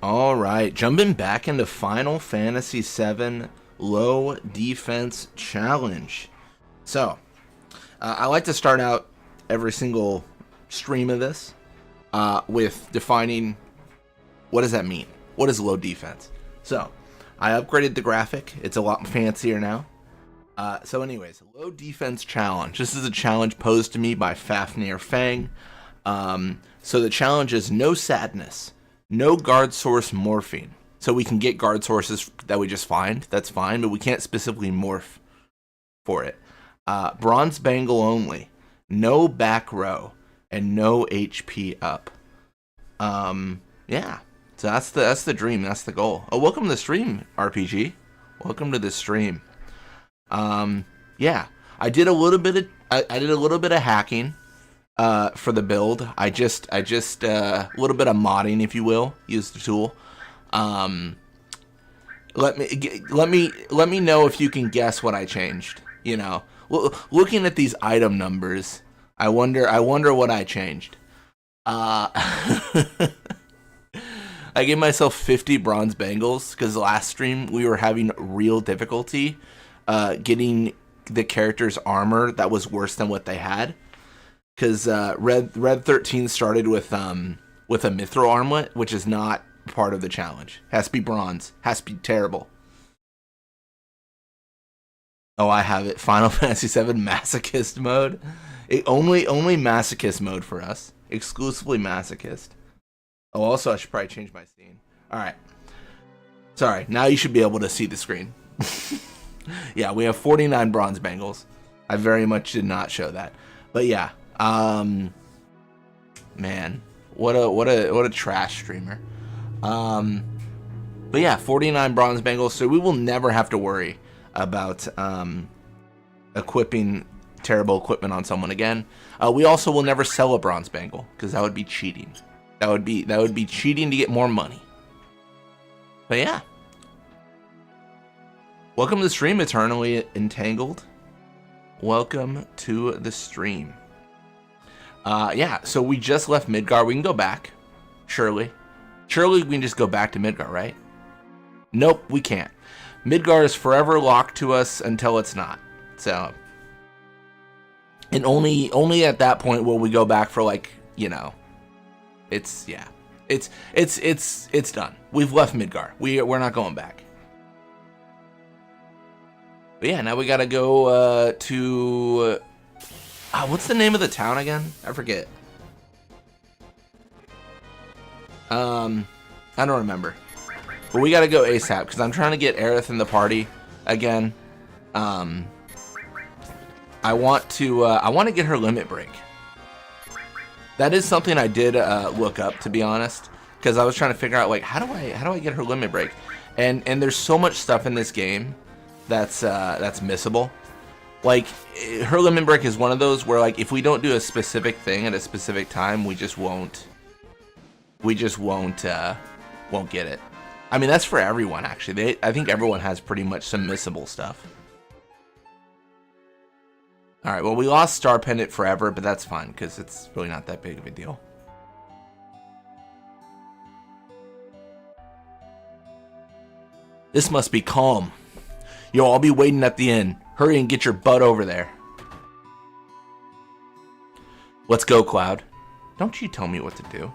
All right, jumping back into Final Fantasy VII Low Defense Challenge. So, I like to start out every single stream of this with defining what does that mean? What is low defense? So, I upgraded the graphic. It's a lot fancier now. So anyways, low defense challenge. This is a challenge posed to me by Fafnir Fang. So the challenge is no sadness, no guard source morphine. So we can get guard sources that we just find. That's fine, but we can't specifically morph for it. Bronze bangle only, no back row, and no HP up. Yeah. So that's the dream. That's the goal. Oh, welcome to the stream, RPG. Welcome to the stream. Yeah, I did a little bit of hacking for the build. I just a little bit of modding, if you will. Use the tool. Let me know if you can guess what I changed. You know, looking at these item numbers, I wonder what I changed. I gave myself 50 bronze bangles because last stream we were having real difficulty getting the character's armor that was worse than what they had. Because Red 13 started with a mithril armlet, which is not part of the challenge. Has to be bronze. Has to be terrible. Oh, I have it. Final Fantasy VII Masochist mode. Only Masochist mode for us. Exclusively Masochist. Oh, also I should probably change my scene. Alright. Sorry, now you should be able to see the screen. Yeah, we have 49 bronze bangles. I very much did not show that. But yeah. Man. What a trash streamer. But yeah, 49 bronze bangles, so we will never have to worry about equipping terrible equipment on someone again. We also will never sell a bronze bangle, because that would be cheating. That would be cheating to get more money. But yeah. Welcome to the stream, Eternally Entangled. Welcome to the stream. Yeah, so we just left Midgar. We can go back. Surely we can just go back to Midgar, right? Nope, we can't. Midgar is forever locked to us until it's not. So, and only at that point will we go back for, like, you know, it's done. We've left Midgar. We're not going back. But yeah, now we gotta go to what's the name of the town again? I forget. I don't remember. But we gotta go ASAP because I'm trying to get Aerith in the party again. I want to get her limit break. That is something I did look up, to be honest, because I was trying to figure out, like, how do I get her limit break? And there's so much stuff in this game that's missable. Like, her limit break is one of those where, like, if we don't do a specific thing at a specific time, we just won't get it. I mean, that's for everyone, actually. I think everyone has pretty much some missable stuff. Alright, well, we lost Star Pendant forever, but that's fine, because it's really not that big of a deal. This must be calm. Yo, I'll be waiting at the inn. Hurry and get your butt over there. Let's go, Cloud. Don't you tell me what to do.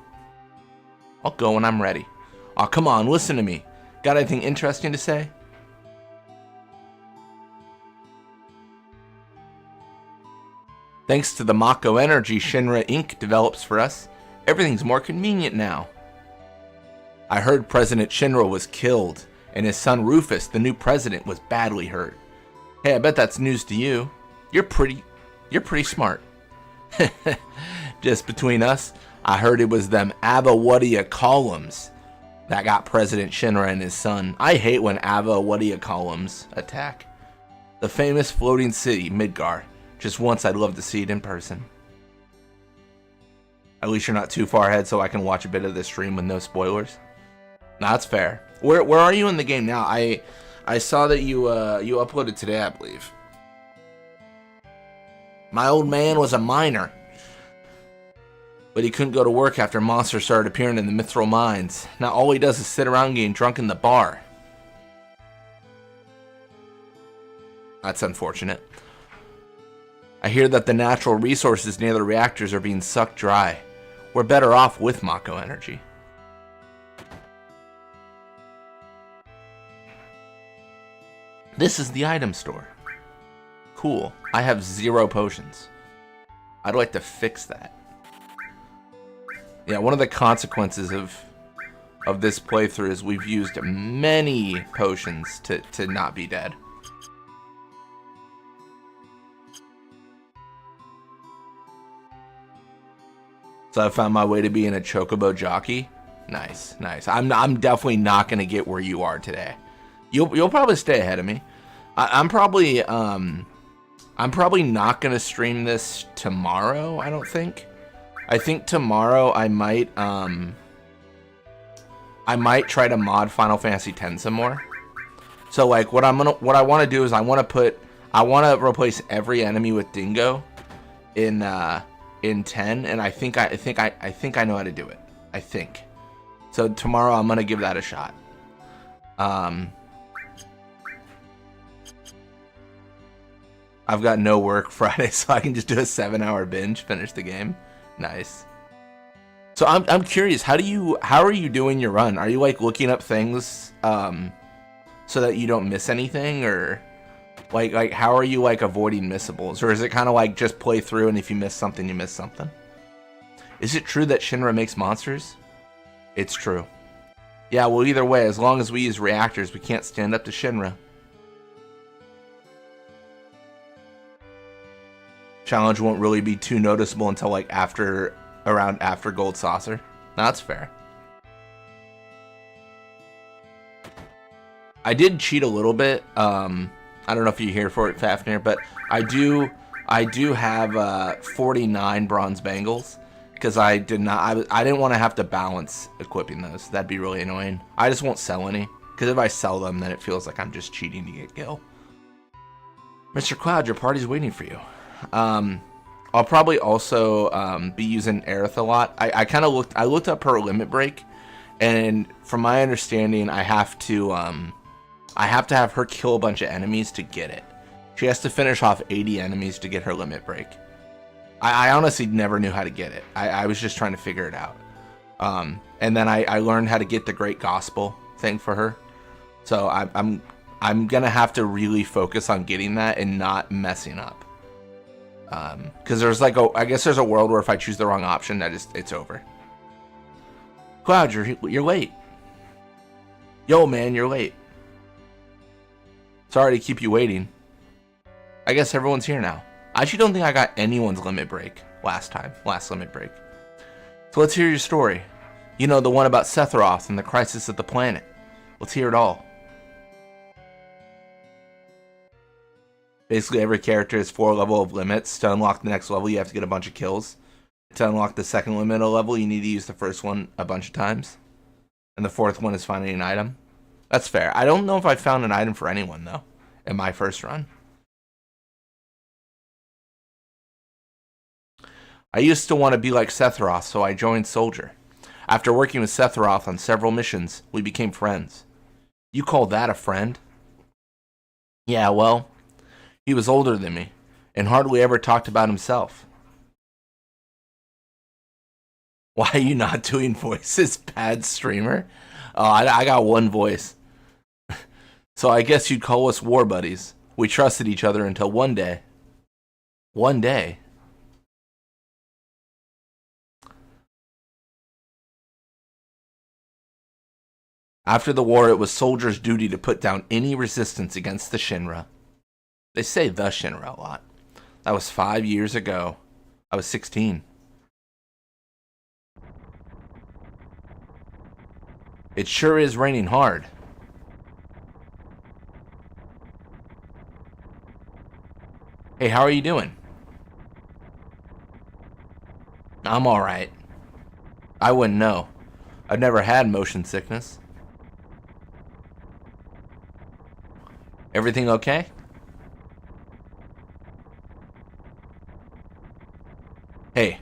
I'll go when I'm ready. Aw, come on, listen to me. Got anything interesting to say? Thanks to the Mako energy Shinra Inc. develops for us, everything's more convenient now. I heard President Shinra was killed, and his son Rufus, the new president, was badly hurt. Hey, I bet that's news to you. You're pretty smart. Just between us, I heard it was them Avawadia columns that got President Shinra and his son. I hate when Avawadia columns attack. The famous floating city, Midgar. Just once I'd love to see it in person. At least you're not too far ahead so I can watch a bit of this stream with no spoilers. No, that's fair. Where are you in the game now? I saw that you uploaded today, I believe. My old man was a miner. But he couldn't go to work after monsters started appearing in the mithril mines. Now all he does is sit around getting drunk in the bar. That's unfortunate. I hear that the natural resources near the reactors are being sucked dry. We're better off with Mako energy. This is the item store. Cool. I have 0 potions. I'd like to fix that. Yeah, one of the consequences of this playthrough is we've used many potions to not be dead. So I found my way to being a chocobo jockey. Nice, nice. I'm definitely not gonna get where you are today. You'll probably stay ahead of me. I'm probably not gonna stream this tomorrow. I don't think. I think tomorrow I might try to mod Final Fantasy X some more. So like what I want to do is I want to replace every enemy with Dingo in 10, and I think I know how to do it. I think. So tomorrow I'm gonna give that a shot. I've got no work Friday, so I can just do a 7-hour binge, finish the game. Nice. So I'm curious, how are you doing your run? Are you like looking up things so that you don't miss anything, or like how are you like avoiding missables, or is it kind of like just play through and if you miss something you miss something? Is it true that Shinra makes monsters? It's true. Yeah, well either way, as long as we use reactors, we can't stand up to Shinra. Challenge won't really be too noticeable until like around after Gold Saucer. That's fair. I did cheat a little bit. I don't know if you're here for it, Fafnir, but I do have 49 bronze bangles because I didn't want to have to balance equipping those. That'd be really annoying. I just won't sell any because if I sell them, then it feels like I'm just cheating to get gil. Mr. Cloud, your party's waiting for you. I'll probably also be using Aerith a lot. I looked up her limit break, and from my understanding, I have to have her kill a bunch of enemies to get it. She has to finish off 80 enemies to get her limit break. I honestly never knew how to get it. I was just trying to figure it out. And then I learned how to get the Great Gospel thing for her. So I'm gonna have to really focus on getting that and not messing up. Because there's like I guess there's a world where if I choose the wrong option, it's over. Cloud, you're late. Yo, man, you're late. Sorry to keep you waiting. I guess everyone's here now. I actually don't think I got anyone's limit break last limit break. So let's hear your story. You know, the one about Sephiroth and the crisis of the planet. Let's hear it all. Basically, every character has 4 levels of limits. To unlock the next level, you have to get a bunch of kills. To unlock the second limit level, you need to use the first one a bunch of times. And the 4th one is finding an item. That's fair. I don't know if I found an item for anyone, though, in my first run. I used to want to be like Sephiroth, so I joined Soldier. After working with Sephiroth on several missions, we became friends. You call that a friend? Yeah, well, he was older than me, and hardly ever talked about himself. Why are you not doing voices, bad streamer? Oh, I got one voice. So I guess you'd call us war buddies. We trusted each other until one day. One day? After the war, it was Soldier's duty to put down any resistance against the Shinra. They say the Shinra a lot. That was 5 years ago. I was 16. It sure is raining hard. Hey, how are you doing? I'm alright. I wouldn't know. I've never had motion sickness. Everything okay? Hey.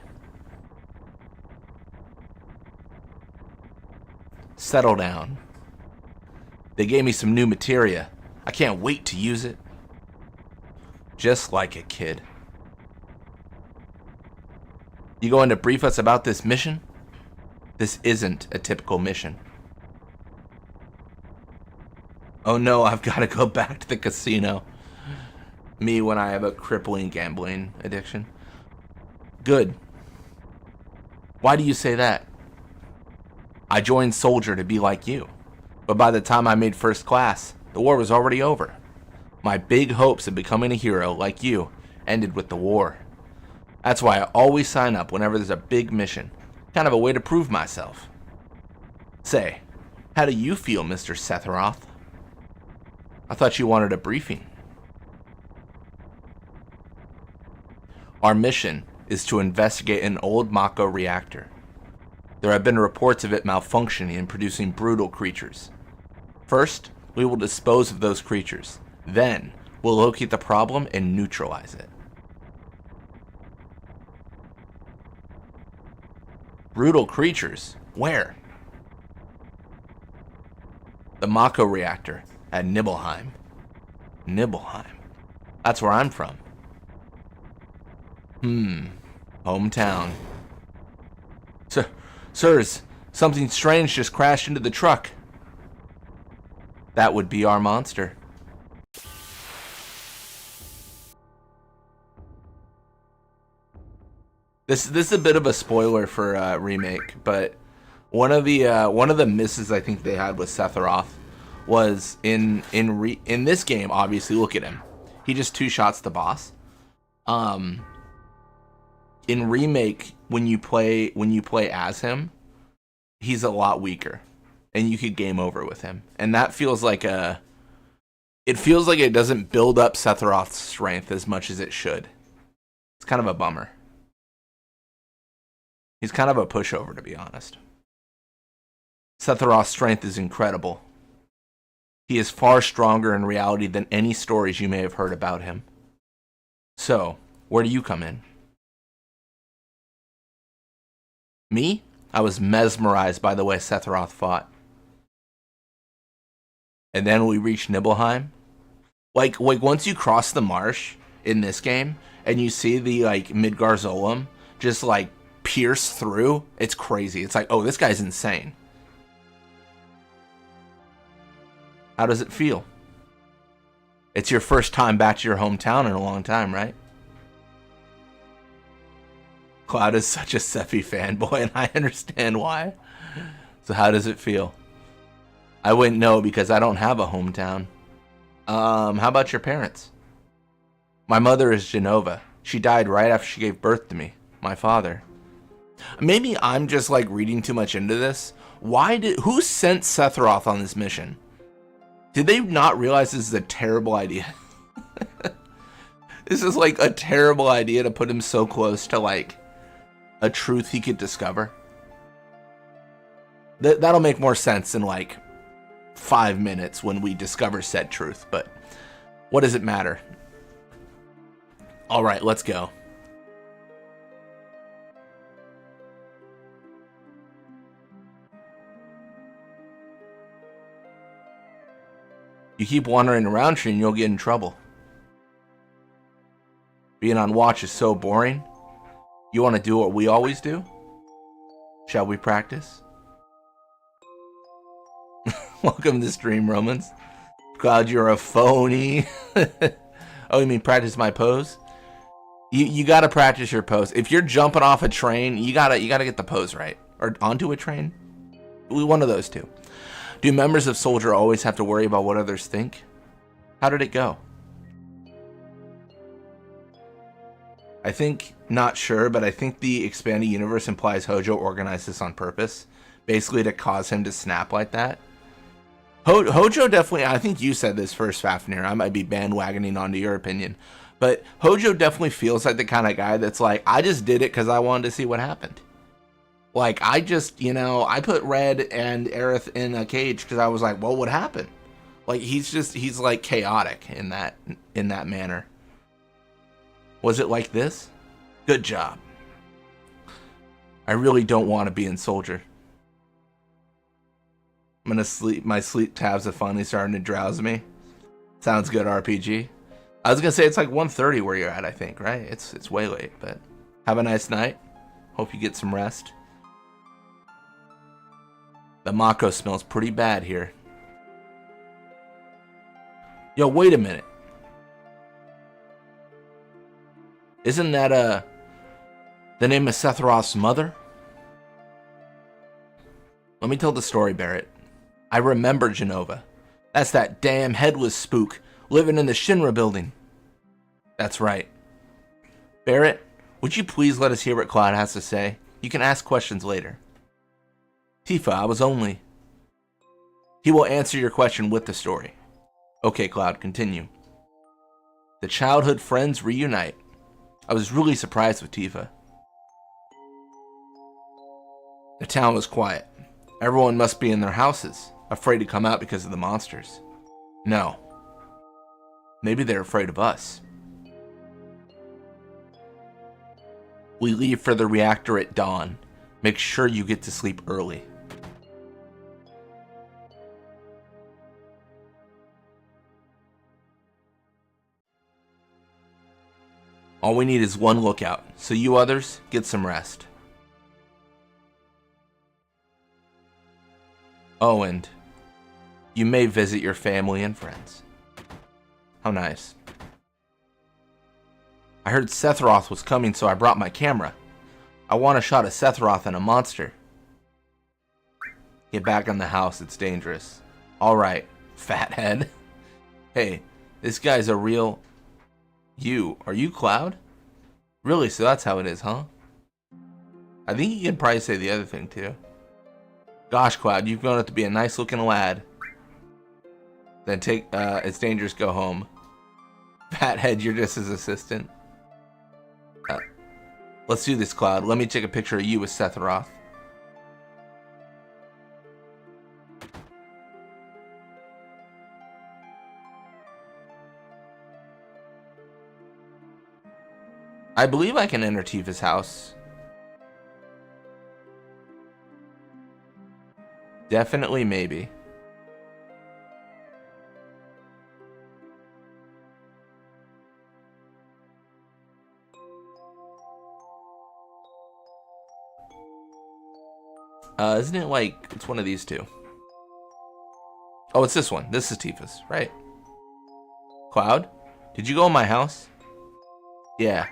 Settle down. They gave me some new materia. I can't wait to use it. Just like a kid. You going to brief us about this mission? This isn't a typical mission. Oh no, I've got to go back to the casino. Me when I have a crippling gambling addiction. Good. Why do you say that? I joined Soldier to be like you. But by the time I made first class, the war was already over. My big hopes of becoming a hero like you ended with the war. That's why I always sign up whenever there's a big mission. Kind of a way to prove myself. Say, how do you feel, Mr. Sephiroth? I thought you wanted a briefing. Our mission is to investigate an old Mako reactor. There have been reports of it malfunctioning and producing brutal creatures. First, we will dispose of those creatures. Then, we'll locate the problem and neutralize it. Brutal creatures? Where? The Mako reactor at Nibelheim. Nibelheim? That's where I'm from. Hometown. Sirs, something strange just crashed into the truck. That would be our monster. This is a bit of a spoiler for remake, but one of the misses I think they had with Sephiroth was in this game. Obviously, look at him. He just two shots the boss. In remake, when you play as him, he's a lot weaker, and you could game over with him. And that feels like it doesn't build up Sephiroth's strength as much as it should. It's kind of a bummer. He's kind of a pushover, to be honest. Sephiroth's strength is incredible. He is far stronger in reality than any stories you may have heard about him. So, where do you come in? Me? I was mesmerized by the way Sephiroth fought. And then we reached Nibelheim. Like once you cross the marsh in this game, and you see the Midgar just pierce through, it's crazy. It's like, oh, this guy's insane. How does it feel? It's your first time back to your hometown in a long time, right? Cloud is such a Sephi fanboy, and I understand why. So how does it feel? I wouldn't know because I don't have a hometown. How about your parents? My mother is Genova. She died right after she gave birth to me. My father. Maybe I'm just reading too much into this. Who sent Sephiroth on this mission? Did they not realize this is a terrible idea? This is a terrible idea to put him so close to a truth he could discover. That'll make more sense in 5 minutes when we discover said truth, but what does it matter? All right, let's go. You keep wandering around here and you'll get in trouble. Being on watch is so boring. You want to do what we always do? Shall we practice? Welcome to Stream, Romans. Cloud, you're a phony. Oh, you mean practice my pose? You gotta practice your pose. If you're jumping off a train, you gotta get the pose right. Or onto a train. One of those two. Do members of Soldier always have to worry about what others think? How did it go? I think, not sure, but I think the expanded universe implies Hojo organized this on purpose. Basically to cause him to snap like that. Hojo definitely, I think you said this first, Fafnir. I might be bandwagoning onto your opinion. But Hojo definitely feels like the kind of guy that's I just did it because I wanted to see what happened. I just, I put Red and Aerith in a cage because I was like, well, what happened? He's chaotic in that manner. Was it like this? Good job. I really don't want to be in Soldier. I'm gonna sleep. My sleep tabs are finally starting to drowse me. Sounds good, RPG. I was gonna say it's like 1:30 where you're at, I think, right? It's way late, but have a nice night. Hope you get some rest. The Mako smells pretty bad here. Yo, wait a minute. Isn't that the name of Sephiroth's mother? Let me tell the story, Barrett. I remember Genova. That's that damn headless spook living in the Shinra building. That's right. Barrett, would you please let us hear what Cloud has to say? You can ask questions later. Tifa, I was only... He will answer your question with the story. Okay, Cloud, continue. The childhood friends reunite. I was really surprised with Tifa. The town was quiet. Everyone must be in their houses, afraid to come out because of the monsters. No. Maybe they're afraid of us. We leave for the reactor at dawn. Make sure you get to sleep early. All we need is one lookout, so you others, get some rest. Oh, and you may visit your family and friends. How nice. I heard Sephiroth was coming, so I brought my camera. I want a shot of Sephiroth and a monster. Get back in the house, it's dangerous. Alright, fathead. Hey, this guy's a real... Are you Cloud? Really, so that's how it is, huh? I think you can probably say the other thing, too. Gosh, Cloud, you've grown up to be a nice-looking lad. Then it's dangerous, go home. Fathead, you're just his assistant. Let's do this, Cloud. Let me take a picture of you with Sephiroth. I believe I can enter Tifa's house. Definitely, maybe. Isn't it like, it's one of these two? Oh, it's this one. This is Tifa's, right? Cloud? Did you go in my house? Yeah.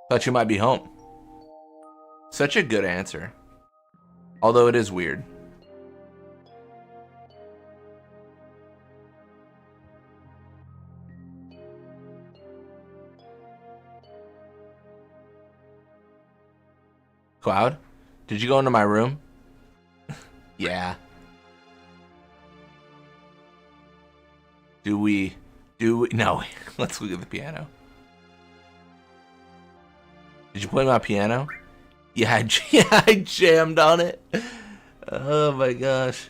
Thought you might be home. Such a good answer. Although it is weird. Cloud? Did you go into my room? Yeah. Do we... No, let's look at the piano. Did you play my piano? Yeah, I jammed on it. Oh my gosh.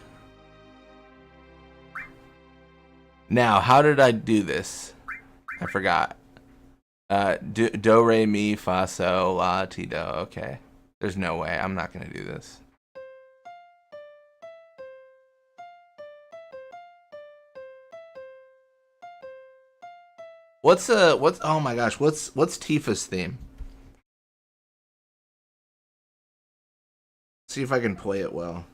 Now, how did I do this? I forgot. Do, re, mi, fa, sol, la, ti, do. Okay. There's no way. I'm not gonna do this. Oh my gosh, what's Tifa's theme? See if I can play it well.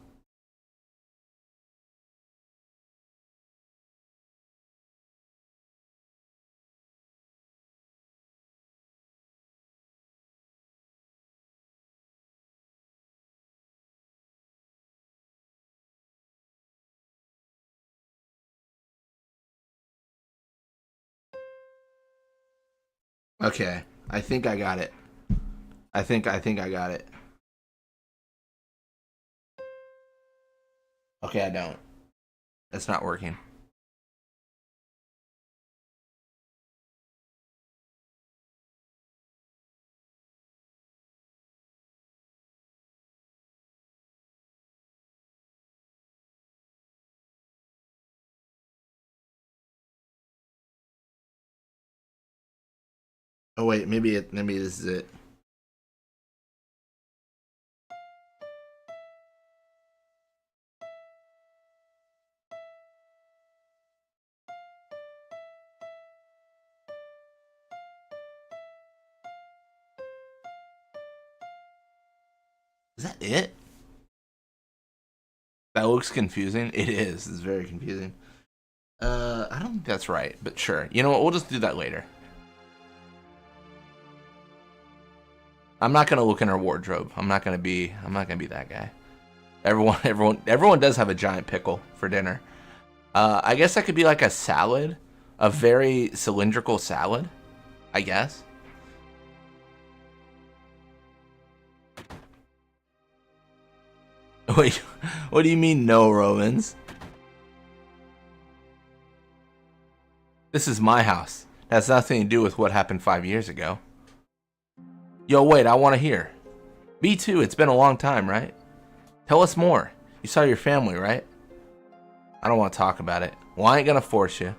Okay, I think I got it. I think I got it. Okay, I don't. It's not working. Oh wait, maybe this is it. Is that it? That looks confusing. It is. It's very confusing. I don't think that's right, but sure. You know what? We'll just do that later. I'm not gonna look in her wardrobe. I'm not gonna be that guy. Everyone does have a giant pickle for dinner. I guess that could be like a salad, a very cylindrical salad. I guess. Wait, what do you mean no, Romans? This is my house. That has nothing to do with what happened 5 years ago. Yo, wait, I want to hear. Me too, it's been a long time, right? Tell us more. You saw your family, right? I don't want to talk about it. Well, I ain't gonna force you.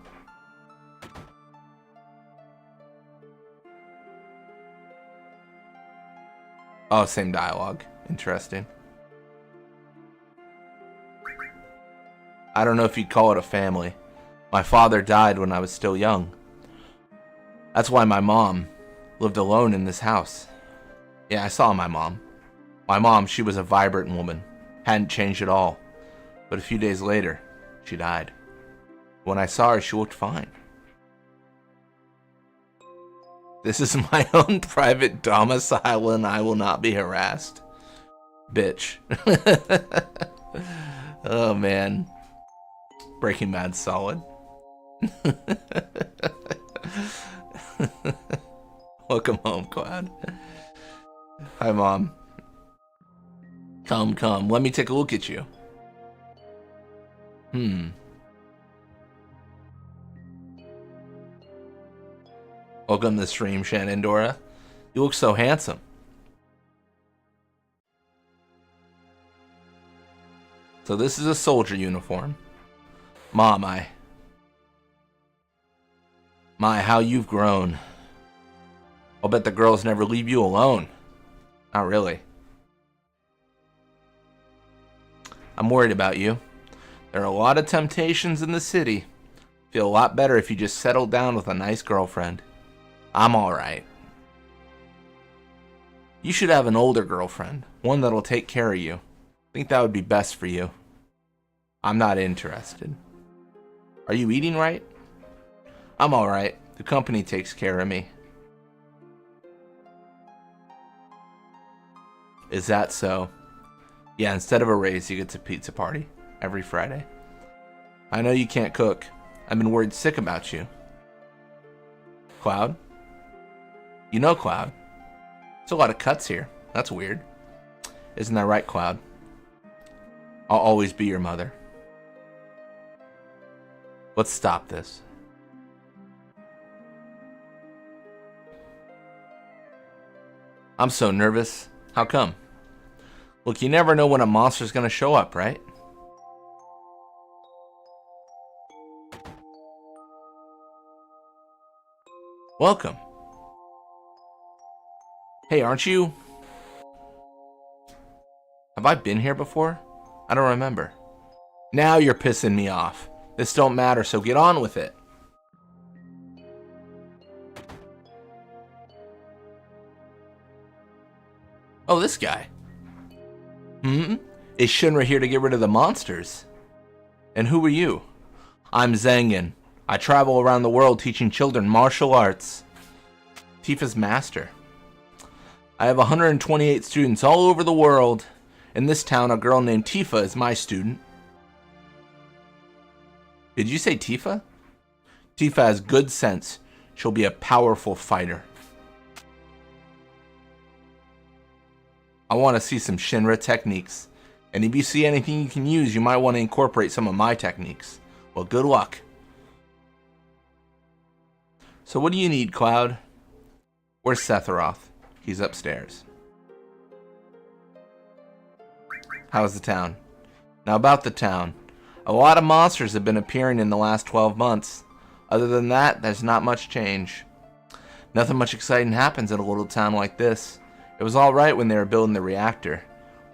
Oh, same dialogue. Interesting. I don't know if you'd call it a family. My father died when I was still young. That's why my mom lived alone in this house. Yeah, I saw my mom. My mom, she was a vibrant woman. Hadn't changed at all. But a few days later, she died. When I saw her, she looked fine. This is my own private domicile and I will not be harassed. Bitch. Oh, man. Breaking Bad's solid. Welcome home, Cloud. Hi, Mom. Come. Let me take a look at you. Welcome to the stream, Shenandoah. You look so handsome. So this is a soldier uniform. Ma, how you've grown. I'll bet the girls never leave you alone. Not really. I'm worried about you. There are a lot of temptations in the city. Feel a lot better if you just settled down with a nice girlfriend. I'm alright. You should have an older girlfriend. One that'll take care of you. I think that would be best for you. I'm not interested. Are you eating right? I'm alright. The company takes care of me. Is that so? Yeah, instead of a raise, you get a pizza party every Friday. I know you can't cook. I've been worried sick about you. Cloud? You know Cloud. There's a lot of cuts here. That's weird. Isn't that right, Cloud? I'll always be your mother. Let's stop this. I'm so nervous. How come? Look, you never know when a monster's gonna show up, right? Welcome. Hey, aren't you... Have I been here before? I don't remember. Now you're pissing me off. This don't matter, so get on with it. Oh, this guy. Is Shinra here to get rid of the monsters? And who are you? I'm Zengin. I travel around the world teaching children martial arts. Tifa's master. I have 128 students all over the world. In this town, a girl named Tifa is my student. Did you say Tifa? Tifa has good sense. She'll be a powerful fighter. I want to see some Shinra techniques. And if you see anything you can use, you might want to incorporate some of my techniques. Well, good luck. So what do you need, Cloud? Where's Sephiroth? He's upstairs. How's the town? Now about the town. A lot of monsters have been appearing in the last 12 months. Other than that, there's not much change. Nothing much exciting happens in a little town like this. It was alright when they were building the reactor.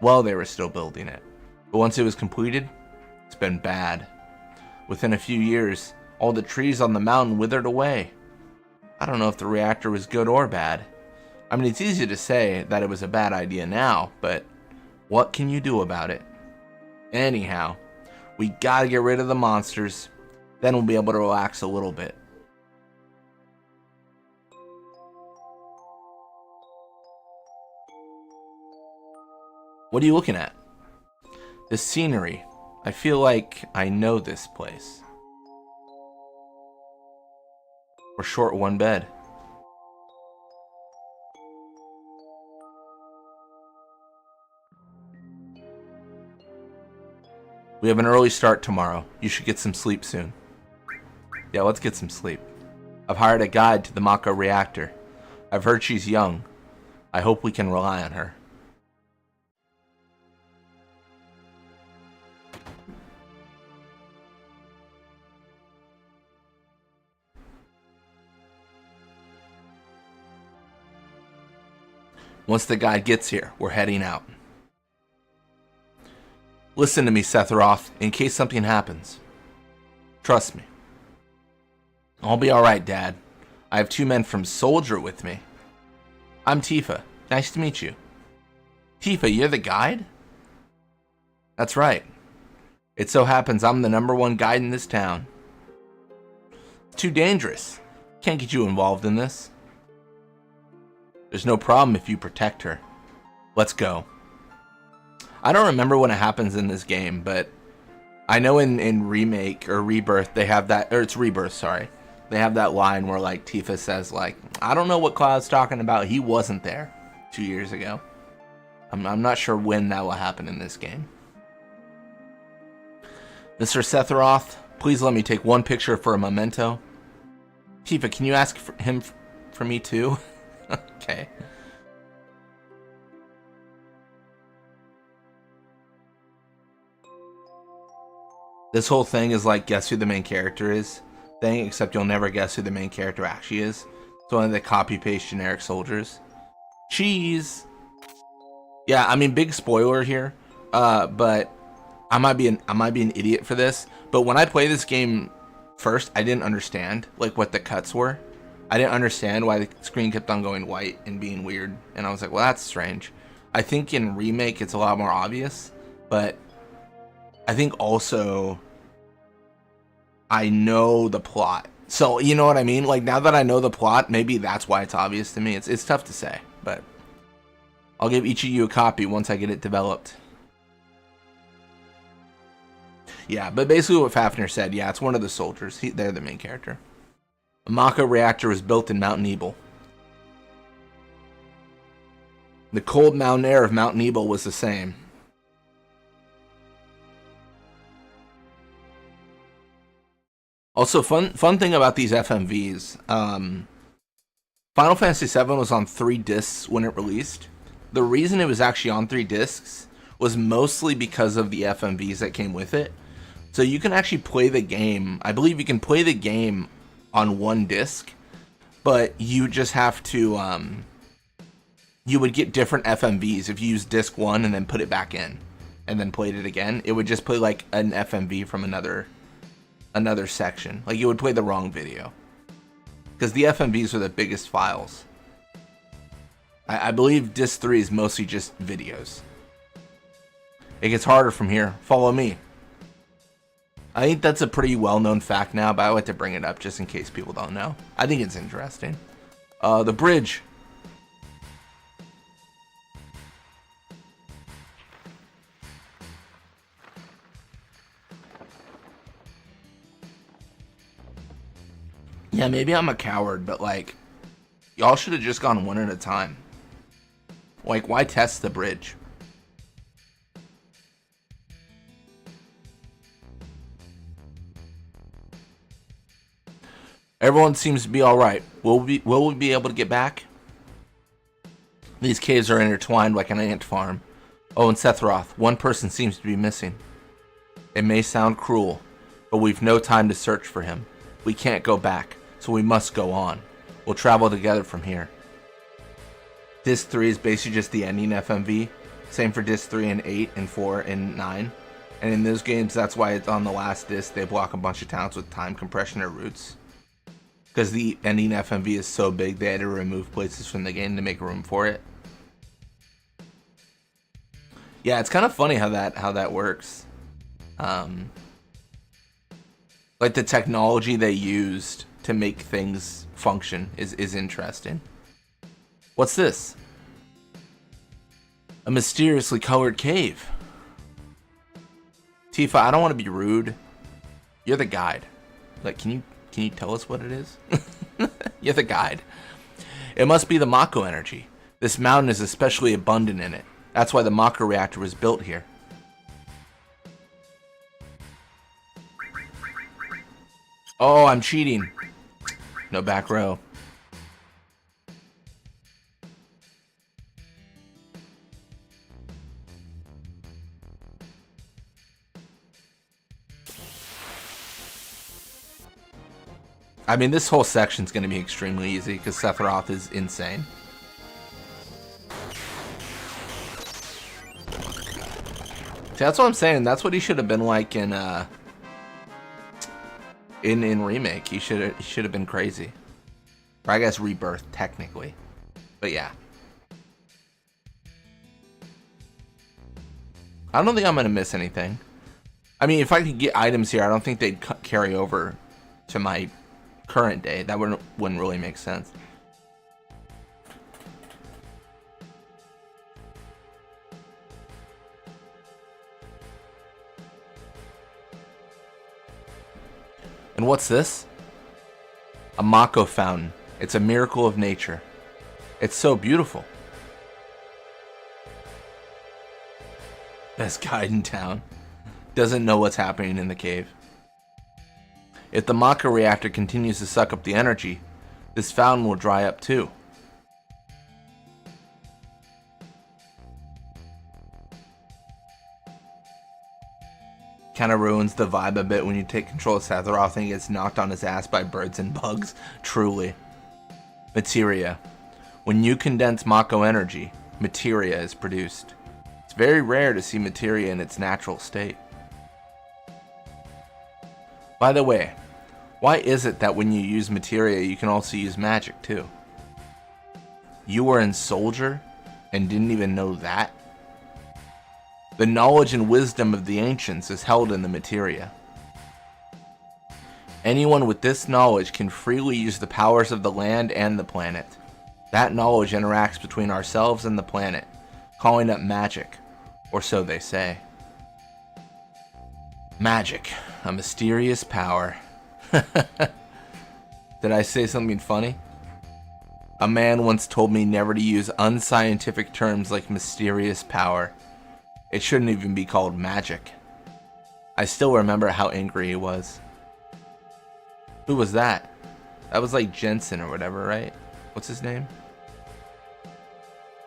Well, they were still building it. But once it was completed, it's been bad. Within a few years, all the trees on the mountain withered away. I don't know if the reactor was good or bad. I mean, it's easy to say that it was a bad idea now, but What can you do about it? Anyhow, we gotta get rid of the monsters. Then we'll be able to relax a little bit. What are you looking at? The scenery. I feel like I know this place. We're short one bed. We have an early start tomorrow. You should get some sleep soon. Yeah, let's get some sleep. I've hired a guide to the Mako reactor. I've heard she's young. I hope we can rely on her. Once the guide gets here, we're heading out. Listen to me, Sephiroth, in case something happens. Trust me. I'll be alright, Dad. I have 2 men from Soldier with me. I'm Tifa. Nice to meet you. Tifa, you're the guide? That's right. It so happens I'm the #1 guide in this town. It's too dangerous. Can't get you involved in this. There's no problem if you protect her. Let's go. I don't remember when it happens in this game, but I know in Remake or Rebirth they have that, or it's Rebirth, sorry. They have that line where like Tifa says like, I don't know what Cloud's talking about. He wasn't there 2 years ago. I'm not sure when that will happen in this game. Mr. Sephiroth, please let me take one picture for a memento. Tifa, can you ask him for me too? Okay. This whole thing is like guess who the main character is thing, except you'll never guess who the main character actually is. It's one of the copy-paste generic soldiers. Cheese! Yeah, I mean, big spoiler here, but I might be an idiot for this, but when I played this game first, I didn't understand like what the cuts were. I didn't understand why the screen kept on going white and being weird, and I was like, well, that's strange. I think in Remake it's a lot more obvious, but I think also I know the plot. So, you know what I mean? Like, now that I know the plot, maybe that's why it's obvious to me. It's tough to say, but I'll give each of you a copy once I get it developed. Yeah, but basically what Fafnir said, yeah, it's one of the soldiers. They're the main character. A Mako reactor was built in Mount Nebel. The cold mountain air of Mount Nebel was the same. Also, fun thing about these FMVs, Final Fantasy VII was on 3 discs when it released. The reason it was actually on 3 discs was mostly because of the FMVs that came with it. So you can actually play the game, I believe you can play the game on 1 disc, but you just have to, you would get different FMVs if you use disc 1 and then put it back in, and then played it again. It would just play like an FMV from another section. Like you would play the wrong video. Because the FMVs are the biggest files. I believe disc 3 is mostly just videos. It gets harder from here. Follow me. I think that's a pretty well-known fact now, but I like to bring it up just in case people don't know. I think it's interesting. The bridge. Yeah, maybe I'm a coward, but like, y'all should have just gone one at a time. Like, why test the bridge? Everyone seems to be alright. Will we be able to get back? These caves are intertwined like an ant farm. Oh, and Sephiroth, one person seems to be missing. It may sound cruel, but we've no time to search for him. We can't go back, so we must go on. We'll travel together from here. Disc 3 is basically just the ending FMV. Same for Disc 3 and 8 and 4 and 9. And in those games, that's why it's on the last disc. They block a bunch of towns with time compression or roots. Because the ending FMV is so big, they had to remove places from the game to make room for it. Yeah, it's kind of funny how that works. Like the technology they used to make things function is interesting. What's this? A mysteriously colored cave. Tifa, I don't want to be rude. You're the guide. Like, can you tell us what it is? You're the guide. It must be the Mako energy. This mountain is especially abundant in it. That's why the Mako reactor was built here. Oh, I'm cheating. No back row. I mean, this whole section's going to be extremely easy because Sephiroth is insane. See, that's what I'm saying. That's what he should have been like in Remake. He should have been crazy. Or I guess Rebirth, technically. But yeah. I don't think I'm going to miss anything. I mean, if I could get items here, I don't think they'd carry over to my current day. That wouldn't really make sense. And what's this? A Mako fountain. It's a miracle of nature. It's so beautiful. Best guide in town. Doesn't know what's happening in the cave. If the Mako reactor continues to suck up the energy, this fountain will dry up too. Kind of ruins the vibe a bit when you take control of Sephiroth and he gets knocked on his ass by birds and bugs. Truly. Materia. When you condense Mako energy, materia is produced. It's very rare to see materia in its natural state. By the way, why is it that when you use materia you can also use magic too? You were in Soldier and didn't even know that? The knowledge and wisdom of the ancients is held in the materia. Anyone with this knowledge can freely use the powers of the land and the planet. That knowledge interacts between ourselves and the planet, calling up magic, or so they say. Magic, a mysterious power. Did I say something funny? A man once told me never to use unscientific terms like mysterious power. It shouldn't even be called magic. I still remember how angry he was. Who was that? That was like Jensen or whatever, right? What's his name?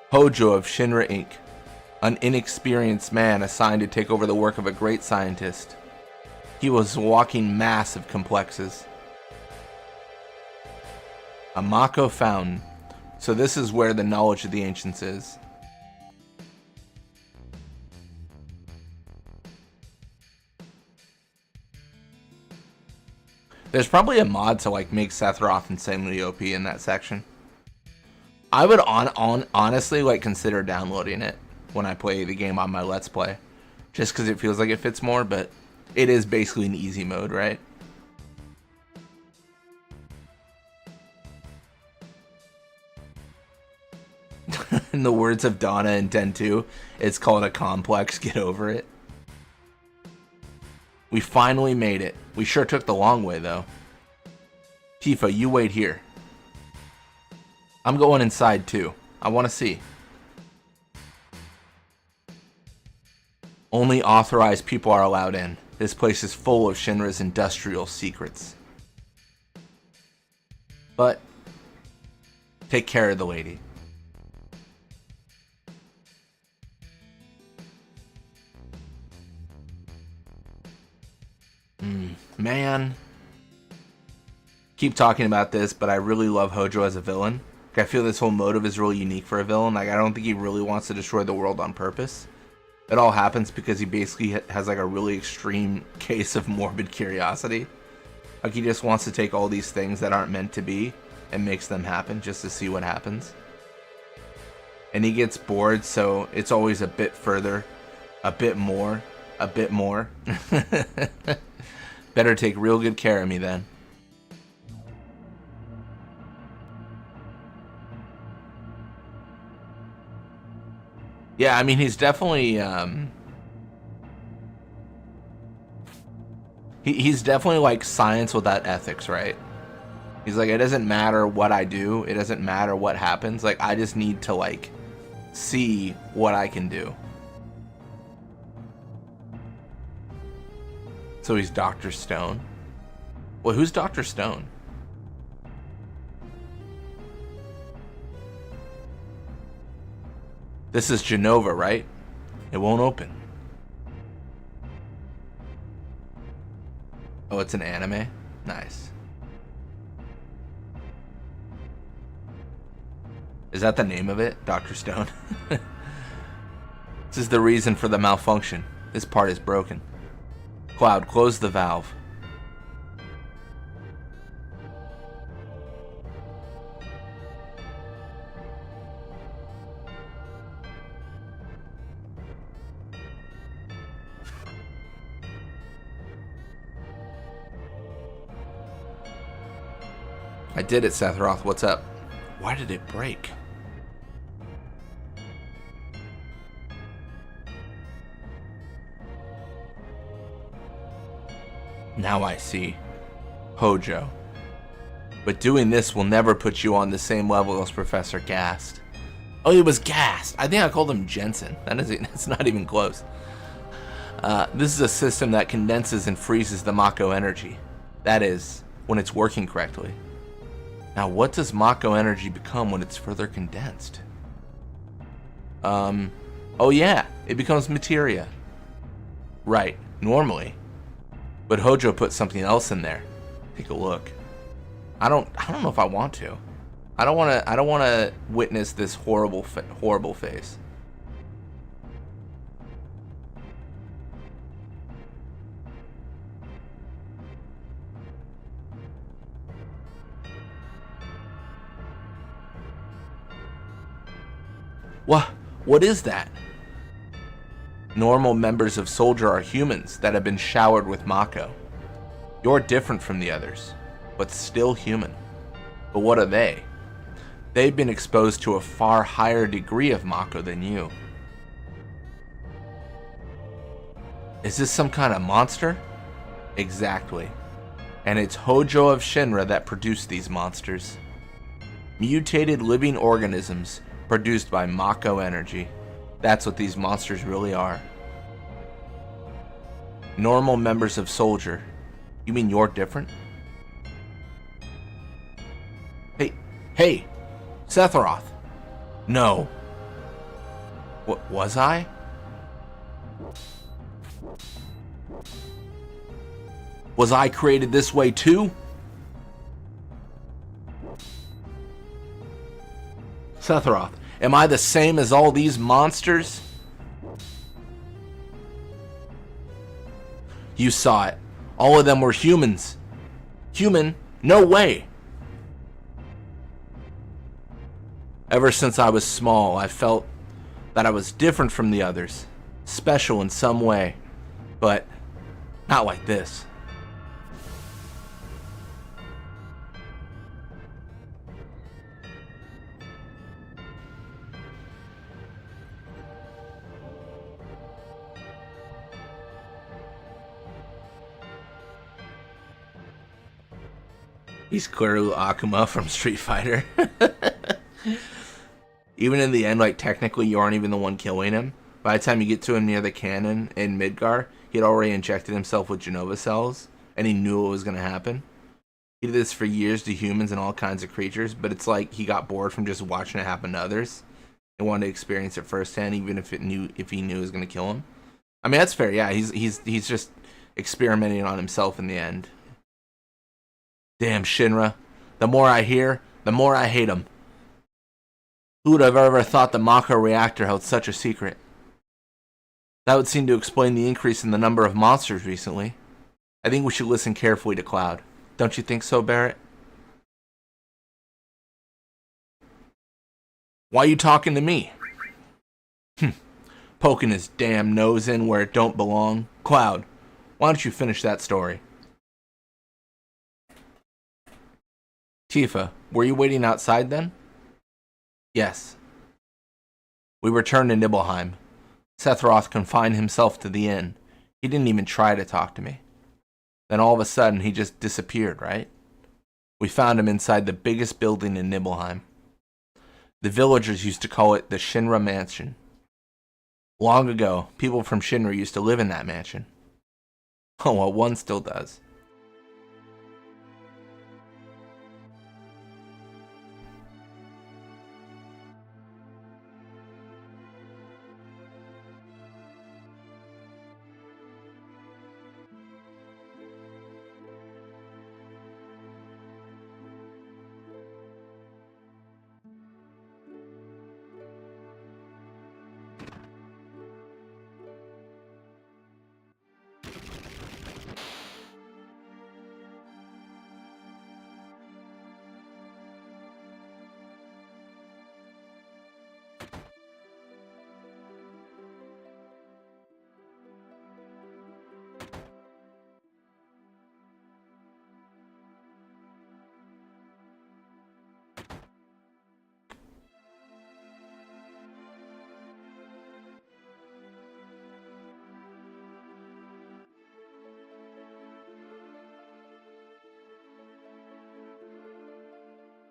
Hojo of Shinra Inc. An inexperienced man assigned to take over the work of a great scientist. He was a walking mass of complexes. A Mako fountain. So this is where the knowledge of the ancients is. There's probably a mod to like make Sephiroth insanely OP in that section. I would honestly like consider downloading it when I play the game on my Let's Play, just because it feels like it fits more. But it is basically an easy mode, right? In the words of Donna in Den 2, it's called a complex. Get over it. We finally made it. We sure took the long way, though. Tifa, you wait here. I'm going inside, too. I want to see. Only authorized people are allowed in. This place is full of Shinra's industrial secrets. But take care of the lady. Man. Keep talking about this, but I really love Hojo as a villain. I feel this whole motive is really unique for a villain. Like, I don't think he really wants to destroy the world on purpose. It all happens because he basically has like a really extreme case of morbid curiosity. Like, he just wants to take all these things that aren't meant to be and makes them happen just to see what happens. And he gets bored, so it's always a bit further A bit more. A bit more. Better take real good care of me then. Yeah, I mean, he's definitely, he's definitely like science without ethics, right? He's like, it doesn't matter what I do. It doesn't matter what happens. Like, I just need to, like, see what I can do. So he's Dr. Stone. Well, who's Dr. Stone? This is Genova, right? It won't open. Oh, it's an anime? Nice. Is that the name of it? Dr. Stone? This is the reason for the malfunction. This part is broken. Cloud, close the valve. I did it, Sephiroth. What's up? Why did it break? Now I see. Hojo. But doing this will never put you on the same level as Professor Gast. Oh, he was Gast. I think I called him Jensen. That's not even close. This is a system that condenses and freezes the Mako energy. That is, when it's working correctly. Now, what does Mako energy become when it's further condensed? Oh yeah, it becomes materia. Right, normally. But Hojo put something else in there. Take a look. I don't know if I want to. I don't want to witness this horrible face. What is that? Normal members of Soldier are humans that have been showered with Mako. You're different from the others, but still human. But what are they? They've been exposed to a far higher degree of Mako than you. Is this some kind of monster? Exactly. And it's Hojo of Shinra that produced these monsters. Mutated living organisms produced by Mako energy. That's what these monsters really are. Normal members of Soldier. You mean you're different? Hey, Sephiroth. No. What was I? Was I created this way too? Sephiroth, am I the same as all these monsters? You saw it. All of them were humans. Human? No way. Ever since I was small, I felt that I was different from the others. Special in some way. But not like this. He's clearly Akuma from Street Fighter. Even in the end, like, technically you aren't even the one killing him. By the time you get to him near the cannon in Midgar, he had already injected himself with Genova cells, and he knew what was going to happen. He did this for years to humans and all kinds of creatures, but it's like he got bored from just watching it happen to others and wanted to experience it firsthand, even if he knew it was going to kill him. I mean, that's fair. Yeah, he's just experimenting on himself in the end. Damn Shinra. The more I hear, the more I hate him. Who would have ever thought the Mako reactor held such a secret? That would seem to explain the increase in the number of monsters recently. I think we should listen carefully to Cloud. Don't you think so, Barrett? Why are you talking to me? poking his damn nose in where it don't belong. Cloud, why don't you finish that story? Tifa, were you waiting outside then? Yes. We returned to Nibelheim. Sephiroth confined himself to the inn. He didn't even try to talk to me. Then all of a sudden, he just disappeared, right? We found him inside the biggest building in Nibelheim. The villagers used to call it the Shinra Mansion. Long ago, people from Shinra used to live in that mansion. Oh, well, one still does.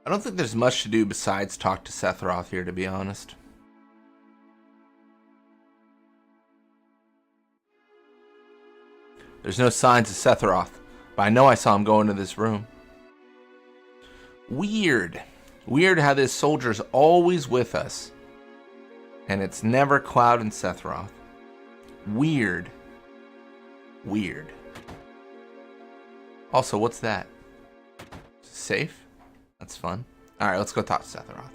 I don't think there's much to do besides talk to Sephiroth here, to be honest. There's no signs of Sephiroth, but I know I saw him go into this room. Weird. Weird how this soldier's always with us. And it's never Cloud and Sephiroth. Weird. Weird. Also, what's that? Safe? That's fun. Alright, let's go talk to Sephiroth.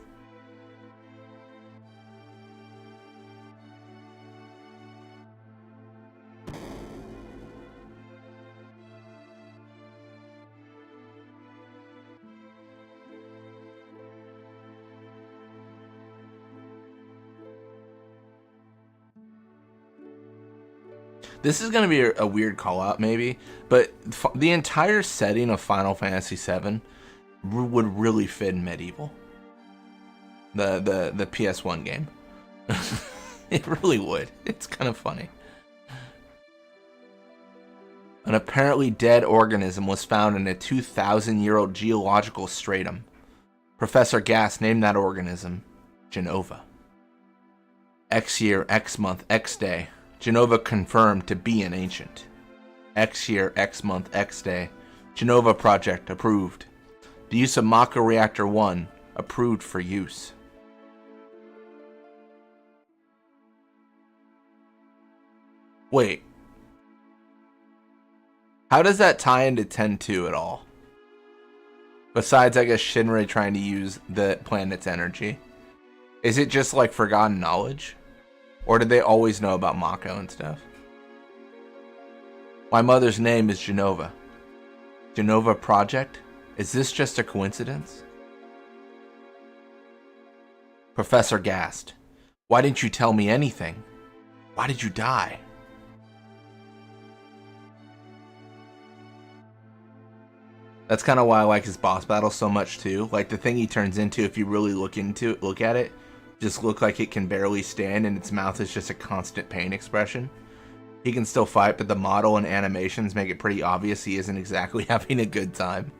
This is going to be a weird call out maybe, but the entire setting of Final Fantasy VII would really fit in medieval. The PS1 game. It really would. It's kind of funny. An apparently dead organism was found in a 2,000-year-old geological stratum. Professor Gass named that organism Jenova. X year, X month, X day. Jenova confirmed to be an ancient. X year, X month, X day. Jenova project approved. The use of Mako Reactor 1 approved for use. Wait. How does that tie into 10-2 at all? Besides, I guess, Shinra trying to use the planet's energy. Is it just like forgotten knowledge? Or did they always know about Mako and stuff? My mother's name is Jenova. Jenova Project? Is this just a coincidence? Professor gasped. Why didn't you tell me anything? Why did you die? That's kind of why I like his boss battle so much too. Like the thing he turns into, if you really look at it, just look like it can barely stand and its mouth is just a constant pain expression. He can still fight, but the model and animations make it pretty obvious he isn't exactly having a good time.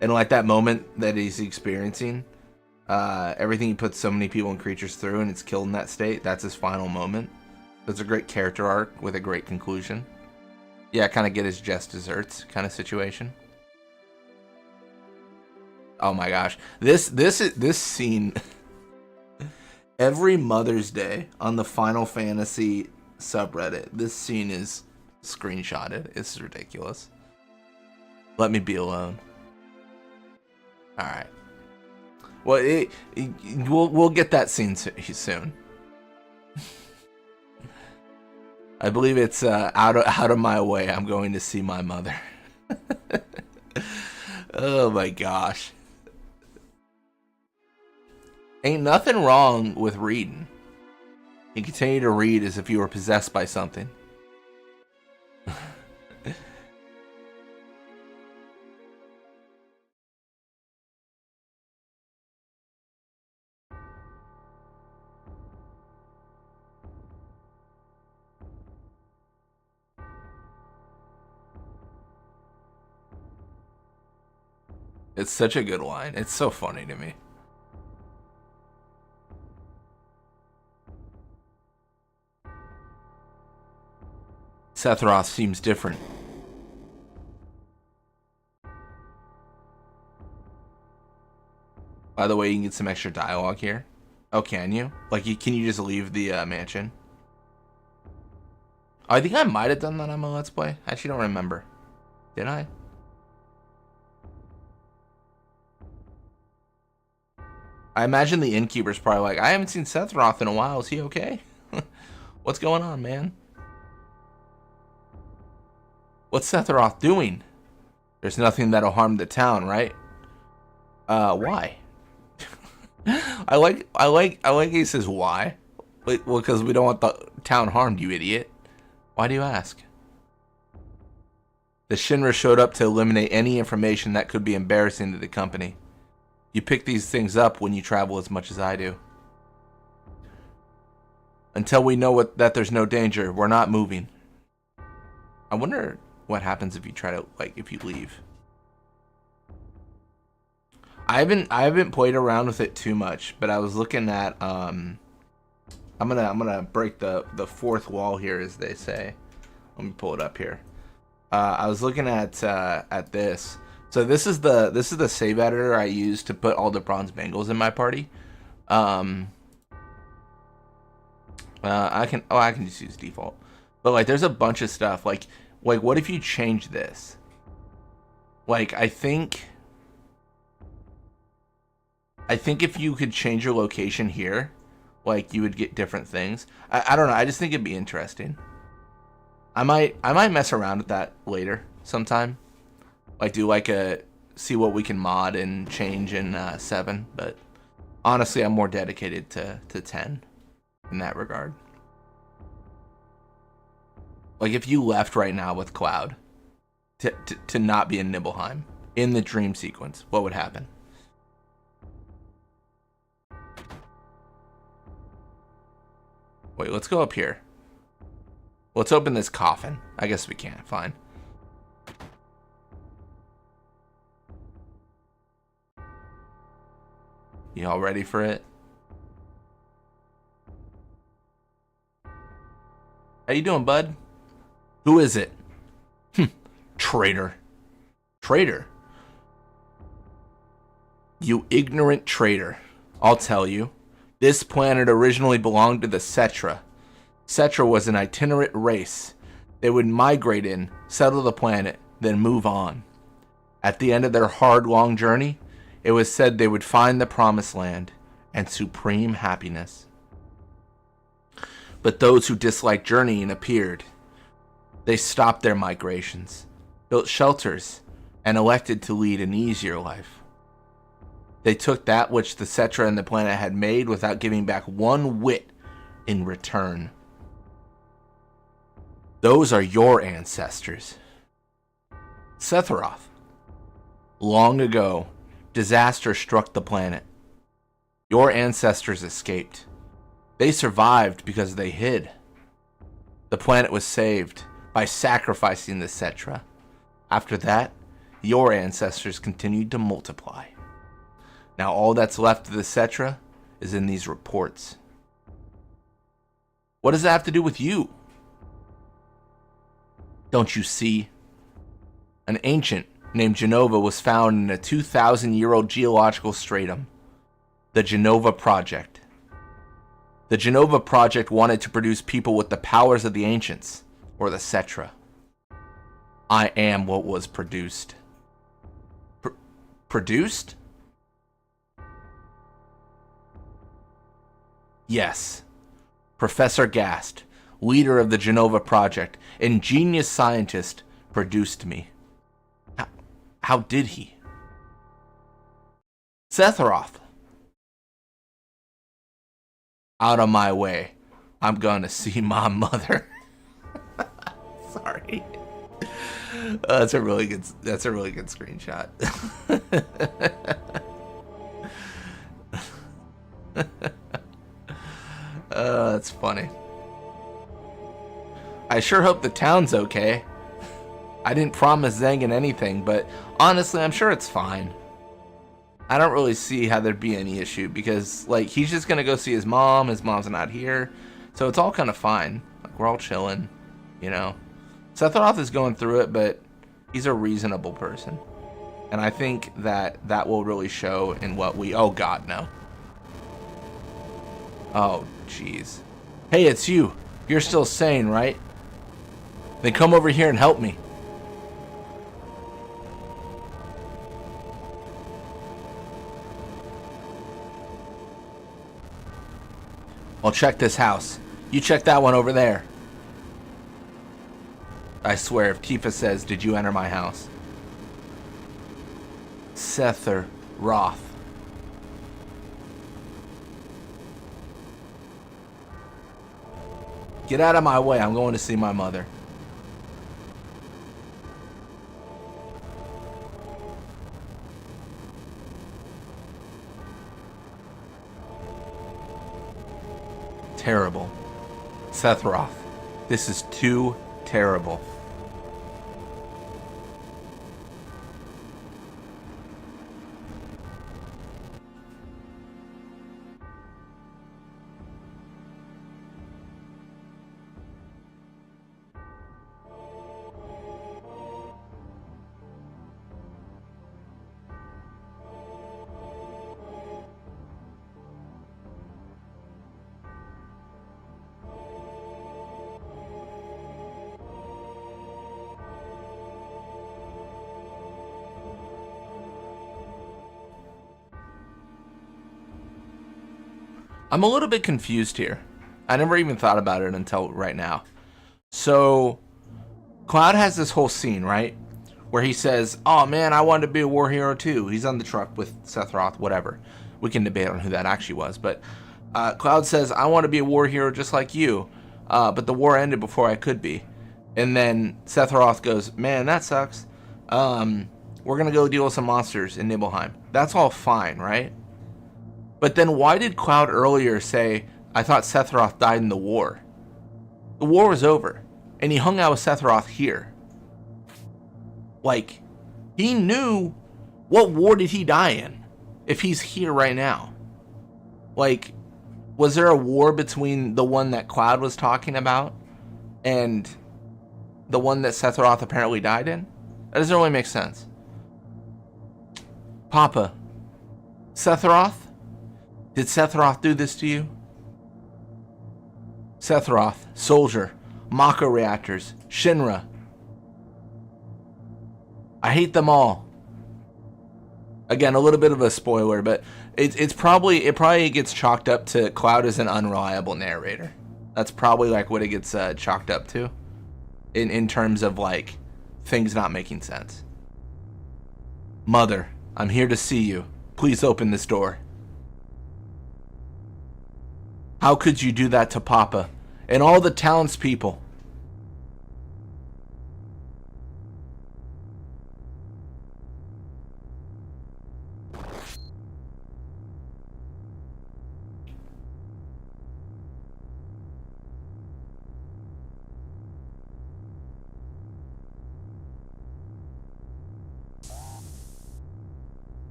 And like that moment that he's experiencing, everything he puts so many people and creatures through and it's killed in that state, that's his final moment. It's a great character arc with a great conclusion. Yeah, kind of get his just desserts kind of situation. Oh my gosh. This scene... Every Mother's Day on the Final Fantasy subreddit, this scene is screenshotted. It's ridiculous. Let me be alone. Alright. Well, we'll get that scene soon. I believe it's out of my way. I'm going to see my mother. Oh my gosh. Ain't nothing wrong with reading. He continued to read as if he were possessed by something. It's such a good line. It's so funny to me. Sephiroth seems different. By the way, you can get some extra dialogue here. Oh, can you? Like, can you just leave the mansion? Oh, I think I might have done that on my Let's Play. I actually don't remember. Did I? I imagine the innkeeper's probably like, I haven't seen Sephiroth in a while. Is he okay? What's going on, man? What's Sephiroth doing? There's nothing that'll harm the town, right? Why? I like he says why. Wait, well, because we don't want the town harmed, you idiot. Why do you ask? The Shinra showed up to eliminate any information that could be embarrassing to the company. You pick these things up when you travel as much as I do. Until we know that there's no danger, we're not moving. I wonder what happens if you try to, like, if you leave. I haven't played around with it too much, but I was looking at I'm gonna break the fourth wall here, as they say. Let me pull it up here. I was looking at this. So this is the save editor I use to put all the bronze bangles in my party. I can just use default. But like, there's a bunch of stuff. Like what if you change this? Like, I think if you could change your location here, like, you would get different things. I don't know. I just think it'd be interesting. I might mess around with that later sometime. Like, do like see what we can mod and change in 7. But honestly, I'm more dedicated to 10 in that regard. Like, if you left right now with Cloud to not be in Nibelheim in the dream sequence, what would happen? Wait, let's go up here. Let's open this coffin. I guess we can. Fine. You all ready for it? How you doing, bud? Who is it? Traitor. Traitor? You ignorant traitor. I'll tell you. This planet originally belonged to the Cetra. Cetra was an itinerant race. They would migrate in, settle the planet, then move on. At the end of their hard, long journey, it was said they would find the promised land and supreme happiness. But those who disliked journeying appeared. They stopped their migrations, built shelters, and elected to lead an easier life. They took that which the Cetra and the planet had made without giving back one whit in return. Those are your ancestors. Sephiroth. Long ago, disaster struck the planet. Your ancestors escaped. They survived because they hid. The planet was saved by sacrificing the Cetra. After that, your ancestors continued to multiply. Now all that's left of the Cetra is in these reports. What does that have to do with you? Don't you see? An ancient named Genova was found in a 2,000-year-old geological stratum, the Genova Project. The Genova Project wanted to produce people with the powers of the ancients, or the Cetra. I am what was produced. Produced? Yes. Professor Gast, leader of the Genova Project, ingenious scientist, produced me. How did he? Sephiroth. Out of my way. I'm gonna see my mother. Sorry. That's a really good screenshot. That's funny. I sure hope the town's okay. I didn't promise Zangan anything, but honestly, I'm sure it's fine. I don't really see how there'd be any issue because, like, he's just gonna go see his mom. His mom's not here, so it's all kind of fine. Like, we're all chilling, you know. Sephiroth is going through it, but he's a reasonable person, and I think that will really show in what we. Oh God, no. Oh, jeez. Hey, it's you. You're still sane, right? Then come over here and help me. I'll check this house. You check that one over there. I swear, if Tifa says, "Did you enter my house?" Sether Roth. Get out of my way. I'm going to see my mother. Terrible. Sephiroth. This is too terrible. I'm a little bit confused here. I never even thought about it until right now. So, Cloud has this whole scene, right? Where he says, "Oh man, I wanted to be a war hero too." He's on the truck with Sephiroth, whatever. We can debate on who that actually was. But Cloud says, "I want to be a war hero just like you. But the war ended before I could be." And then Sephiroth goes, "Man, that sucks. We're going to go deal with some monsters in Nibelheim." That's all fine, right? But then why did Cloud earlier say, "I thought Sephiroth died in the war"? The war was over, and he hung out with Sephiroth here. Like, he knew. What war did he die in if he's here right now? Like, was there a war between the one that Cloud was talking about and the one that Sephiroth apparently died in? That doesn't really make sense. Papa, Sephiroth? Did Sephiroth do this to you? Sephiroth, Soldier, Mako reactors, Shinra. I hate them all. Again, a little bit of a spoiler, but it probably gets chalked up to Cloud as an unreliable narrator. That's probably like what it gets chalked up to, in terms of like things not making sense. Mother, I'm here to see you. Please open this door. How could you do that to Papa and all the townspeople?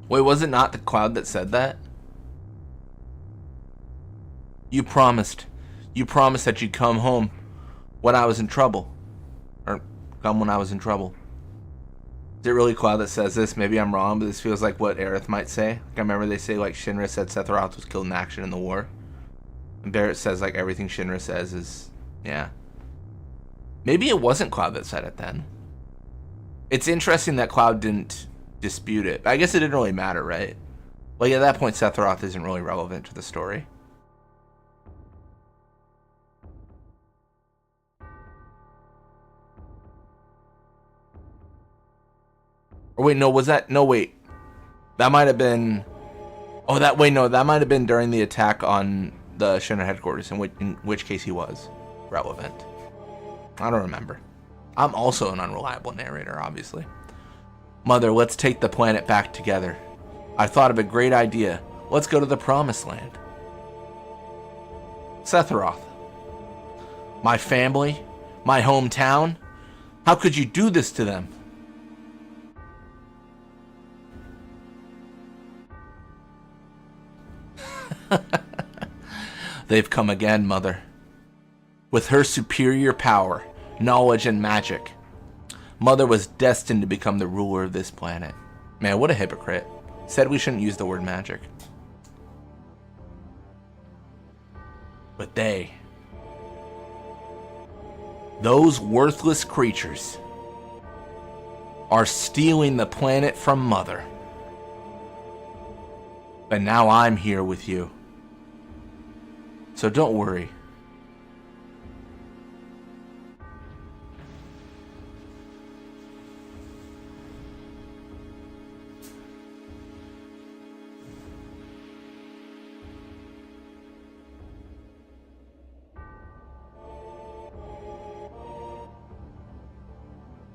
Wait, was it not the Cloud that said that? You promised that you'd come home when I was in trouble. Or come when I was in trouble. Is it really Cloud that says this? Maybe I'm wrong, but this feels like what Aerith might say. Like, I remember they say like Shinra said Sephiroth was killed in action in the war. And Barrett says like everything Shinra says is, yeah. Maybe it wasn't Cloud that said it then. It's interesting that Cloud didn't dispute it. I guess it didn't really matter, right? Like at that point, Sephiroth isn't really relevant to the story. Or wait, no, was that? No, wait. That might have been Oh, that wait, no, that might have been during the attack on the Shinra headquarters, in which case he was relevant. I don't remember. I'm also an unreliable narrator, obviously. Mother, let's take the planet back together. I thought of a great idea. Let's go to the Promised Land. Sephiroth. My family? My hometown? How could you do this to them? They've come again, Mother. With her superior power, knowledge, and magic, Mother was destined to become the ruler of this planet. Man, what a hypocrite. Said we shouldn't use the word magic. But those worthless creatures, are stealing the planet from Mother. But now I'm here with you. So don't worry.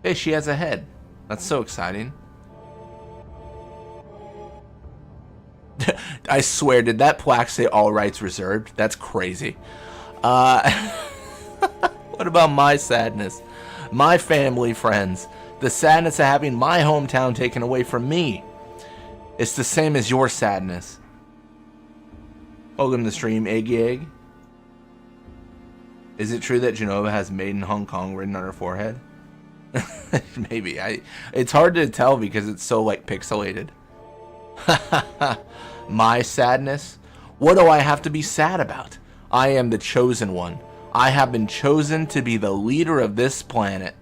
Hey, she has a head. That's so exciting. I swear, did that plaque say all rights reserved? That's crazy. What about my sadness? My family, friends. The sadness of having my hometown taken away from me. It's the same as your sadness. Welcome to the stream, Eggy Egg. Is it true that Genova has Made in Hong Kong written on her forehead? Maybe. It's hard to tell because it's so like pixelated. My sadness? What do I have to be sad about? I am the chosen one. I have been chosen to be the leader of this planet.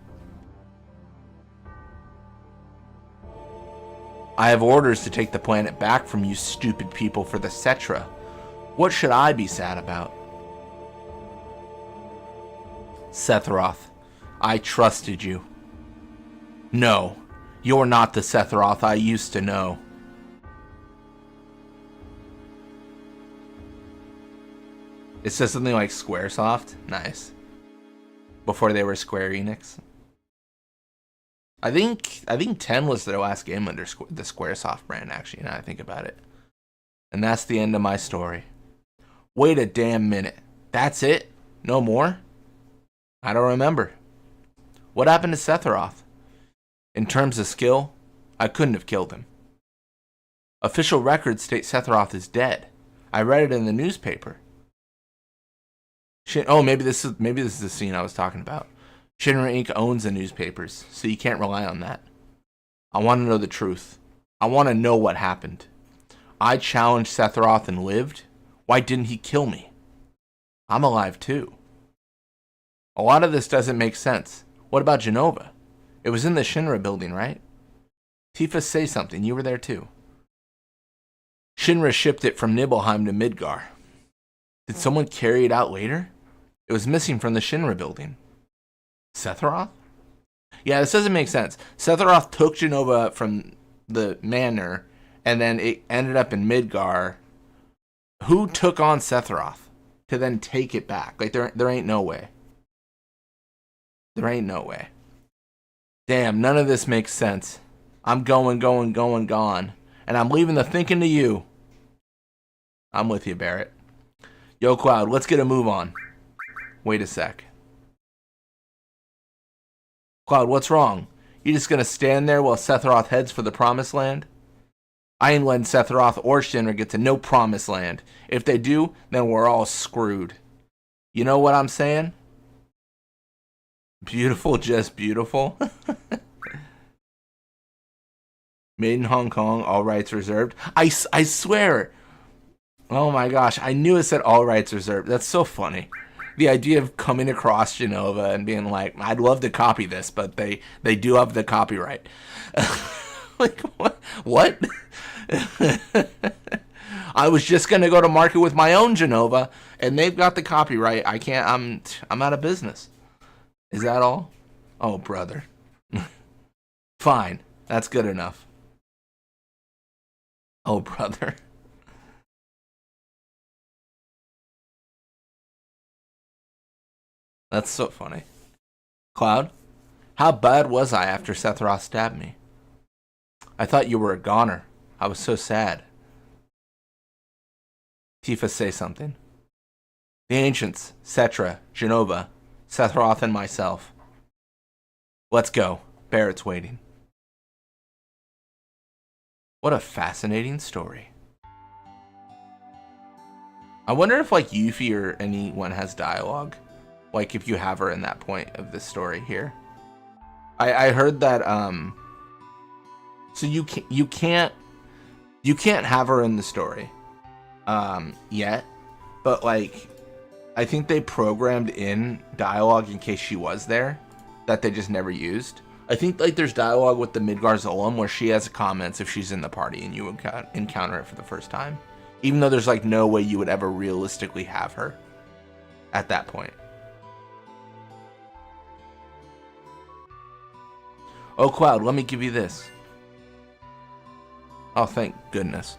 I have orders to take the planet back from you stupid people for the Cetra. What should I be sad about? Sephiroth, I trusted you. No, you're not the Sephiroth I used to know. It says something like Squaresoft. Nice. Before they were Square Enix. I think 10 was their last game under the Squaresoft brand, actually, now I think about it. And that's the end of my story. Wait a damn minute. That's it? No more? I don't remember. What happened to Sephiroth? In terms of skill, I couldn't have killed him. Official records state Sephiroth is dead. I read it in the newspaper. Oh, maybe this is the scene I was talking about. Shinra Inc. owns the newspapers, so you can't rely on that. I want to know the truth. I want to know what happened. I challenged Sephiroth and lived. Why didn't he kill me? I'm alive too. A lot of this doesn't make sense. What about Genova? It was in the Shinra building, right? Tifa, say something. You were there too. Shinra shipped it from Nibelheim to Midgar. Did someone carry it out later? It was missing from the Shinra building. Sephiroth? Yeah, this doesn't make sense. Sephiroth took Genova from the manor, and then it ended up in Midgar. Who took on Sephiroth to then take it back? Like, there ain't no way. There ain't no way. Damn, none of this makes sense. I'm gone. And I'm leaving the thinking to you. I'm with you, Barrett. Yo, Cloud, let's get a move on. Wait a sec. Cloud, what's wrong? You just gonna stand there while Sephiroth heads for the Promised Land? I ain't letting Sephiroth or Shinra get to no Promised Land. If they do, then we're all screwed. You know what I'm saying? Beautiful, just beautiful. Made in Hong Kong, all rights reserved. I swear. Oh my gosh, I knew it said all rights reserved. That's so funny. The idea of coming across Genova and being like, I'd love to copy this, but they do have the copyright. Like, what? I was just going to go to market with my own Genova, and they've got the copyright. I can't, I'm out of business. Is that all? Oh, brother. Fine. That's good enough. Oh, brother. That's so funny. Cloud, how bad was I after Seth Roth stabbed me? I thought you were a goner. I was so sad. Tifa, say something. The ancients, Cetra, Genova, Seth Roth, and myself. Let's go. Barrett's waiting. What a fascinating story. I wonder if like Yuffie or anyone has dialogue. Like if you have her in that point of this story here. I heard that so you can't have her in the story yet, but like I think they programmed in dialogue in case she was there that they just never used. I think like there's dialogue with the Midgar Zolom where she has comments if she's in the party and you encounter it for the first time, even though there's like no way you would ever realistically have her at that point. Oh, Cloud, let me give you this. Oh, thank goodness.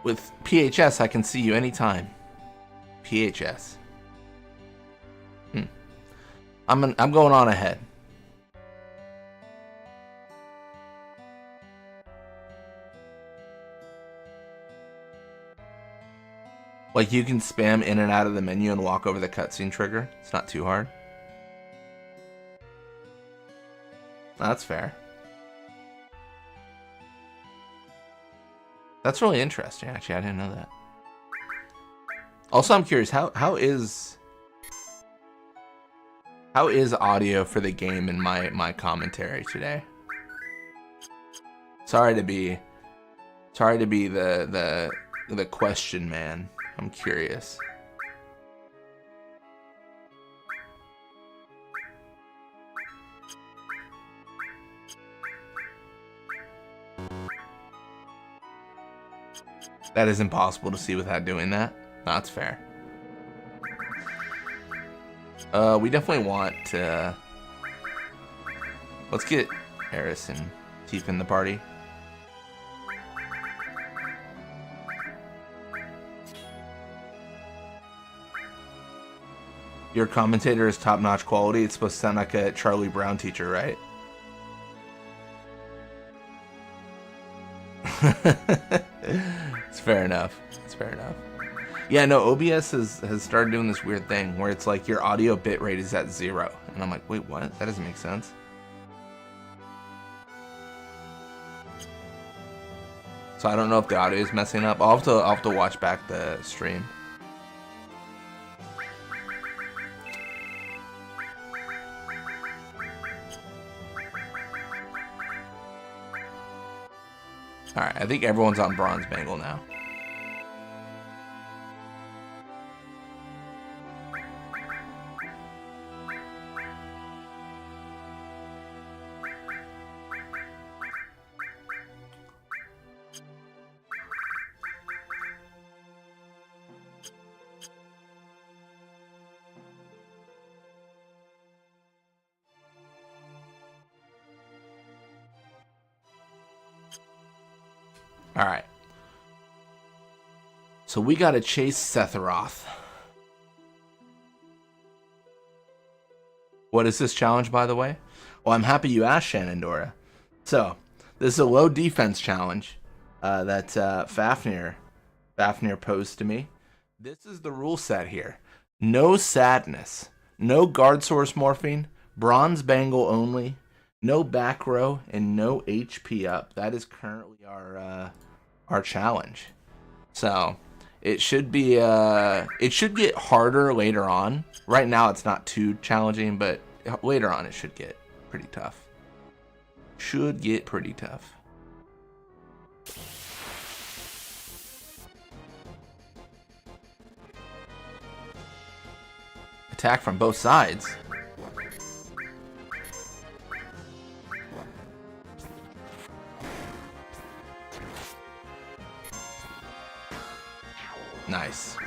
With PHS, I can see you anytime. PHS. I'm going on ahead. Like you can spam in and out of the menu and walk over the cutscene trigger. It's not too hard. That's fair. That's really interesting, actually. I didn't know that. Also, I'm curious, how is audio for the game in my commentary today? Sorry to be the question man. I'm curious. That is impossible to see without doing that. No, that's fair. We definitely want to... Let's get Eris and Tifa in the party. Your commentator is top-notch quality. It's supposed to sound like a Charlie Brown teacher, right? It's fair enough. It's fair enough. Yeah, no, OBS has started doing this weird thing where it's like your audio bitrate is at 0. And I'm like, wait, what? That doesn't make sense. So I don't know if the audio is messing up. I'll have to watch back the stream. Alright, I think everyone's on Bronze Bangle now. Alright. So we gotta chase Sephiroth. What is this challenge, by the way? Well, I'm happy you asked, Shenandoah. So, this is a low defense challenge that Fafnir posed to me. This is the rule set here. No sadness, no guard source morphing, bronze bangle only, no back row, and no HP up. That is currently our challenge. So it should be it should get harder later on. Right now it's not too challenging, but later on it should get pretty tough. Should get pretty tough. Attack from both sides. Nice.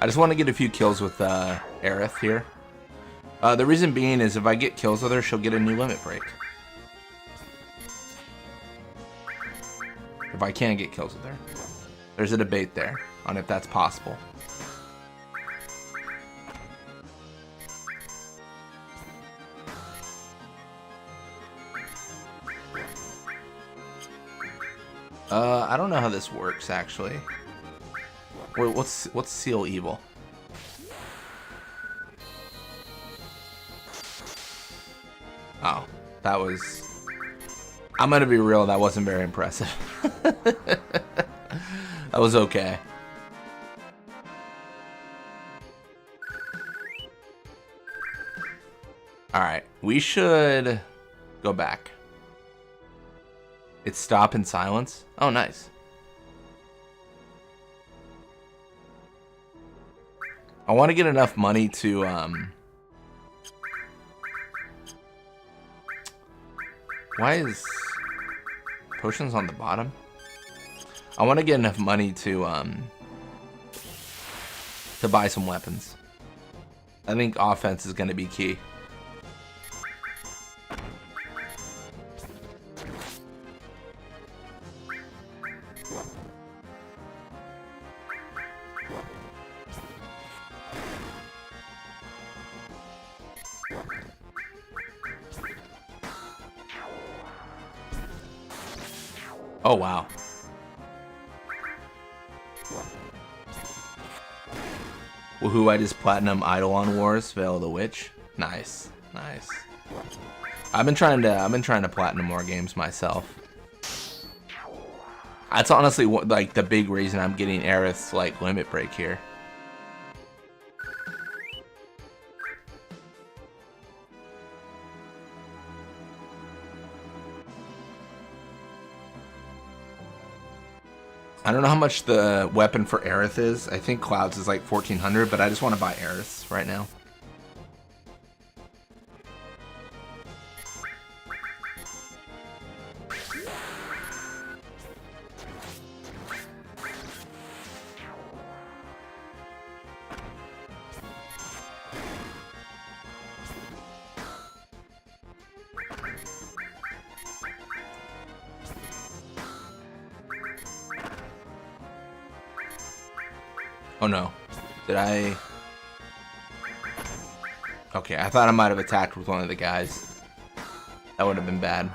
I just want to get a few kills with Aerith here. The reason being is if I get kills with her, she'll get a new limit break. If I can't get kills with her. There's a debate there on if that's possible. I don't know how this works actually. Wait, what's Seal Evil? Oh, that was... I'm gonna be real, that wasn't very impressive. That was okay. Alright, we should go back. It's stop and silence. Oh, nice. I want to get enough money to, why is potions on the bottom? I want to get enough money to buy some weapons. I think offense is going to be key. Oh, wow. Woohoo, I just platinum Eidolon Wars, Veil of the Witch. Nice, nice. I've been trying to platinum more games myself. That's honestly what, like, the big reason I'm getting Aerith's like limit break here. I don't know how much the weapon for Aerith is. I think Cloud's is like 1400, but I just want to buy Aerith's right now. Oh no. Did I... Okay, I thought I might have attacked with one of the guys. That would have been bad.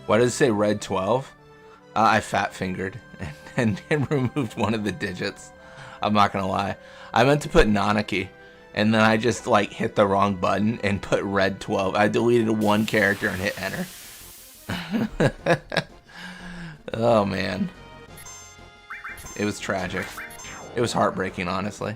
Why does it say red 12? I fat fingered and removed one of the digits. I'm not gonna lie. I meant to put Nanaki. And then I just like hit the wrong button and put red 12. I deleted one character and hit enter. Oh man. It was tragic. It was heartbreaking, honestly.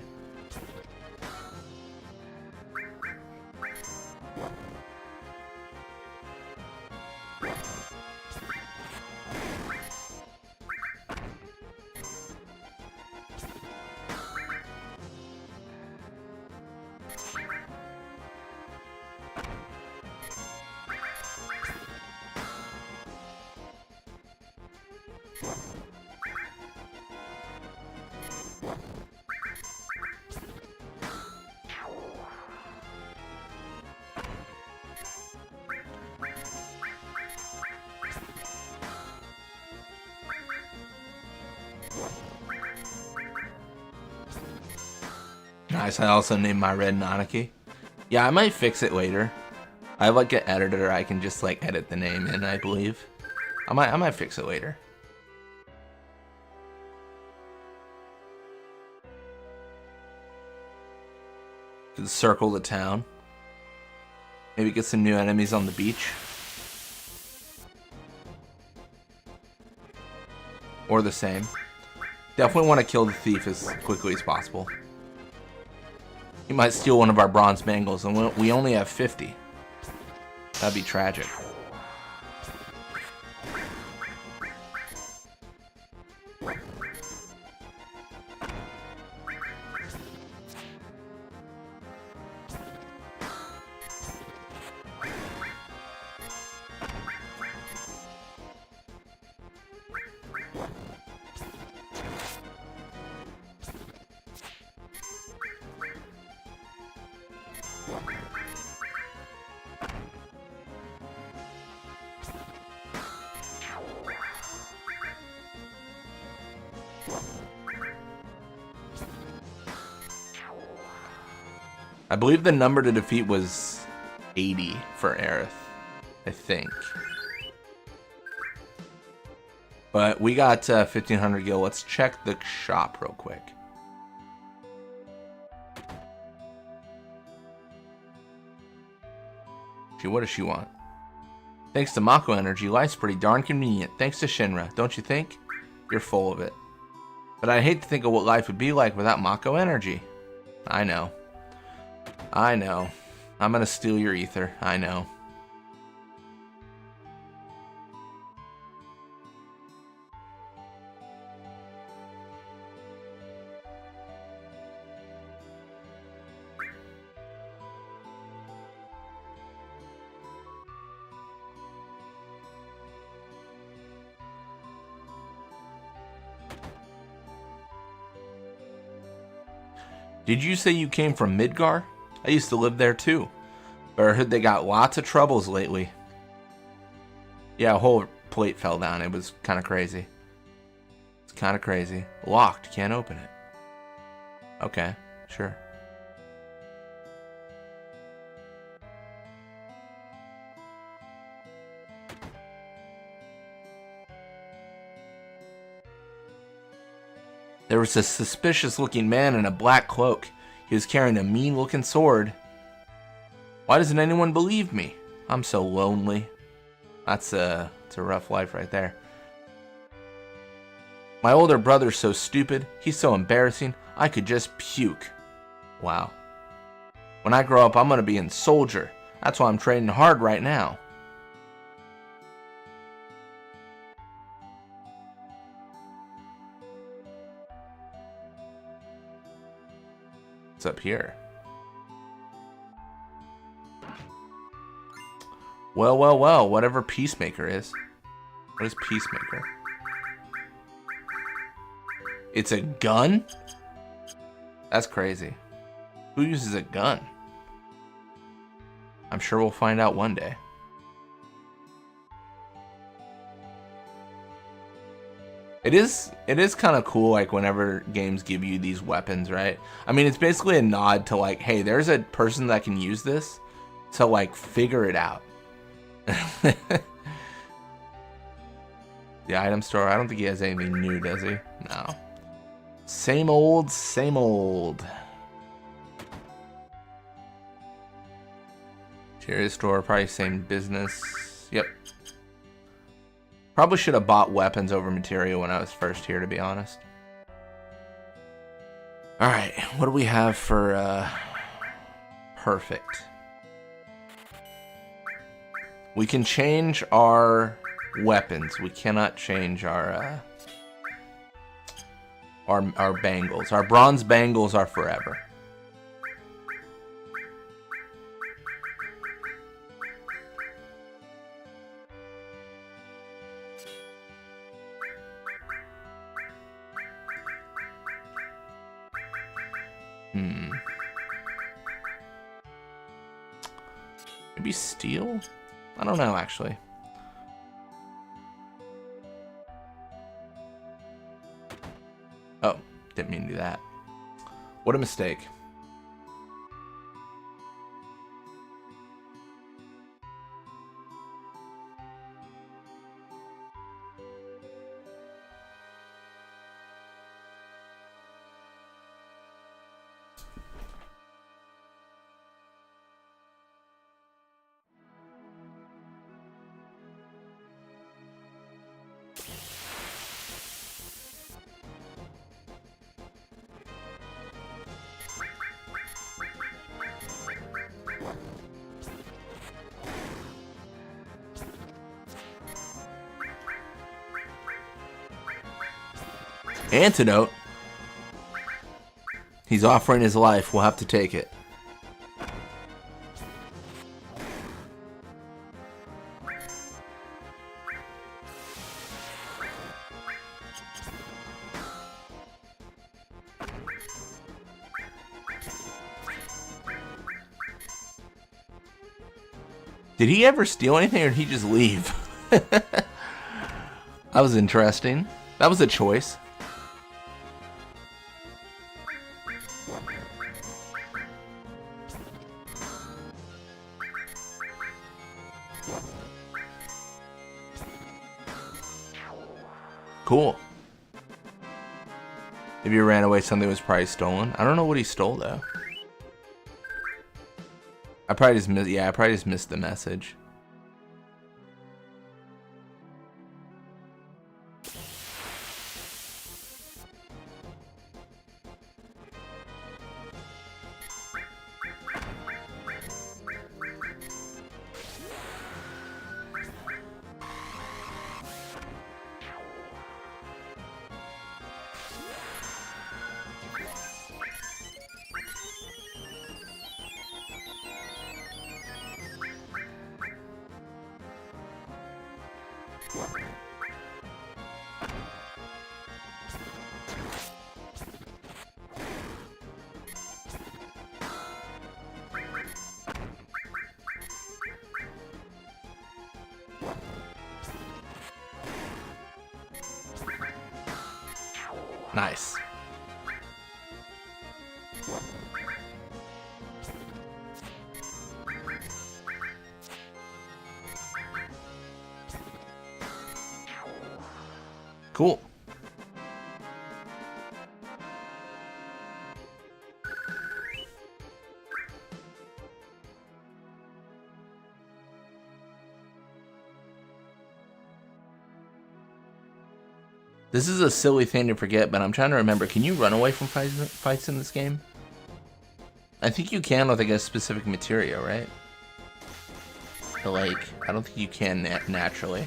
Nice, I also named my red Nanaki. Yeah, I might fix it later. I have like an editor I can just like edit the name in, I believe. I might fix it later. Could circle the town. Maybe get some new enemies on the beach. Or the same. Definitely want to kill the thief as quickly as possible. He might steal one of our bronze bangles, and we only have 50. That'd be tragic. I believe the number to defeat was 80 for Aerith, I think. But we got 1,500 gil. Let's check the shop real quick. What does she want? Thanks to Mako Energy, life's pretty darn convenient. Thanks to Shinra, don't you think? You're full of it. But I'd hate to think of what life would be like without Mako Energy. I know. I know. I'm gonna steal your ether. I know. Did you say you came from Midgar? I used to live there too. But I heard they got lots of troubles lately. Yeah, a whole plate fell down. It was kind of crazy. It's kind of crazy. Locked. Can't open it. Okay, sure. There was a suspicious looking man in a black cloak. He was carrying a mean looking sword. Why doesn't anyone believe me? I'm so lonely. It's a rough life right there. My older brother's so stupid. He's so embarrassing. I could just puke. Wow. When I grow up, I'm going to be a soldier. That's why I'm training hard right now. What's up here? Well, well, well, whatever Peacemaker is. What is Peacemaker? It's a gun? That's crazy. Who uses a gun? I'm sure we'll find out one day. It is kind of cool, like, whenever games give you these weapons, right? I mean, it's basically a nod to, like, hey, there's a person that can use this, so, like, figure it out. The item store, I don't think he has anything new, does he? No. Same old, same old. Interior store, probably same business. Yep. Probably should have bought weapons over material when I was first here, to be honest. Alright, what do we have for perfect? We can change our weapons. We cannot change our bangles. Our bronze bangles are forever. Maybe steel? I don't know, actually. Oh, didn't mean to do that. What a mistake. Antidote? He's offering his life. We'll have to take it. Did he ever steal anything, or did he just leave? That was interesting. That was a choice. Cool. If you ran away, something was probably stolen. I don't know what he stole though. I probably just missed. Yeah, I probably just missed the message. Nice. Cool. This is a silly thing to forget, but I'm trying to remember. Can you run away from fights in this game? I think you can with, I guess, specific materia, right? But, like, I don't think you can naturally.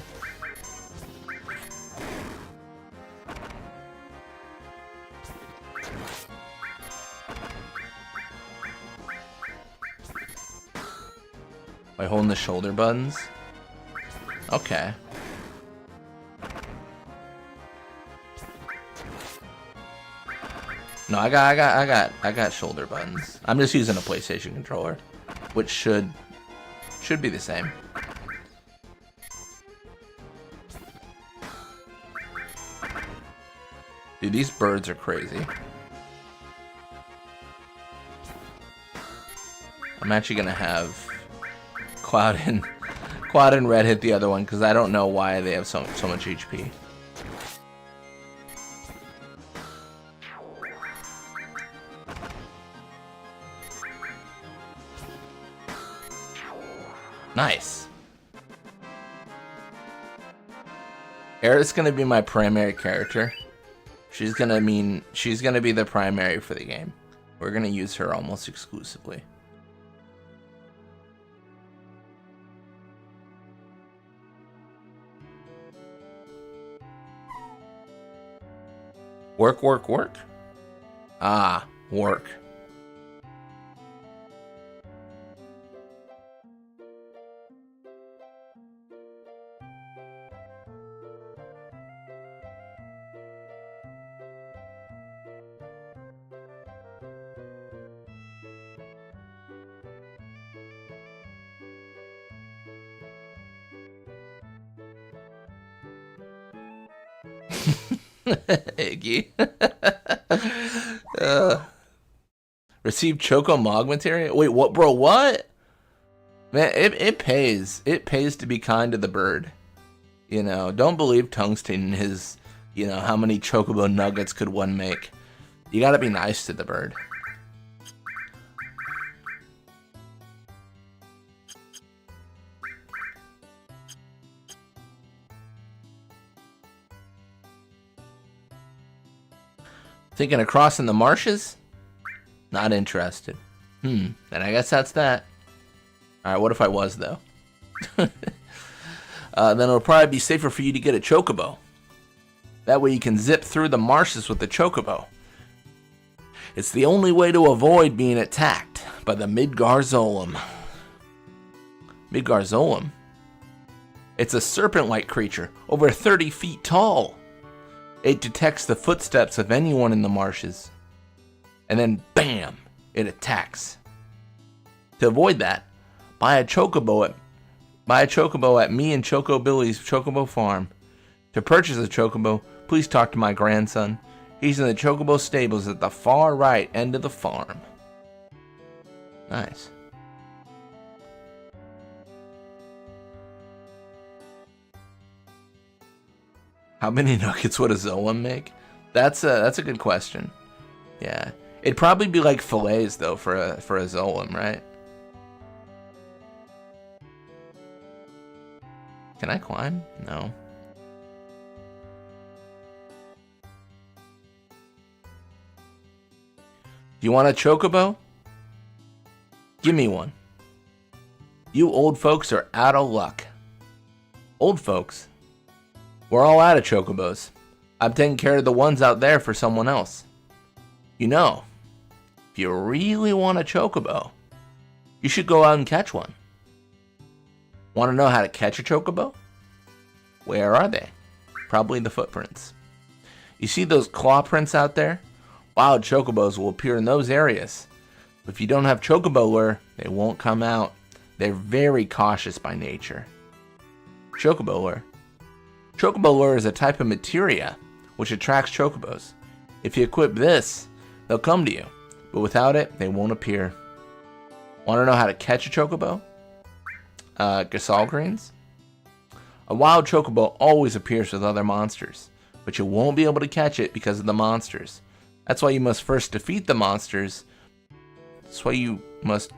By holding the shoulder buttons? Okay. No, I got shoulder buttons. I'm just using a PlayStation controller, which should be the same. Dude, these birds are crazy. I'm actually gonna have Cloud and Red hit the other one because I don't know why they have so much HP. Nice. Aerith's gonna be my primary character. She's gonna be the primary for the game. We're gonna use her almost exclusively. Work, work, work. Ah, work. Iggy. Receive Choco Mog material? Wait, what, bro? What? Man, it pays. It pays to be kind to the bird. You know, don't believe Tungsten his, you know, how many Chocobo nuggets could one make. You gotta be nice to the bird. Thinking of crossing the marshes? Not interested. Then I guess that's that. Alright, what if I was, though? Then it'll probably be safer for you to get a Chocobo. That way you can zip through the marshes with the Chocobo. It's the only way to avoid being attacked by the Midgarzolem. Midgarzolem? It's a serpent-like creature, over 30 feet tall. It detects the footsteps of anyone in the marshes. And then, bam, it attacks. To avoid that, buy a Chocobo at me and Choco Billy's Chocobo Farm. To purchase a Chocobo, please talk to my grandson. He's in the Chocobo stables at the far right end of the farm. Nice. How many nuggets would a Zolam make? That's a good question. Yeah, it'd probably be like fillets though for a Zolam, right? Can I climb? No. Do you want a chocobo? Give me one. You old folks are out of luck. Old folks? We're all out of chocobos. I'm taking care of the ones out there for someone else. You know, if you really want a chocobo, you should go out and catch one. Want to know how to catch a chocobo? Where are they? Probably the footprints. You see those claw prints out there? Wild chocobos will appear in those areas. But if you don't have chocobo lure, they won't come out. They're very cautious by nature. Chocobo lure. Chocobo lure is a type of materia which attracts chocobos. If you equip this, they'll come to you, but without it, they won't appear. Want to know how to catch a chocobo? Gasol greens? A wild chocobo always appears with other monsters, but you won't be able to catch it because of the monsters. That's why you must first defeat the monsters. That's why you must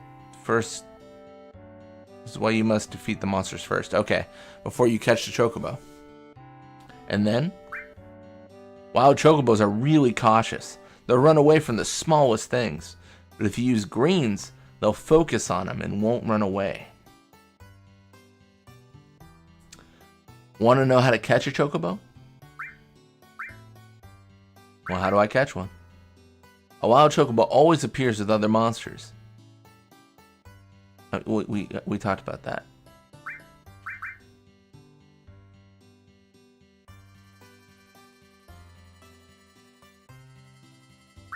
defeat the monsters first. Okay, before you catch the chocobo. And then, wild chocobos are really cautious. They'll run away from the smallest things. But if you use greens, they'll focus on them and won't run away. Want to know how to catch a chocobo? Well, how do I catch one? A wild chocobo always appears with other monsters. We talked about that.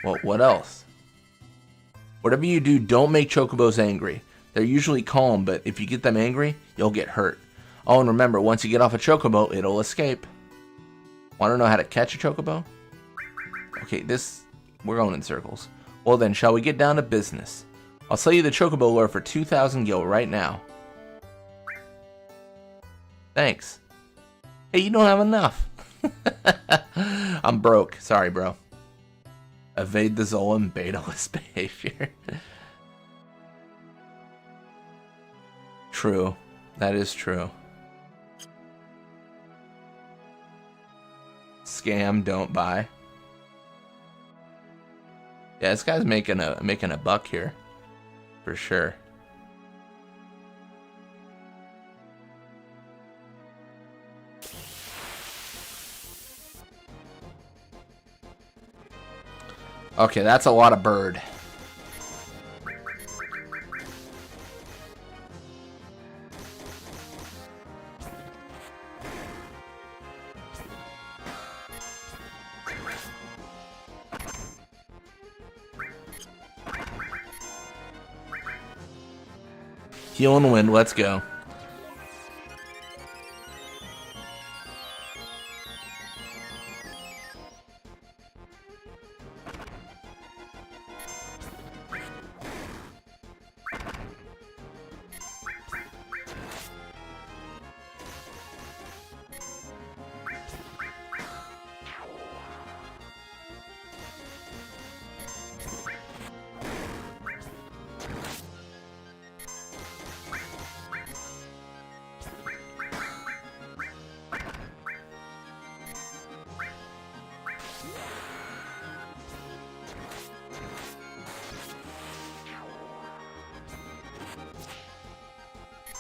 Well, what else? Whatever you do, don't make chocobos angry. They're usually calm, but if you get them angry, you'll get hurt. Oh, and remember, once you get off a chocobo, it'll escape. Want to know how to catch a chocobo? Okay, we're going in circles. Well then, shall we get down to business? I'll sell you the chocobo lure for 2,000 gil right now. Thanks. Hey, you don't have enough. I'm broke. Sorry, bro. Evade the Zolam betalist behavior. True. That is true. Scam, don't buy. Yeah, this guy's making a buck here. For sure. Okay, that's a lot of bird. Heal and win, let's go.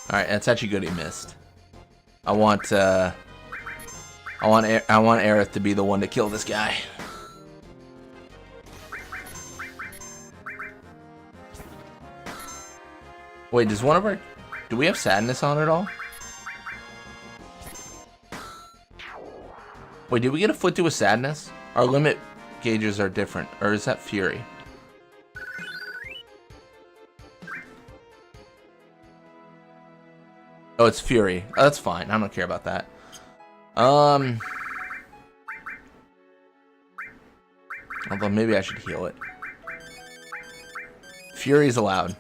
Alright, that's actually good he missed. I want Aerith to be the one to kill this guy. Wait, does one of our... Do we have sadness on at all? Wait, did we get a foot to a sadness? Our limit gauges are different. Or is that fury? Oh, it's fury. Oh, that's fine. I don't care about that. Although maybe I should heal it. Fury's allowed.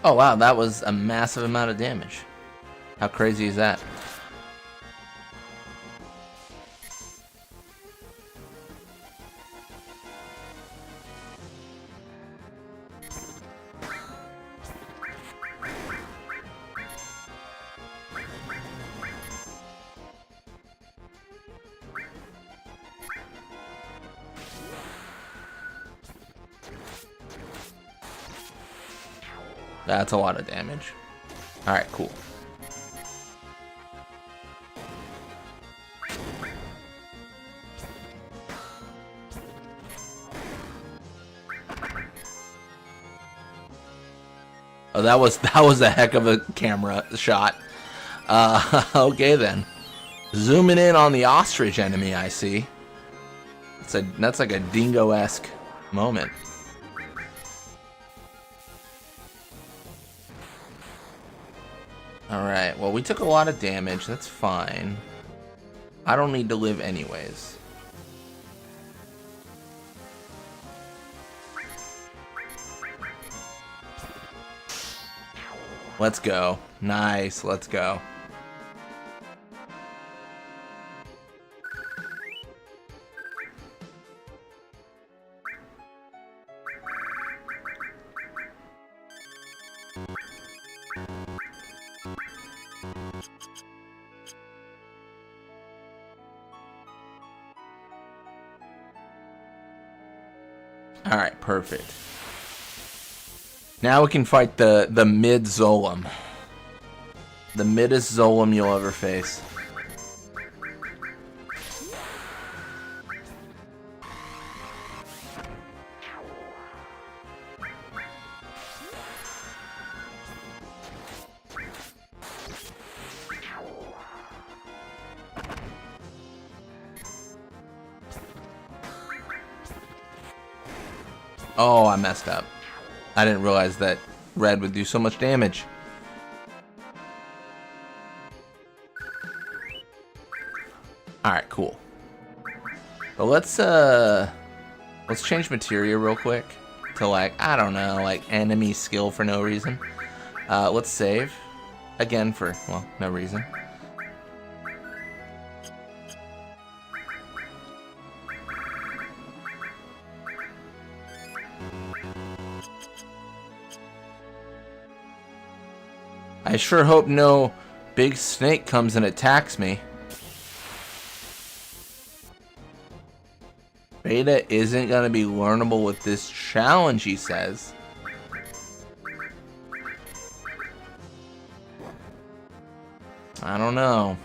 Oh wow, that was a massive amount of damage. How crazy is that? That's a lot of damage. Alright, cool. Oh, that was a heck of a camera shot. Okay then. Zooming in on the ostrich enemy, I see. That's like a dingo-esque moment. Alright, well, we took a lot of damage. That's fine. I don't need to live anyways. Let's go. Nice, let's go. Alright, perfect. Now we can fight the mid Zolom. The middest Zolom you'll ever face. Oh, I messed up. I didn't realize that red would do so much damage. Alright, cool. But let's change materia real quick to, like, I don't know, like enemy skill for no reason. Let's save again for, well, no reason. I sure hope no big snake comes and attacks me. Beta isn't going to be learnable with this challenge, he says. I don't know.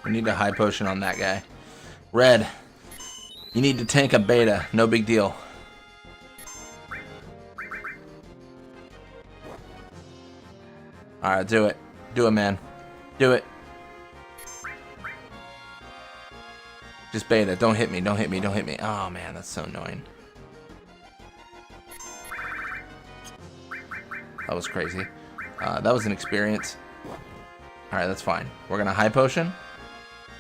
We need a high potion on that guy. Red, you need to tank a beta. No big deal. Alright, do it. Do it, man. Do it. Just beta. Don't hit me. Don't hit me. Don't hit me. Oh, man, that's so annoying. That was crazy. That was an experience. Alright, that's fine. We're going to high potion.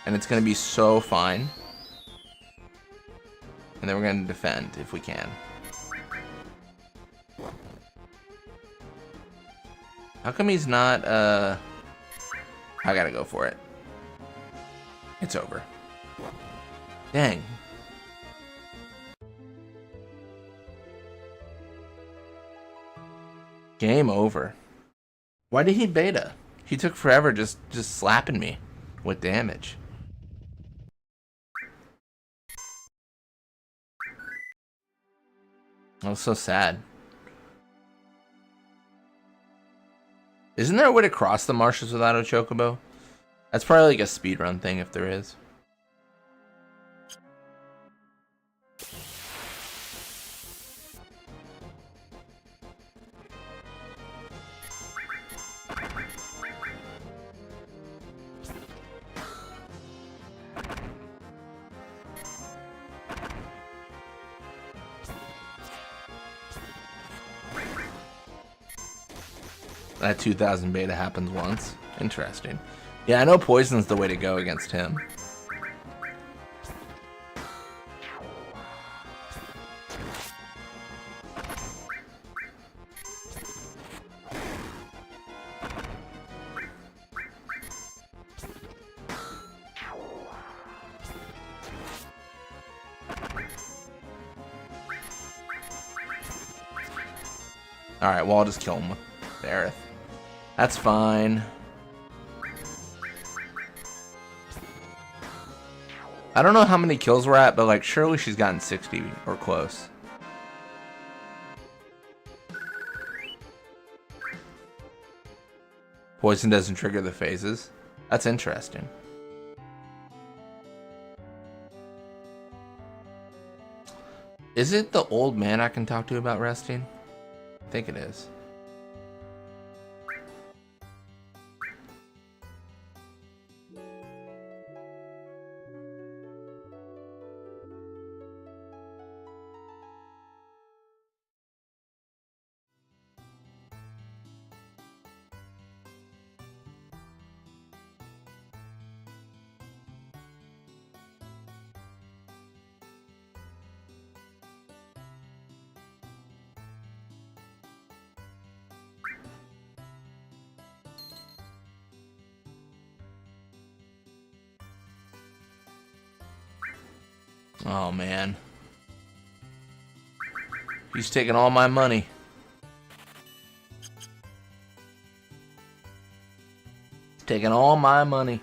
And it's going to be so fine. And then we're going to defend if we can. How come he's not, I gotta go for it. It's over. Dang. Game over. Why did he beta? He took forever just slapping me with damage. That was so sad. Isn't there a way to cross the marshes without a chocobo? That's probably like a speedrun thing if there is. That 2000 beta happens once. Interesting. Yeah, I know poison's the way to go against him. Alright, well I'll just kill him with Aerith. That's fine. I don't know how many kills we're at, but like surely she's gotten 60 or close. Poison doesn't trigger the phases. That's interesting. Is it the old man I can talk to about resting? I think it is. Oh man. He's taking all my money. He's taking all my money.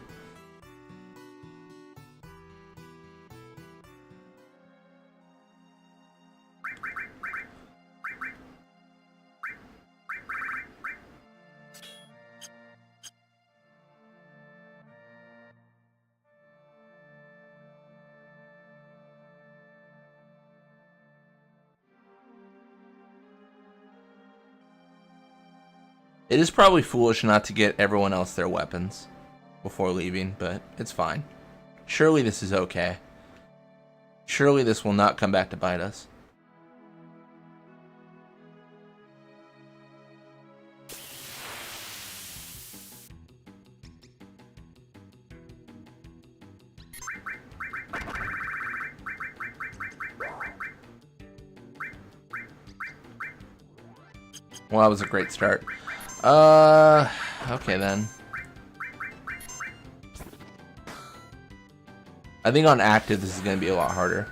It is probably foolish not to get everyone else their weapons before leaving, but it's fine. Surely this is okay. Surely this will not come back to bite us. Well, that was a great start. Okay then. I think on active this is going to be a lot harder.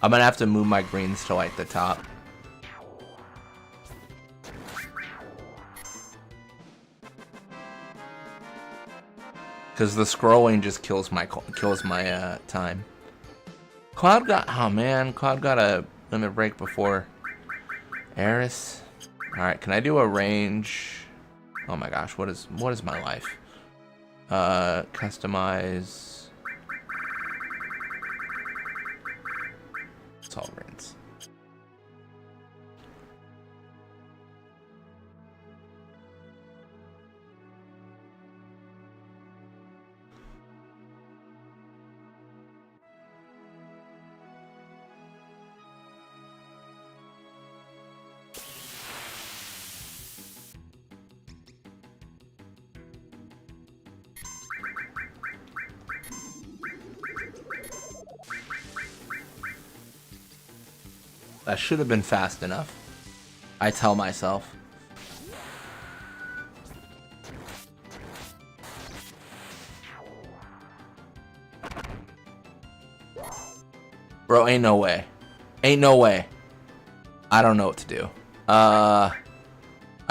I'm going to have to move my greens to like the top. Because the scrolling just kills my time. Cloud got, oh man, Cloud got a limit break before Eris. Alright, can I do a range? Oh my gosh, what is my life? Customize tolerance. That should have been fast enough, I tell myself. Bro, ain't no way. Ain't no way. I don't know what to do. I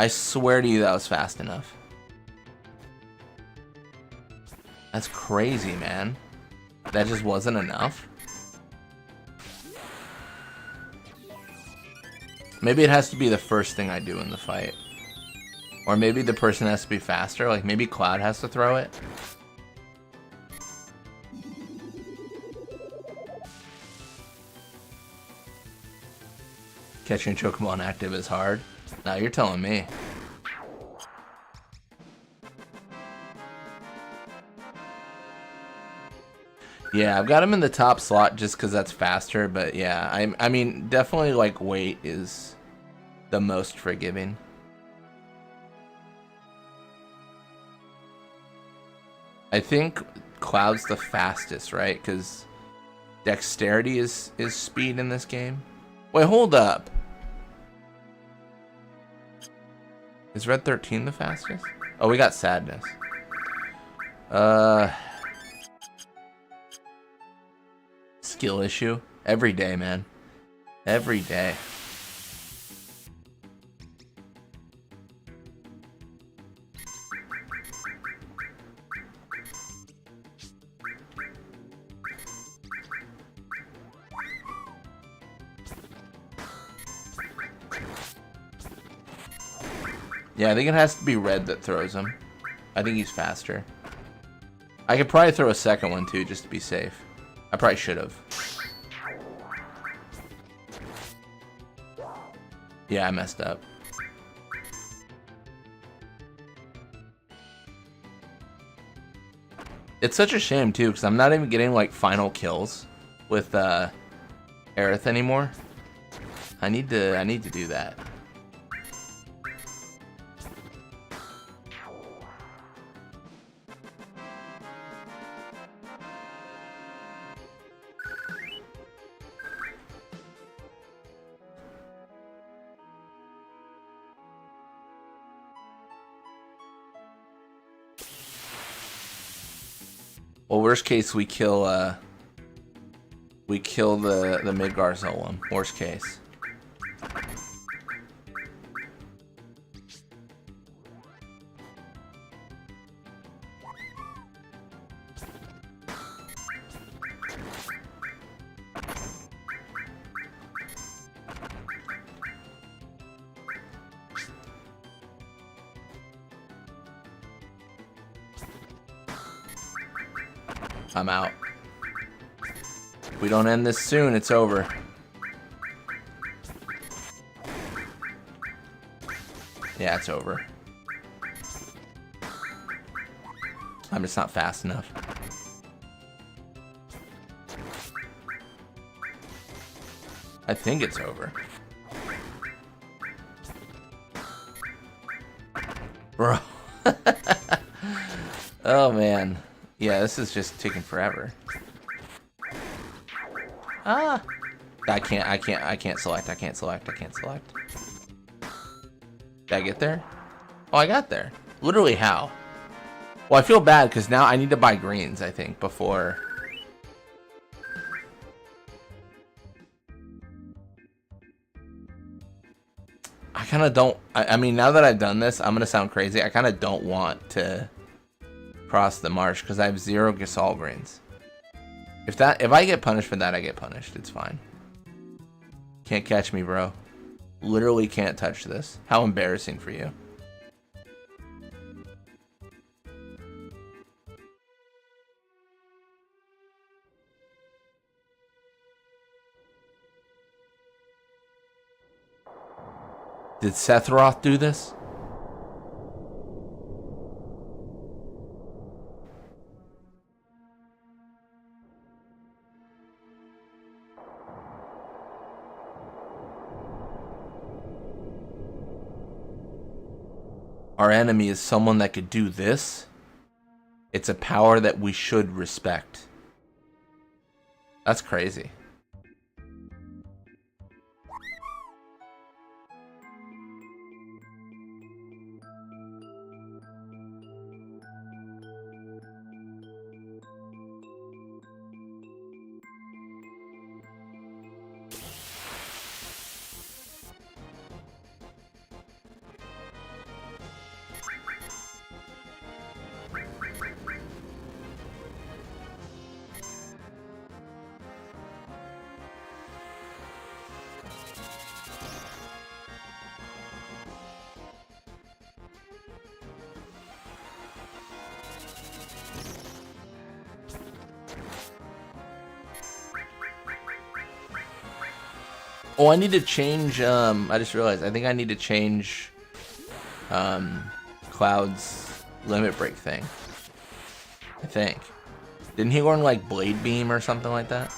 swear to you that was fast enough. That's crazy, man. That just wasn't enough. Maybe it has to be the first thing I do in the fight. Or maybe the person has to be faster. Like, maybe Cloud has to throw it. Catching Chocobo active is hard. Now you're telling me. Yeah, I've got him in the top slot just because that's faster, but yeah, I mean, definitely, like, weight is the most forgiving. I think Cloud's the fastest, right? Because dexterity is speed in this game. Wait, hold up. Is Red 13 the fastest? Oh, we got Sadness. Skill issue. Every day, man. Every day. Yeah, I think it has to be Red that throws him. I think he's faster. I could probably throw a second one too, just to be safe. I probably should have. Yeah, I messed up. It's such a shame too, because I'm not even getting like final kills with Aerith anymore. I need to do that. Well, worst case, we kill the Midgar Golem. Worst case. I'm out. If we don't end this soon, it's over. Yeah, it's over. I'm just not fast enough. I think it's over. Bro. Oh, man. Yeah, this is just taking forever. Ah! I can't select. Did I get there? Oh, I got there. Literally how? Well, I feel bad because now I need to buy greens, I think, before... I kind of don't... I mean, now that I've done this, I'm going to sound crazy. I kind of don't want to cross the marsh because I have 0 Gasol greens. If I get punished for that, I get punished. It's fine. Can't catch me, bro. Literally can't touch this. How embarrassing for you. Did Sethroth do this? Our enemy is someone that could do this. It's a power that we should respect. That's crazy. Oh, I need to change, I just realized, I think I need to change, Cloud's limit break thing. I think. Didn't he learn, like, Blade Beam or something like that?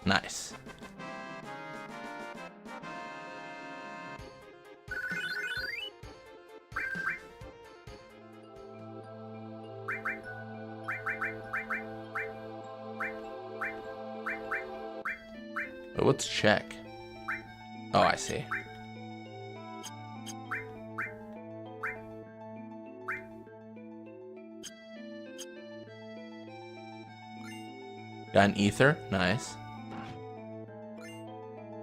Nice. Oh, let's check. Oh, I see. Got an ether. Nice.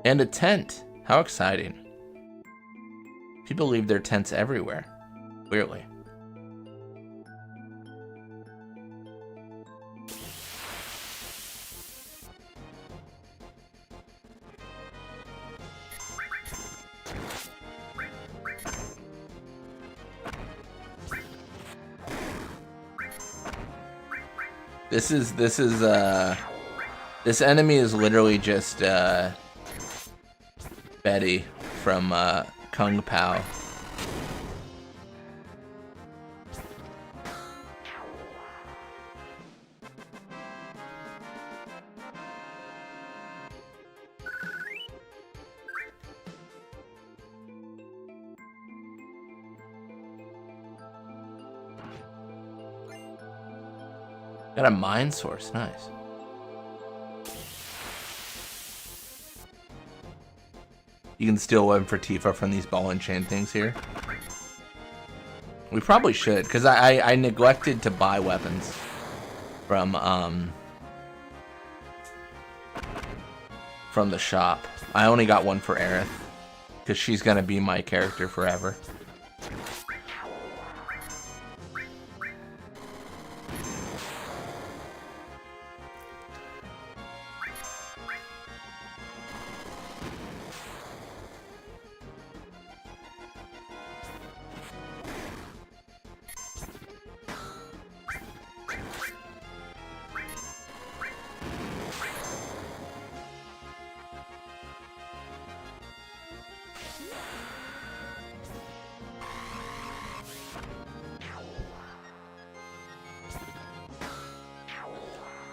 And a tent. How exciting. People leave their tents everywhere. Clearly. This enemy is literally just Betty from Kung Pao. Got a mind source, nice. You can steal a weapon for Tifa from these ball and chain things here. We probably should, because I neglected to buy weapons from the shop. I only got one for Aerith, because she's gonna be my character forever.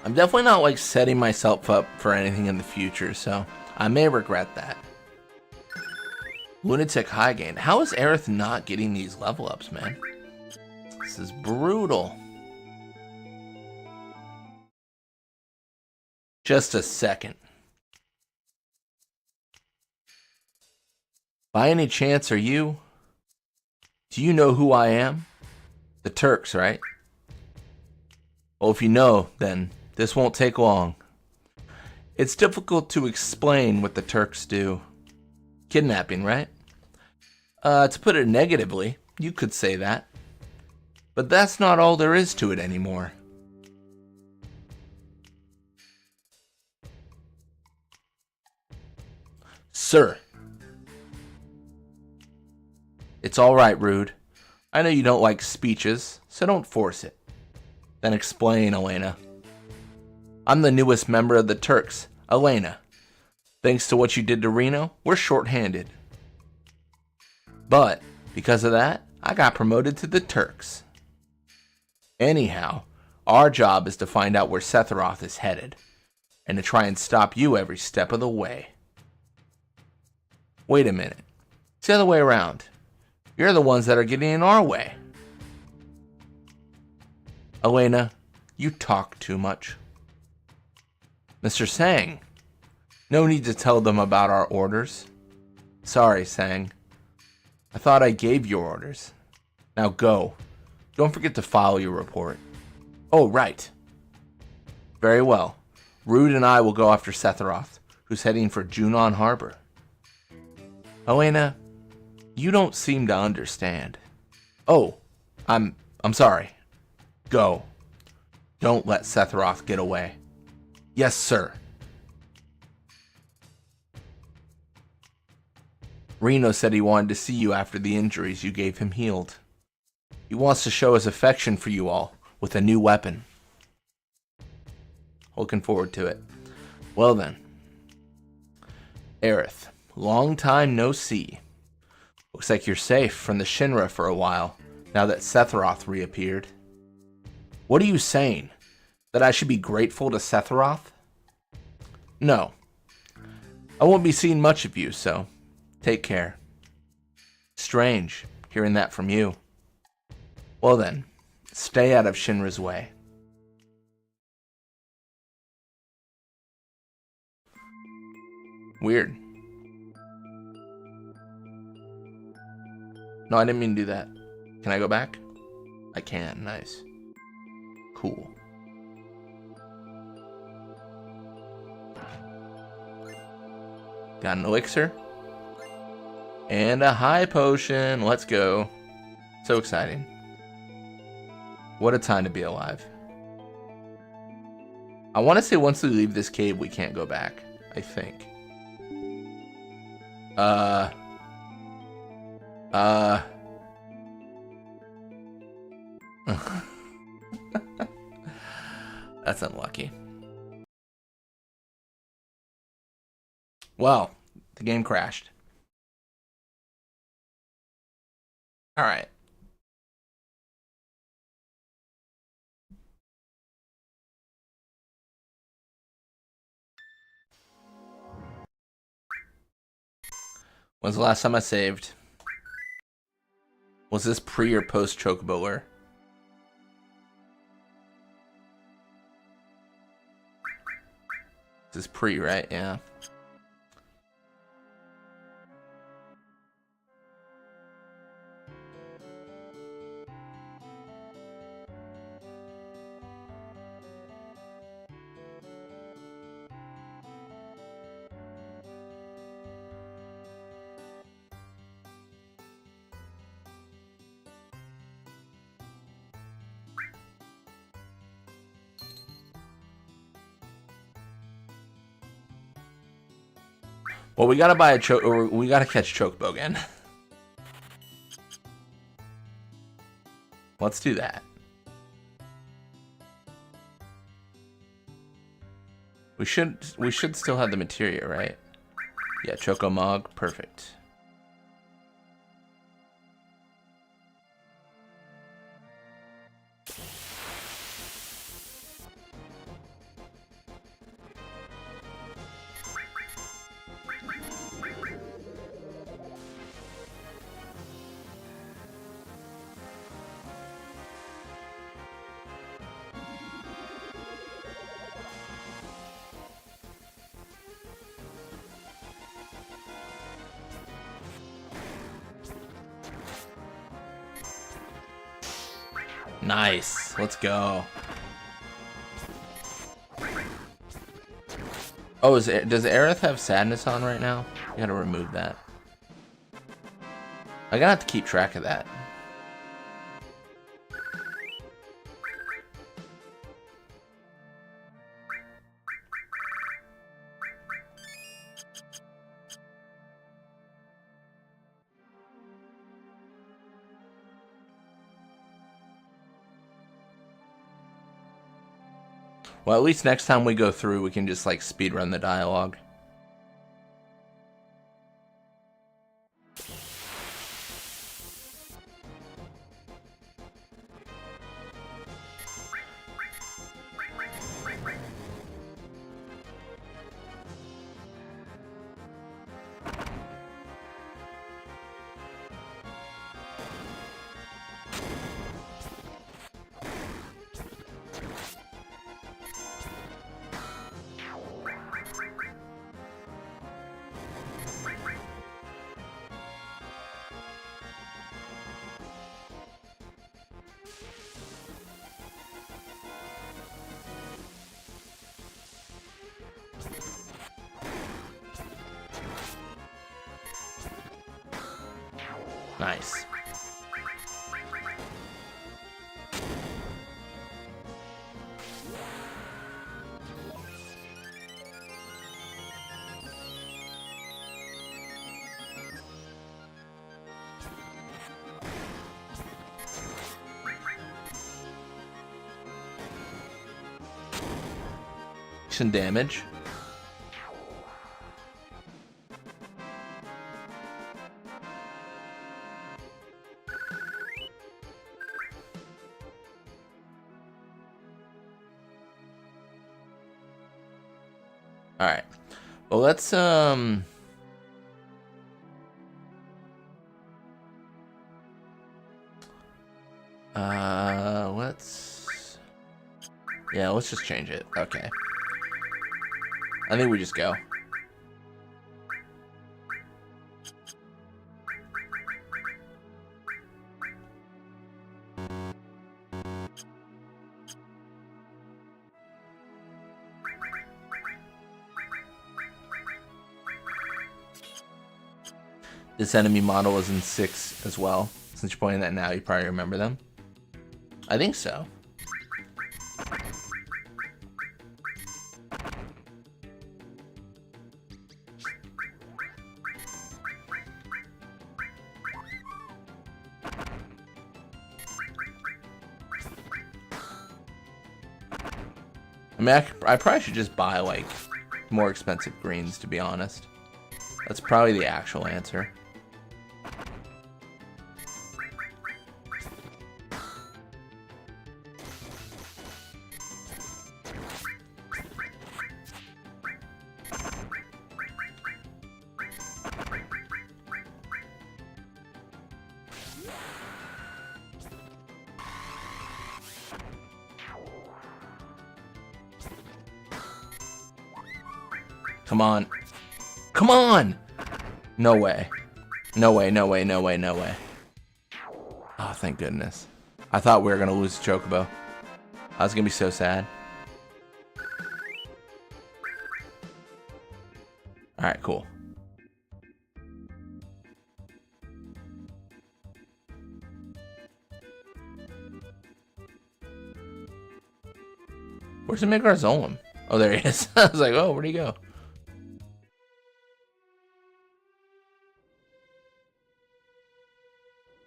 I'm definitely not like setting myself up for anything in the future, so I may regret that. Lunatic High Gain. How is Aerith not getting these level ups, man? This is brutal. Just a second. By any chance, do you know who I am? The Turks, right? Well, if you know, then this won't take long. It's difficult to explain what the Turks do. Kidnapping, right? To put it negatively, you could say that. But that's not all there is to it anymore. Sir. It's alright, Rude. I know you don't like speeches, so don't force it. Then explain, Elena. I'm the newest member of the Turks, Elena. Thanks to what you did to Reno, we're short-handed. But, because of that, I got promoted to the Turks. Anyhow, our job is to find out where Sephiroth is headed, and to try and stop you every step of the way. Wait a minute. It's the other way around. You're the ones that are getting in our way. Elena, you talk too much. Mr. Sang, no need to tell them about our orders. Sorry, Sang. I thought I gave your orders. Now go. Don't forget to file your report. Oh, right. Very well. Rude and I will go after Sephiroth, who's heading for Junon Harbor. Elena, You don't seem to understand. Oh, I'm sorry. Go. Don't let Sephiroth get away. Yes, sir. Reno said he wanted to see you after the injuries you gave him healed. He wants to show his affection for you all with a new weapon. Looking forward to it. Well then. Aerith, long time no see. Looks like you're safe from the Shinra for a while, now that Sephiroth reappeared. What are you saying? That I should be grateful to Sephiroth? No. I won't be seeing much of you, so take care. Strange, hearing that from you. Well then, stay out of Shinra's way. Weird. No, I didn't mean to do that. Can I go back? I can. Nice. Cool. Got an elixir. And a high potion. Let's go. So exciting. What a time to be alive. I want to say once we leave this cave, we can't go back. I think. That's unlucky. Well, the game crashed. All right. When's the last time I saved? Was this pre or post Chocobo lure? This is pre, right? Yeah. Well, we gotta buy a or we gotta catch Chocobo again. Let's do that. We should still have the materia, right? Yeah, Chocomog, perfect. Nice. Let's go. Oh, does Aerith have sadness on right now? I gotta remove that. I gotta have to keep track of that. Well, at least next time we go through, we can just, like, speedrun the dialogue. Nice. Some damage. All right. Well, let's yeah, let's just change it. Okay. I think we just go. This enemy model is in 6 as well. Since you're pointing that now, you probably remember them. I think so. I mean, I probably should just buy, like, more expensive greens, to be honest. That's probably the actual answer. Come on. Come on! No way. No way, no way, no way, no way. Oh, thank goodness. I thought we were going to lose the Chocobo. I was going to be so sad. Alright, cool. Where's the Megarzolum? Oh, there he is. I was like, oh, where'd he go?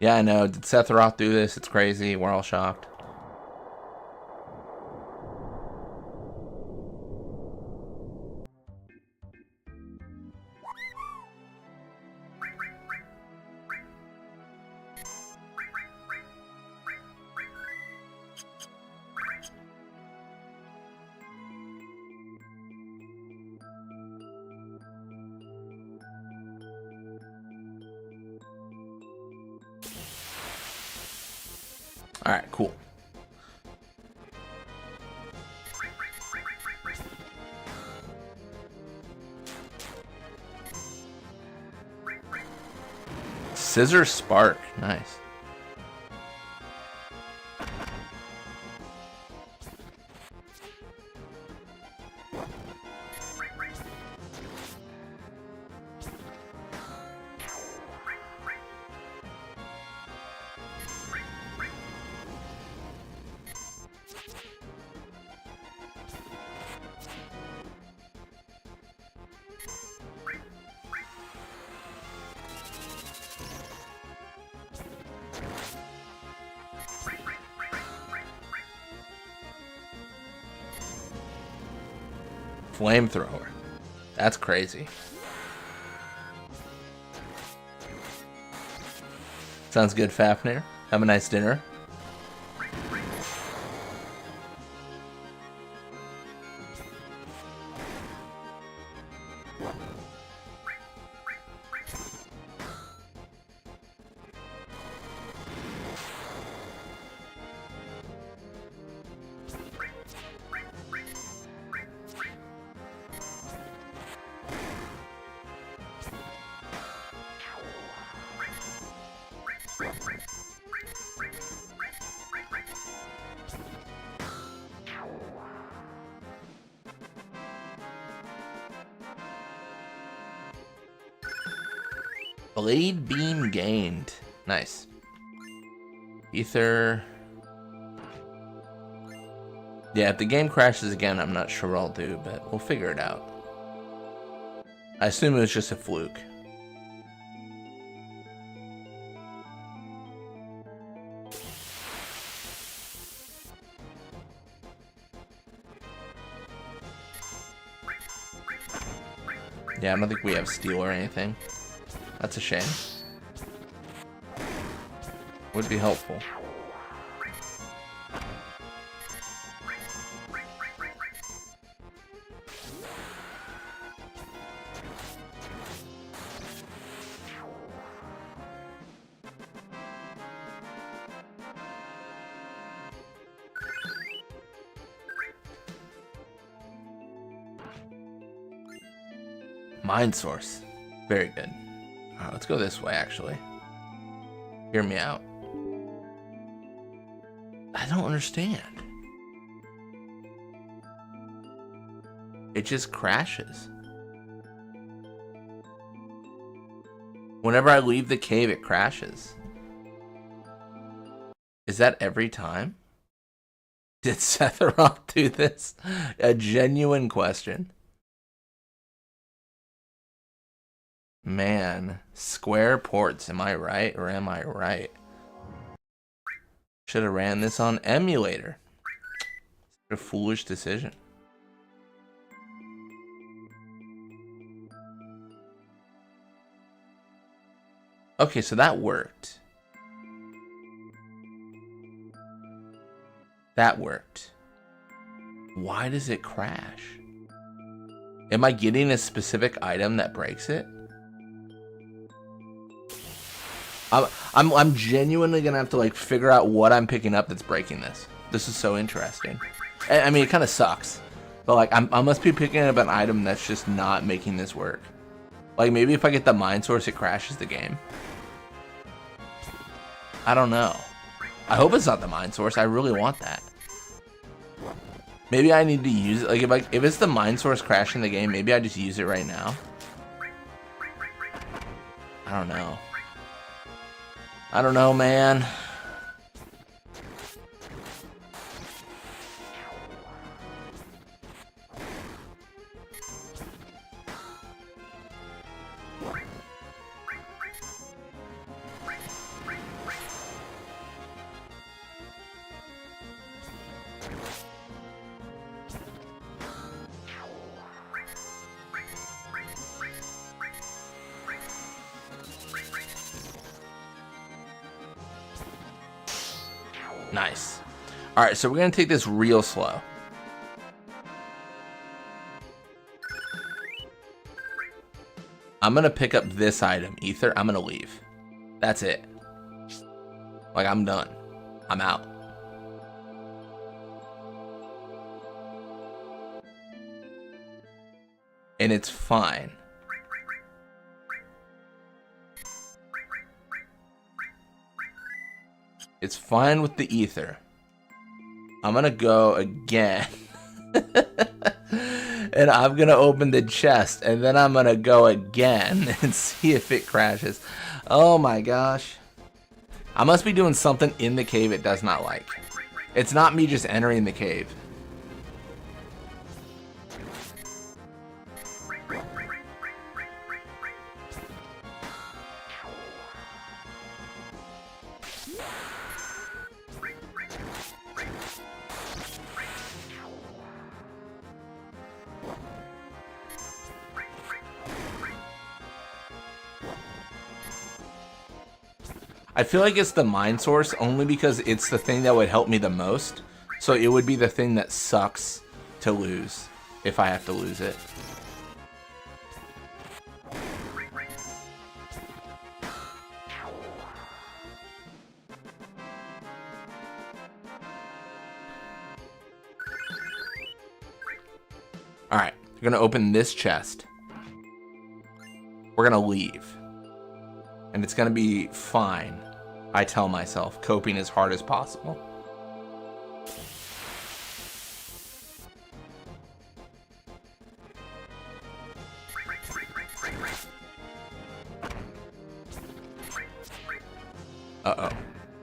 Yeah, I know. Did Sephiroth do this? It's crazy. We're all shocked. Alright, cool. Scissor Spark. Nice. Flamethrower. That's crazy. Sounds good, Fafnir. Have a nice dinner. Blade Beam gained. Nice. Ether. Yeah, if the game crashes again, I'm not sure what I'll do, but we'll figure it out. I assume it was just a fluke. Yeah, I don't think we have steel or anything. That's a shame. Would be helpful. Mind source. Very good. Alright, let's go this way, actually. Hear me out. I don't understand. It just crashes. Whenever I leave the cave, it crashes. Is that every time? Did Sephiroth do this? A genuine question. Man, square ports, am I right or am I right? Should have ran this on emulator. Such a foolish decision. Okay, so that worked. That worked. Why does it crash? Am I getting a specific item that breaks it? I'm genuinely gonna have to like figure out what I'm picking up that's breaking this. This is so interesting. I mean, it kind of sucks, but like I must be picking up an item that's just not making this work. Like maybe if I get the mind source, it crashes the game. I don't know. I hope it's not the mind source. I really want that. Maybe I need to use it. Like if it's the mind source crashing the game, maybe I just use it right now. I don't know. I don't know, man. Nice. All right, so we're gonna take this real slow. I'm gonna pick up this item, Ether. I'm gonna leave. That's it. Like, I'm done. I'm out. And it's fine. It's fine with the Ether. I'm gonna go again. And I'm gonna open the chest, and then I'm gonna go again and see if it crashes. Oh my gosh. I must be doing something in the cave it does not like. It's not me just entering the cave. I feel like it's the mind source only because it's the thing that would help me the most. So it would be the thing that sucks to lose if I have to lose it. Alright, we're gonna open this chest. We're gonna leave. And it's gonna be fine. I tell myself, coping as hard as possible.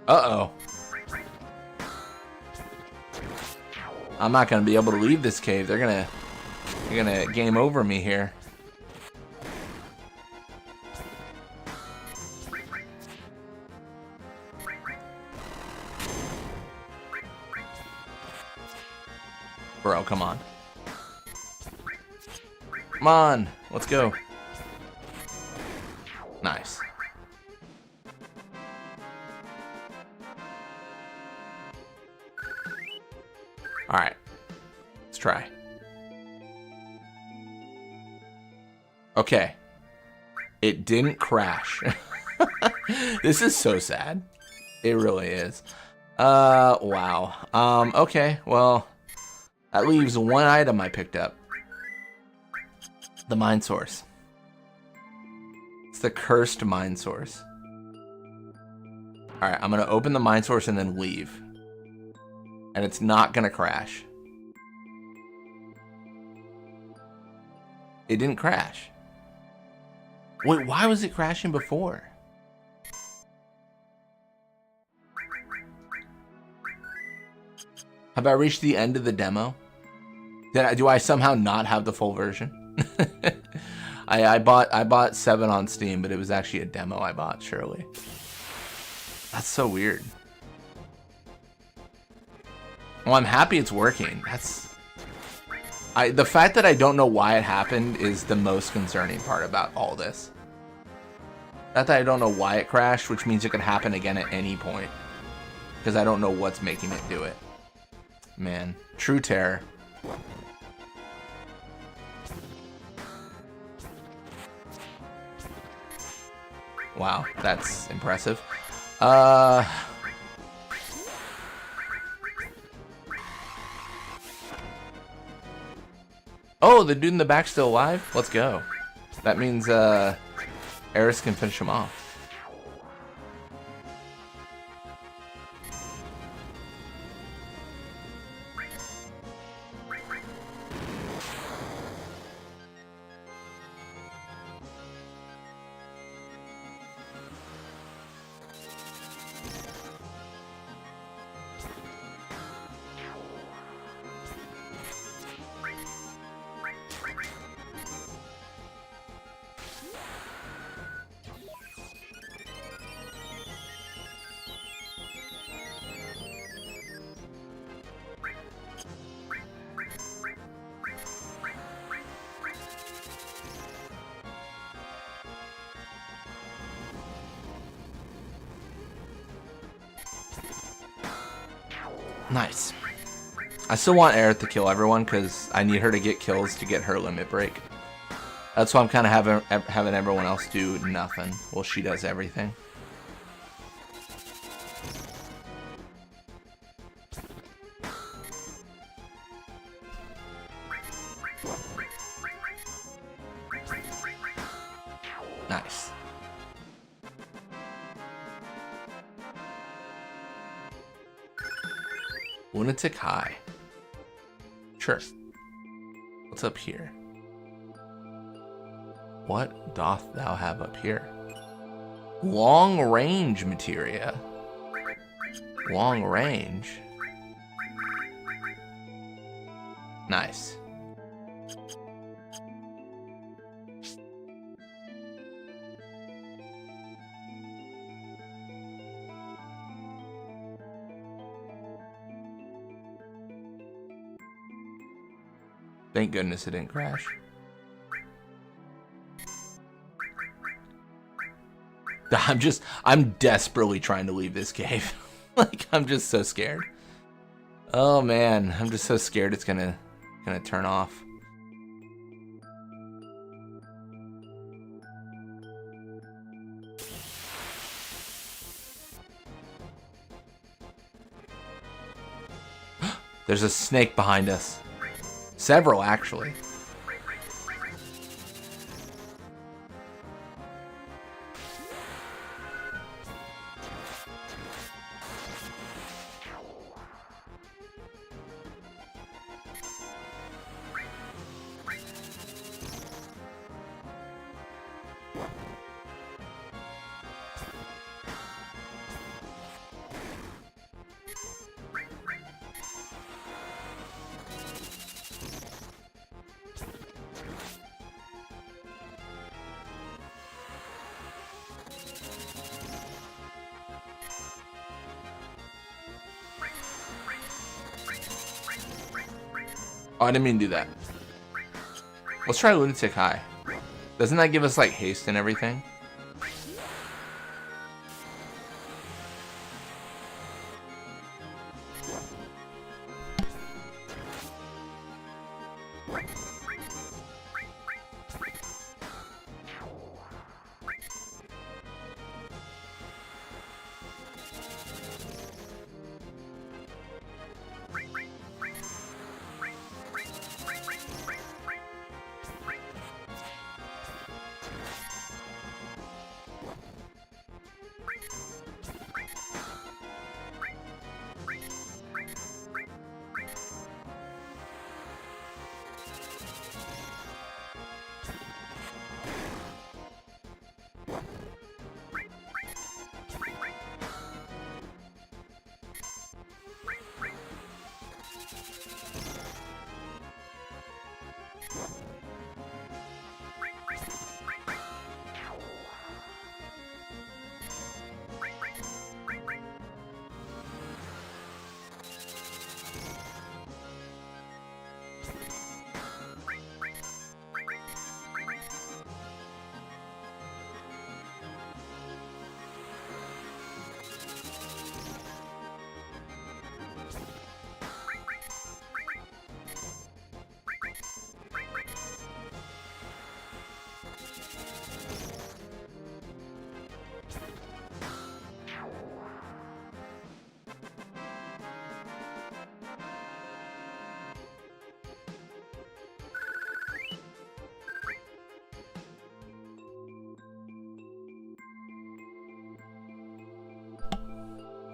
Uh-oh. I'm not gonna be able to leave this cave. They're gonna game over me here. Bro, come on. Come on, let's go. Nice. All right, let's try. Okay, it didn't crash. This is so sad. It really is. Wow. Okay, well, that leaves one item I picked up. The mine source. It's the cursed mine source. All right, I'm gonna open the mine source and then leave. And it's not gonna crash. It didn't crash. Wait, why was it crashing before? Have I reached the end of the demo? Do I somehow not have the full version? I bought 7 on Steam, but it was actually a demo I bought, surely. That's so weird. Well, I'm happy it's working. The fact that I don't know why it happened is the most concerning part about all this. Not that I don't know why it crashed, which means it could happen again at any point. Because I don't know what's making it do it. Man, true terror. Wow, that's impressive. Oh, the dude in the back's still alive? Let's go. That means Eris can finish him off. Nice. I still want Aerith to kill everyone because I need her to get kills to get her limit break. That's why I'm kind of having everyone else do nothing while she does everything. Nice. Lunatic High. Sure. What's up here? What doth thou have up here? Long range materia. Long range. Nice. Thank goodness it didn't crash. I'm desperately trying to leave this cave. Like, I'm just so scared. Oh man, I'm just so scared it's gonna turn off. There's a snake behind us. Several, actually. Oh, I didn't mean to do that. Let's try Lunatic High. Doesn't that give us, like, haste and everything?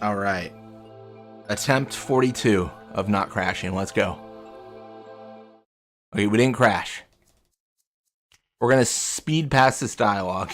All right. Attempt 42 of not crashing. Let's go. Okay, we didn't crash. We're going to speed past this dialogue.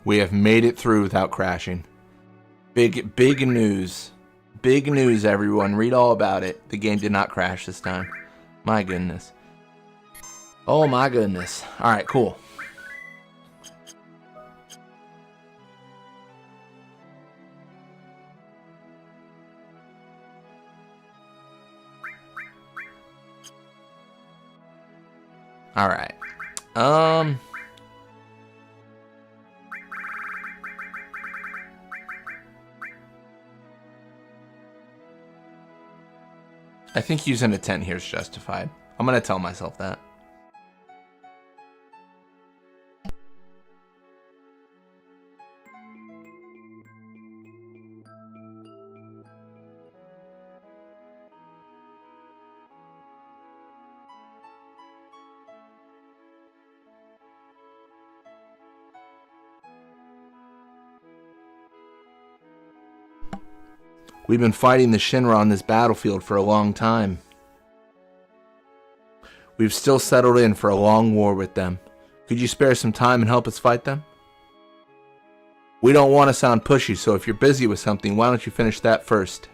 We have made it through without crashing. Big news. Big news, everyone. Read all about it. The game did not crash this time. My goodness. Oh my goodness. Alright, cool. Alright. I think using a tent here is justified. I'm gonna tell myself that. We've been fighting the Shinra on this battlefield for a long time. We've still settled in for a long war with them. Could you spare some time and help us fight them? We don't want to sound pushy, so if you're busy with something, why don't you finish that first?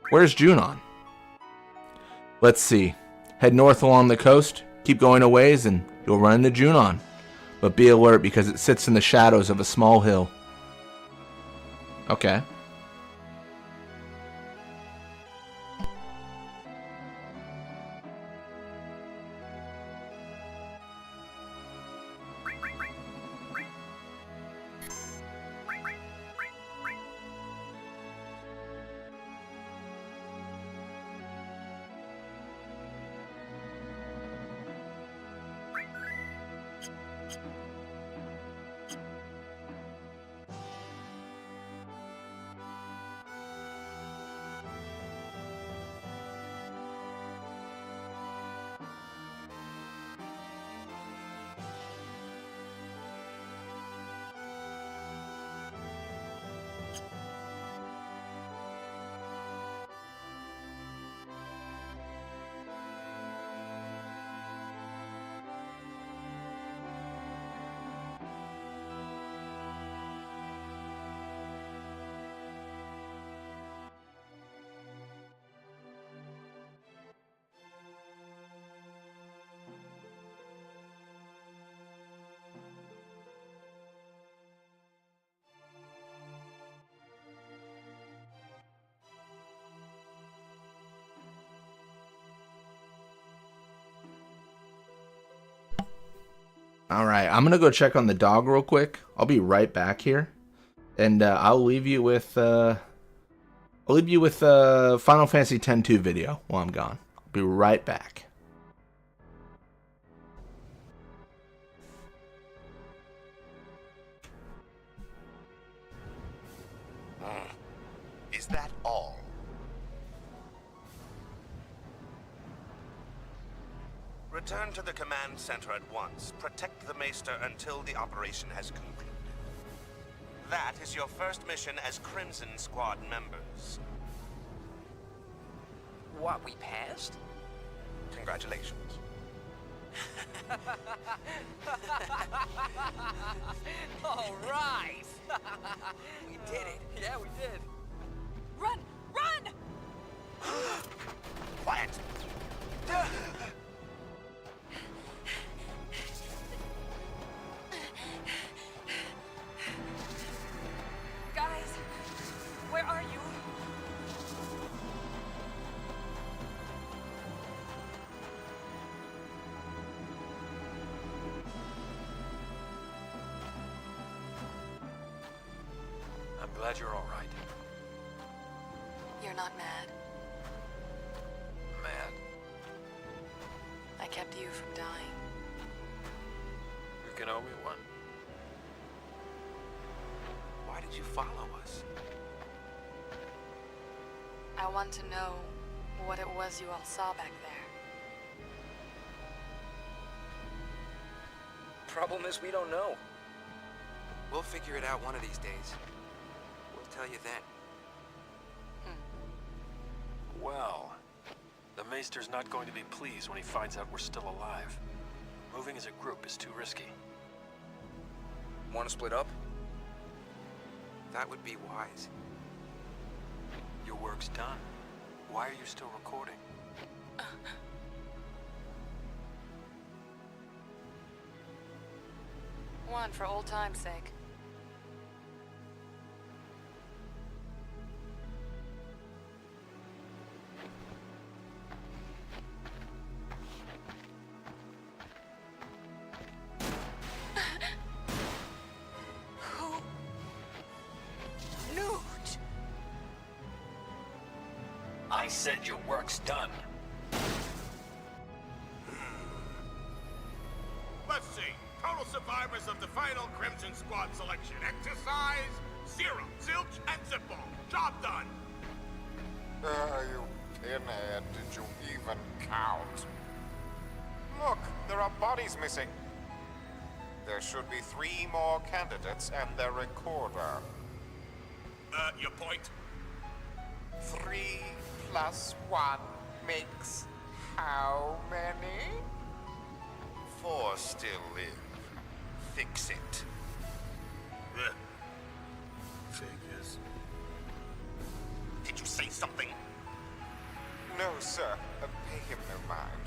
Where's Junon? Let's see. Head north along the coast, keep going a ways, and you'll run into Junon. But be alert because it sits in the shadows of a small hill. Okay. Alright, I'm gonna go check on the dog real quick. I'll be right back here. And I'll leave you with Final Fantasy X-2 video while I'm gone. I'll be right back. Is that all? Return to the command center at once. Protect the Maester until the operation has concluded. That is your first mission as Crimson Squad members. What, we passed? Congratulations. All right! We did it. Yeah, we did. Run! Run! Quiet! Guys, where are you? I'm glad you're all right. You're not mad. Mad? I kept you from dying. You can owe me one. Why did you follow us? I want to know what it was you all saw back there. Problem is, we don't know. We'll figure it out one of these days. We'll tell you then. Well, the Maester's not going to be pleased when he finds out we're still alive. Moving as a group is too risky. Want to split up? That would be wise. Your work's done. Why are you still recording? One, for old time's sake. I said your work's done. Let's see. Total survivors of the final Crimson Squad selection exercise: 0. Zilch and Zipball. Job done. You pinhead, did you even count? Look, there are bodies missing. There should be 3 more candidates and their recorder. Your point? 3 plus 1 makes how many? 4 still live. Fix it. Figures. Did you say something? No, sir. Pay him no mind.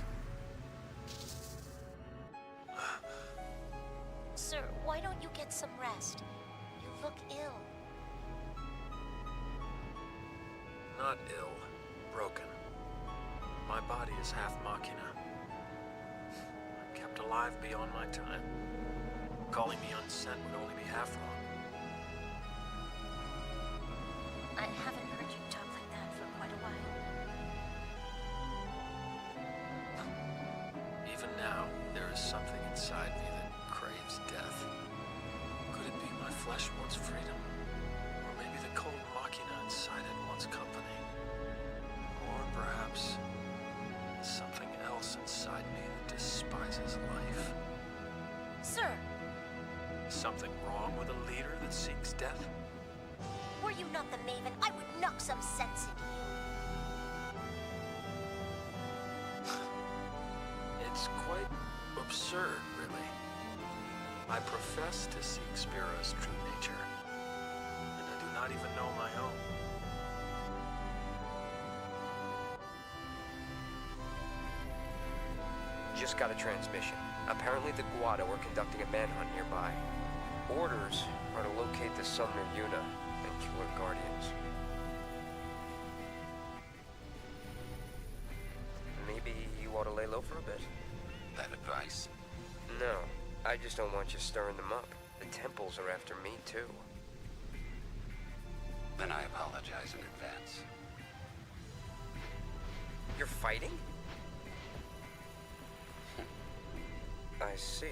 Sir, why don't you get some rest? You look ill. Not ill. Broken. My body is half machina. I'm kept alive beyond my time. Calling me unsent would only be half wrong. I haven't heard you talk like that for quite a while. Even now, there is something inside me that craves death. Could it be my flesh wants freedom? Or maybe the cold machina inside it wants company? Or perhaps something else inside me that despises life? Sir, Something wrong with a leader that seeks death? were you not the Maven, I would knock some sense into you. It's quite absurd, really. I profess to seek Spira's true nature, and I do not even know my own. Just got a transmission. Apparently the Guada were conducting a manhunt nearby. Orders are to locate the summoner Yuna and kill her guardians. Maybe you ought to lay low for a bit? That advice? No, I just don't want you stirring them up. The temples are after me, too. Then I apologize in advance. You're fighting? I see.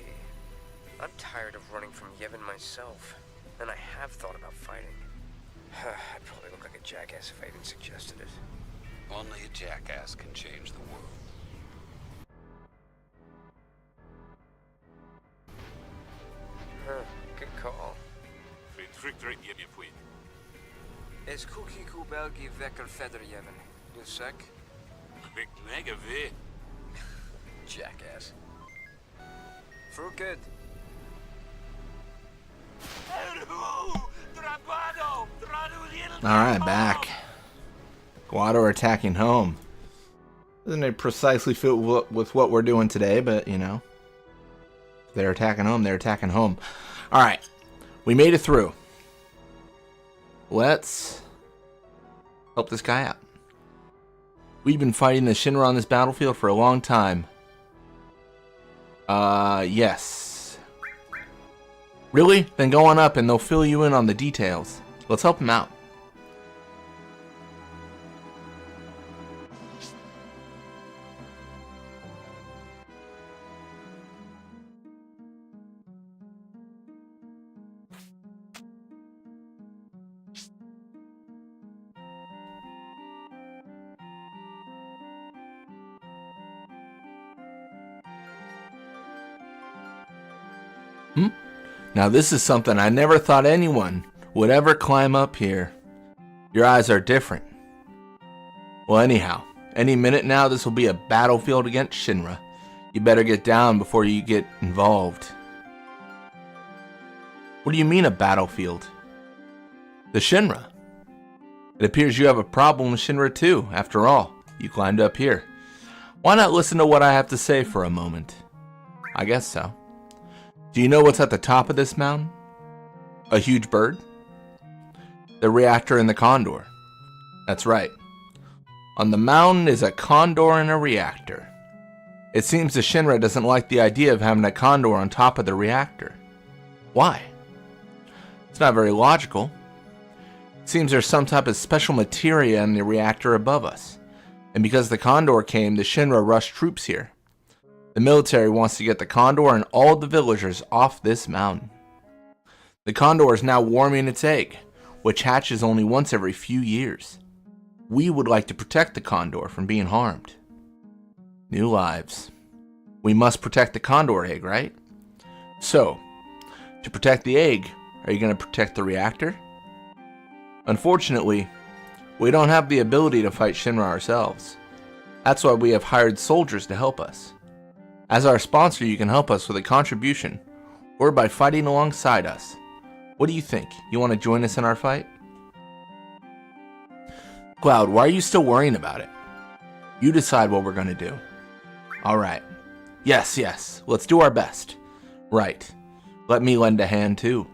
I'm tired of running from Yevon myself, and I have thought about fighting. I'd probably look like a jackass if I even suggested it. Only a jackass can change the world. Huh, good call. Es cookie kubelgi vekker verder Yevon. Du sec? Jackass. For good. Alright, back. Guado are attacking home. Doesn't it precisely fit with what we're doing today, but, you know. They're attacking home, they're attacking home. Alright, we made it through. Let's help this guy out. We've been fighting the Shinra on this battlefield for a long time. Yes. Really? Then go on up and they'll fill you in on the details. Let's help him out. Now this is something I never thought anyone would ever climb up here. Your eyes are different. Well, anyhow, any minute now this will be a battlefield against Shinra. You better get down before you get involved. What do you mean a battlefield? The Shinra. It appears you have a problem with Shinra too. After all, you climbed up here. Why not listen to what I have to say for a moment? I guess so. Do you know what's at the top of this mountain? A huge bird? The reactor and the condor. That's right. On the mountain is a condor and a reactor. It seems the Shinra doesn't like the idea of having a condor on top of the reactor. Why? It's not very logical. It seems there's some type of special materia in the reactor above us. And because the condor came, the Shinra rushed troops here. The military wants to get the condor and all the villagers off this mountain. The condor is now warming its egg, which hatches only once every few years. We would like to protect the condor from being harmed. New lives. We must protect the condor egg, right? So, to protect the egg, are you going to protect the reactor? Unfortunately, we don't have the ability to fight Shinra ourselves. That's why we have hired soldiers to help us. As our sponsor, you can help us with a contribution, or by fighting alongside us. What do you think? You want to join us in our fight? Cloud, why are you still worrying about it? You decide what we're going to do. Alright. Yes. Let's do our best. Right. Let me lend a hand too.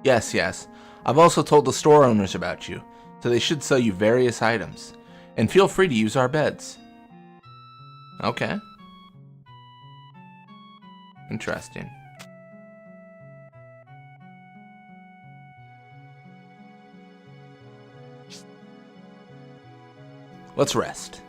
Yes. I've also told the store owners about you, so they should sell you various items. And feel free to use our beds. Okay. Interesting. Let's rest.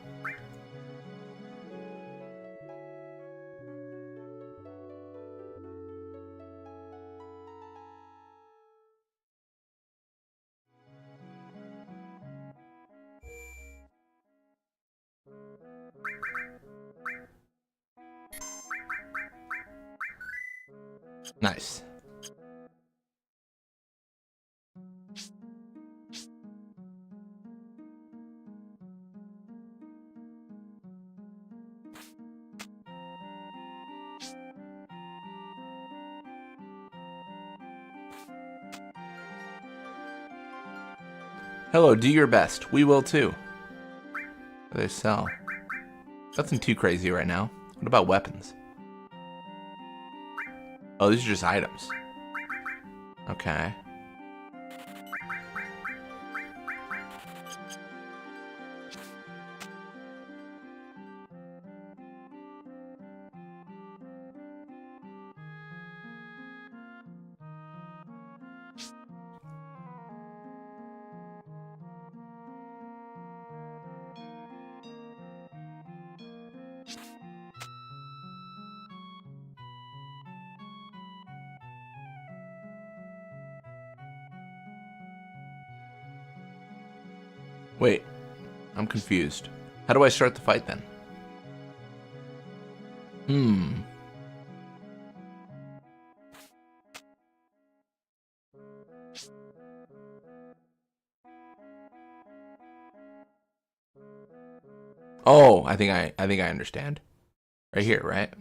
Nice. Hello, do your best. We will too. What do they sell? Nothing too crazy right now. What about weapons? Oh, these are just items. Okay. Wait, I'm confused. How do I start the fight then? Oh, I think I understand. Right here, right?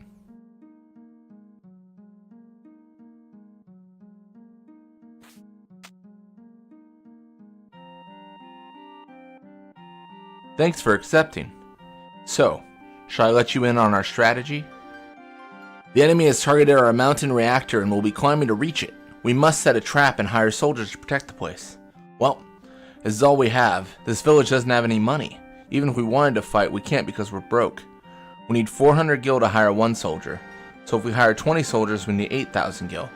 Thanks for accepting. So, shall I let you in on our strategy? The enemy has targeted our mountain reactor and will be climbing to reach it. We must set a trap and hire soldiers to protect the place. Well, this is all we have. This village doesn't have any money. Even if we wanted to fight, we can't because we're broke. We need 400 gil to hire one soldier. So if we hire 20 soldiers, we need 8,000 gil.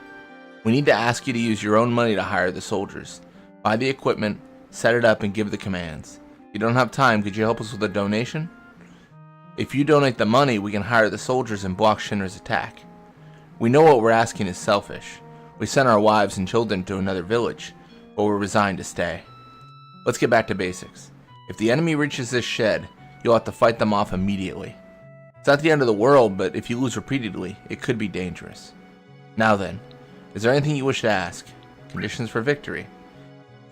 We need to ask you to use your own money to hire the soldiers. Buy the equipment, set it up, and give the commands. If you don't have time, could you help us with a donation? If you donate the money, we can hire the soldiers and block Shinra's attack. We know what we're asking is selfish. We sent our wives and children to another village, but we're resigned to stay. Let's get back to basics. If the enemy reaches this shed, you'll have to fight them off immediately. It's not the end of the world, but if you lose repeatedly, it could be dangerous. Now then, is there anything you wish to ask? Conditions for victory.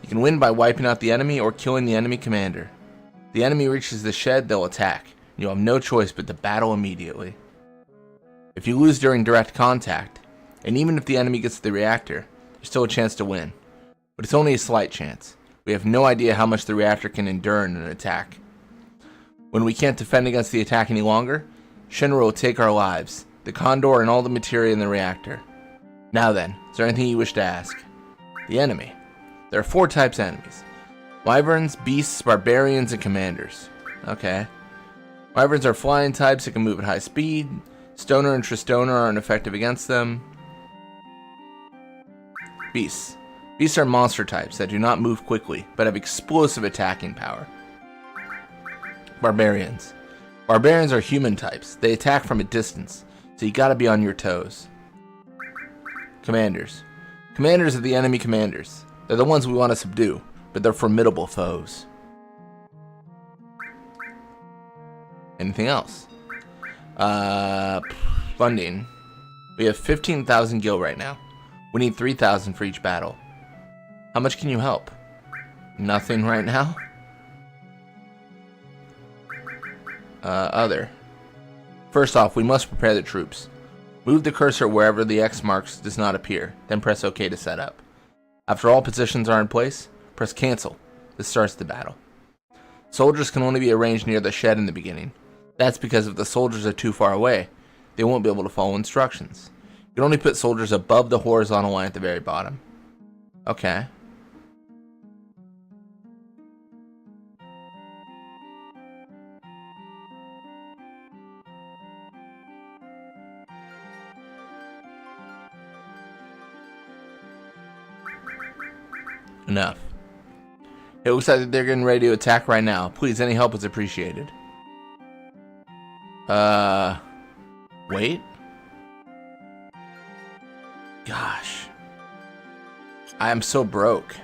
You can win by wiping out the enemy or killing the enemy commander. If the enemy reaches the shed, they'll attack. You'll have no choice but to battle immediately. If you lose during direct contact, and even if the enemy gets the reactor, there's still a chance to win. But it's only a slight chance. We have no idea how much the reactor can endure in an attack. When we can't defend against the attack any longer, Shinra will take our lives, the Condor and all the materia in the reactor. Now then, is there anything you wish to ask? The enemy. There are 4 types of enemies. Wyverns, beasts, barbarians, and commanders. Okay. Wyverns are flying types that can move at high speed. Stoner and Tristoner are ineffective against them. Beasts. Beasts are monster types that do not move quickly, but have explosive attacking power. Barbarians. Barbarians are human types. They attack from a distance, so you gotta be on your toes. Commanders. Commanders are the enemy commanders. They're the ones we want to subdue, but they're formidable foes. Anything else? Funding. We have 15,000 gil right now. We need 3,000 for each battle. How much can you help? Nothing right now? Other. First off, we must prepare the troops. Move the cursor wherever the X marks does not appear, then press OK to set up. After all positions are in place, press cancel. This starts the battle. Soldiers can only be arranged near the shed in the beginning. That's because if the soldiers are too far away, they won't be able to follow instructions. You can only put soldiers above the horizontal line at the very bottom. Okay. Enough. It looks like they're getting ready to attack right now. Please, any help is appreciated. Wait. Gosh. I am so broke.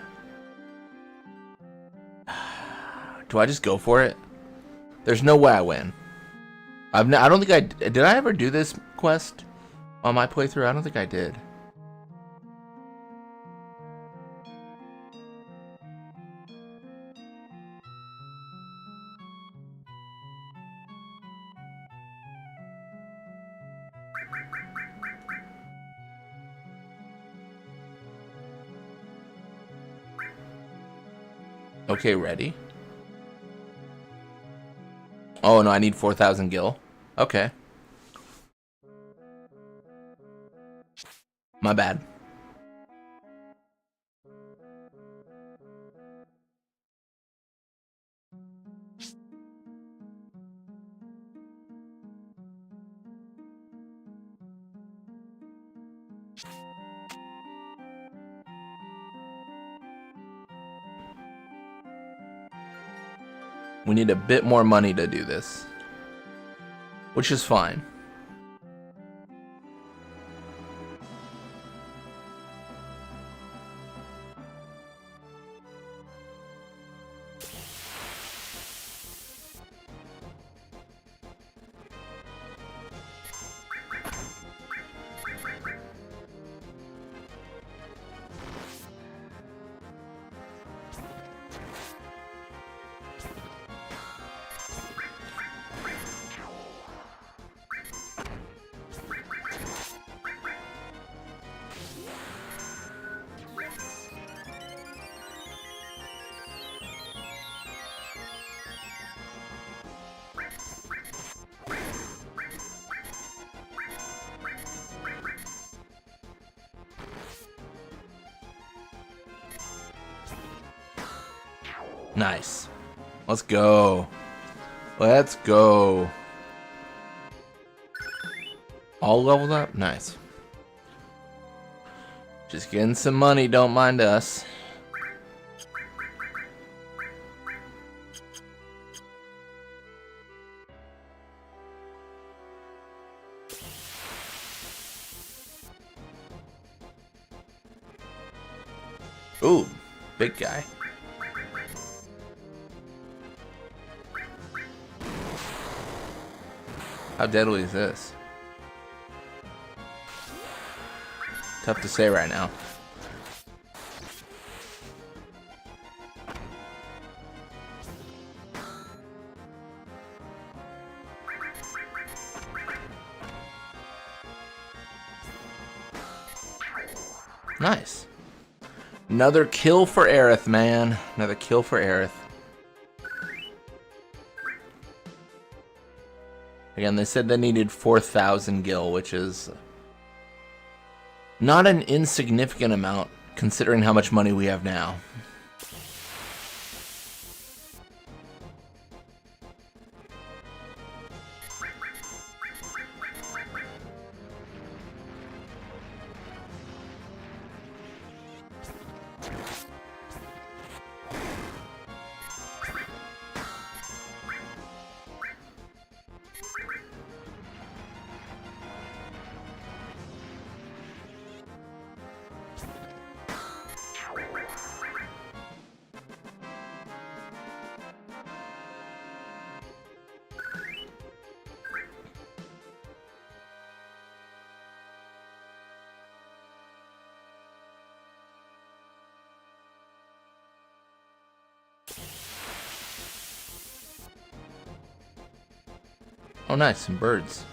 Do I just go for it? There's no way I win. I don't think I did. I ever do this quest on my playthrough? I don't think I did. Okay, ready? Oh no, I need 4,000 gil. Okay. My bad. We need a bit more money to do this, which is fine. Nice. Let's go. Let's go. All leveled up? Nice. Just getting some money, don't mind us. Ooh, big guy. How deadly is this? Tough to say right now. Nice. Another kill for Aerith, man. Another kill for Aerith. Again, they said they needed 4,000 gil, which is not an insignificant amount considering how much money we have now. Oh nice, some birds.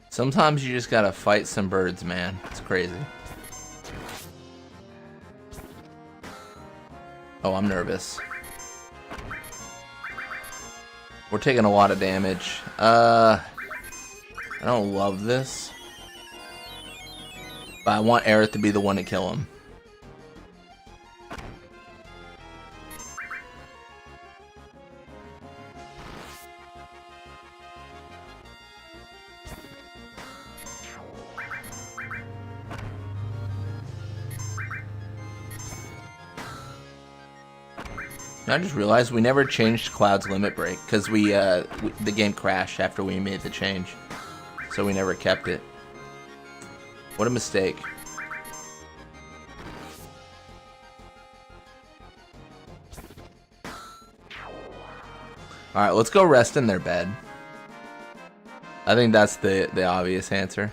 Sometimes you just gotta fight some birds, man. It's crazy. Oh, I'm nervous. We're taking a lot of damage. I don't love this, but I want Aerith to be the one to kill him. I just realized we never changed Cloud's limit break because the game crashed after we made the change, so we never kept it. What a mistake. All right, let's go rest in their bed. I think that's the obvious answer.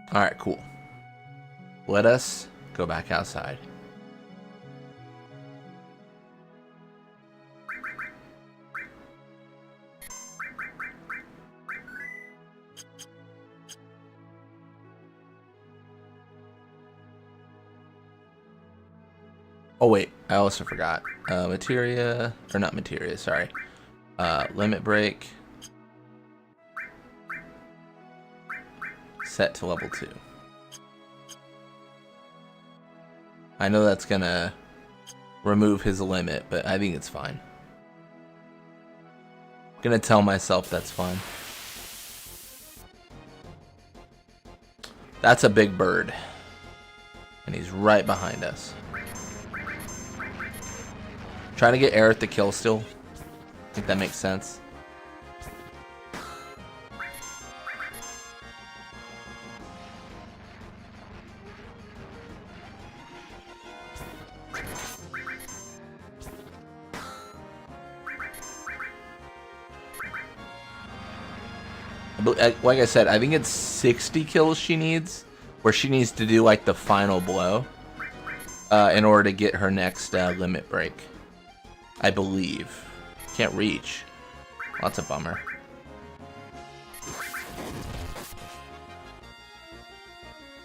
Alright, cool. Let us go back outside. Oh wait, I also forgot. Materia, or not materia, sorry. Limit break. Set to level 2. I know that's gonna remove his limit, but I think it's fine. I'm gonna tell myself that's fine. That's a big bird. And he's right behind us. Trying to get Aerith to kill still. I think that makes sense. Like I said, I think it's 60 kills she needs, where she needs to do like the final blow in order to get her next limit break. I believe. Can't reach. That's a bummer.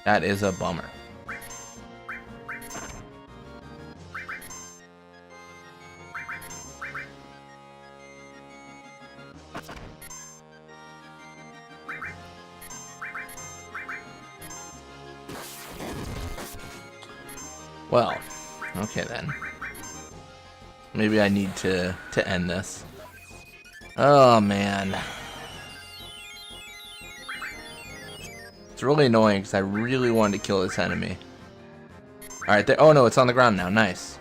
That is a bummer. Well, okay then. Maybe I need to end this. Oh man. It's really annoying because I really wanted to kill this enemy. Alright, there. Oh no, it's on the ground now. Nice.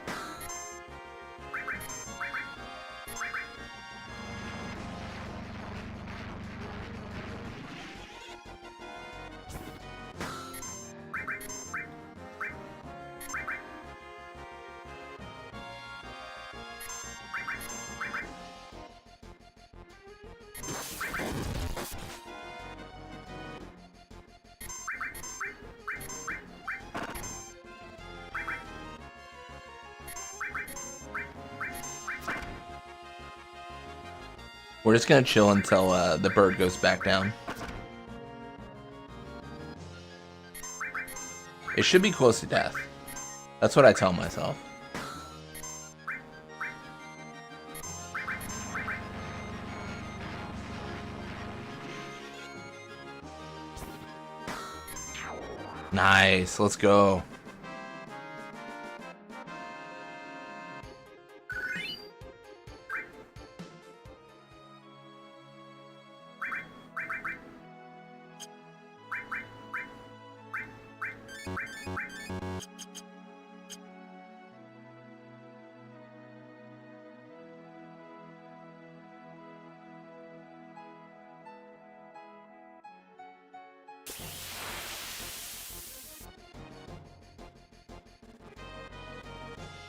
We're just gonna chill until the bird goes back down. It should be close to death. That's what I tell myself. Nice, let's go.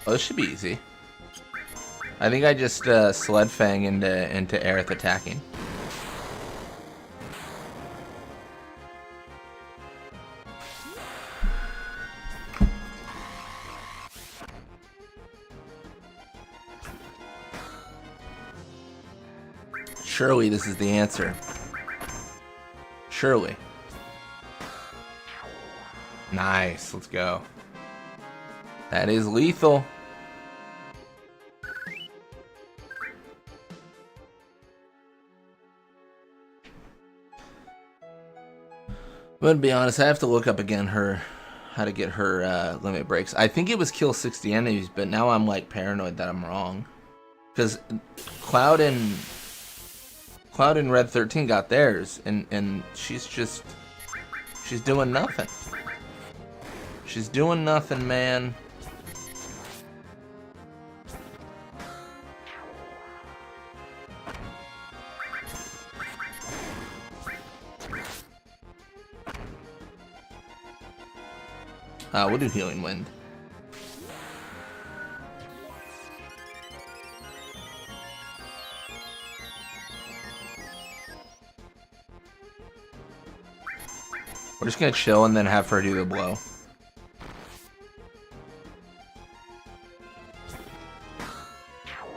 Oh, this should be easy. I think I just sled fang into Aerith attacking. Surely this is the answer. Surely. Nice, let's go. That is lethal. But to be honest, I have to look up again how to get her limit breaks. I think it was kill 60 enemies, but now I'm like paranoid that I'm wrong. Because Cloud and Red 13 got theirs, and she's doing nothing. She's doing nothing, man. We'll do Healing Wind. We're just gonna chill and then have her do the blow.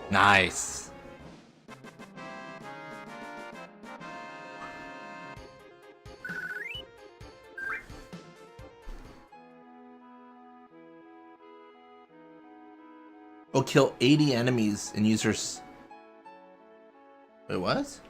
Nice. We'll kill 80 enemies and use her. Wait, what?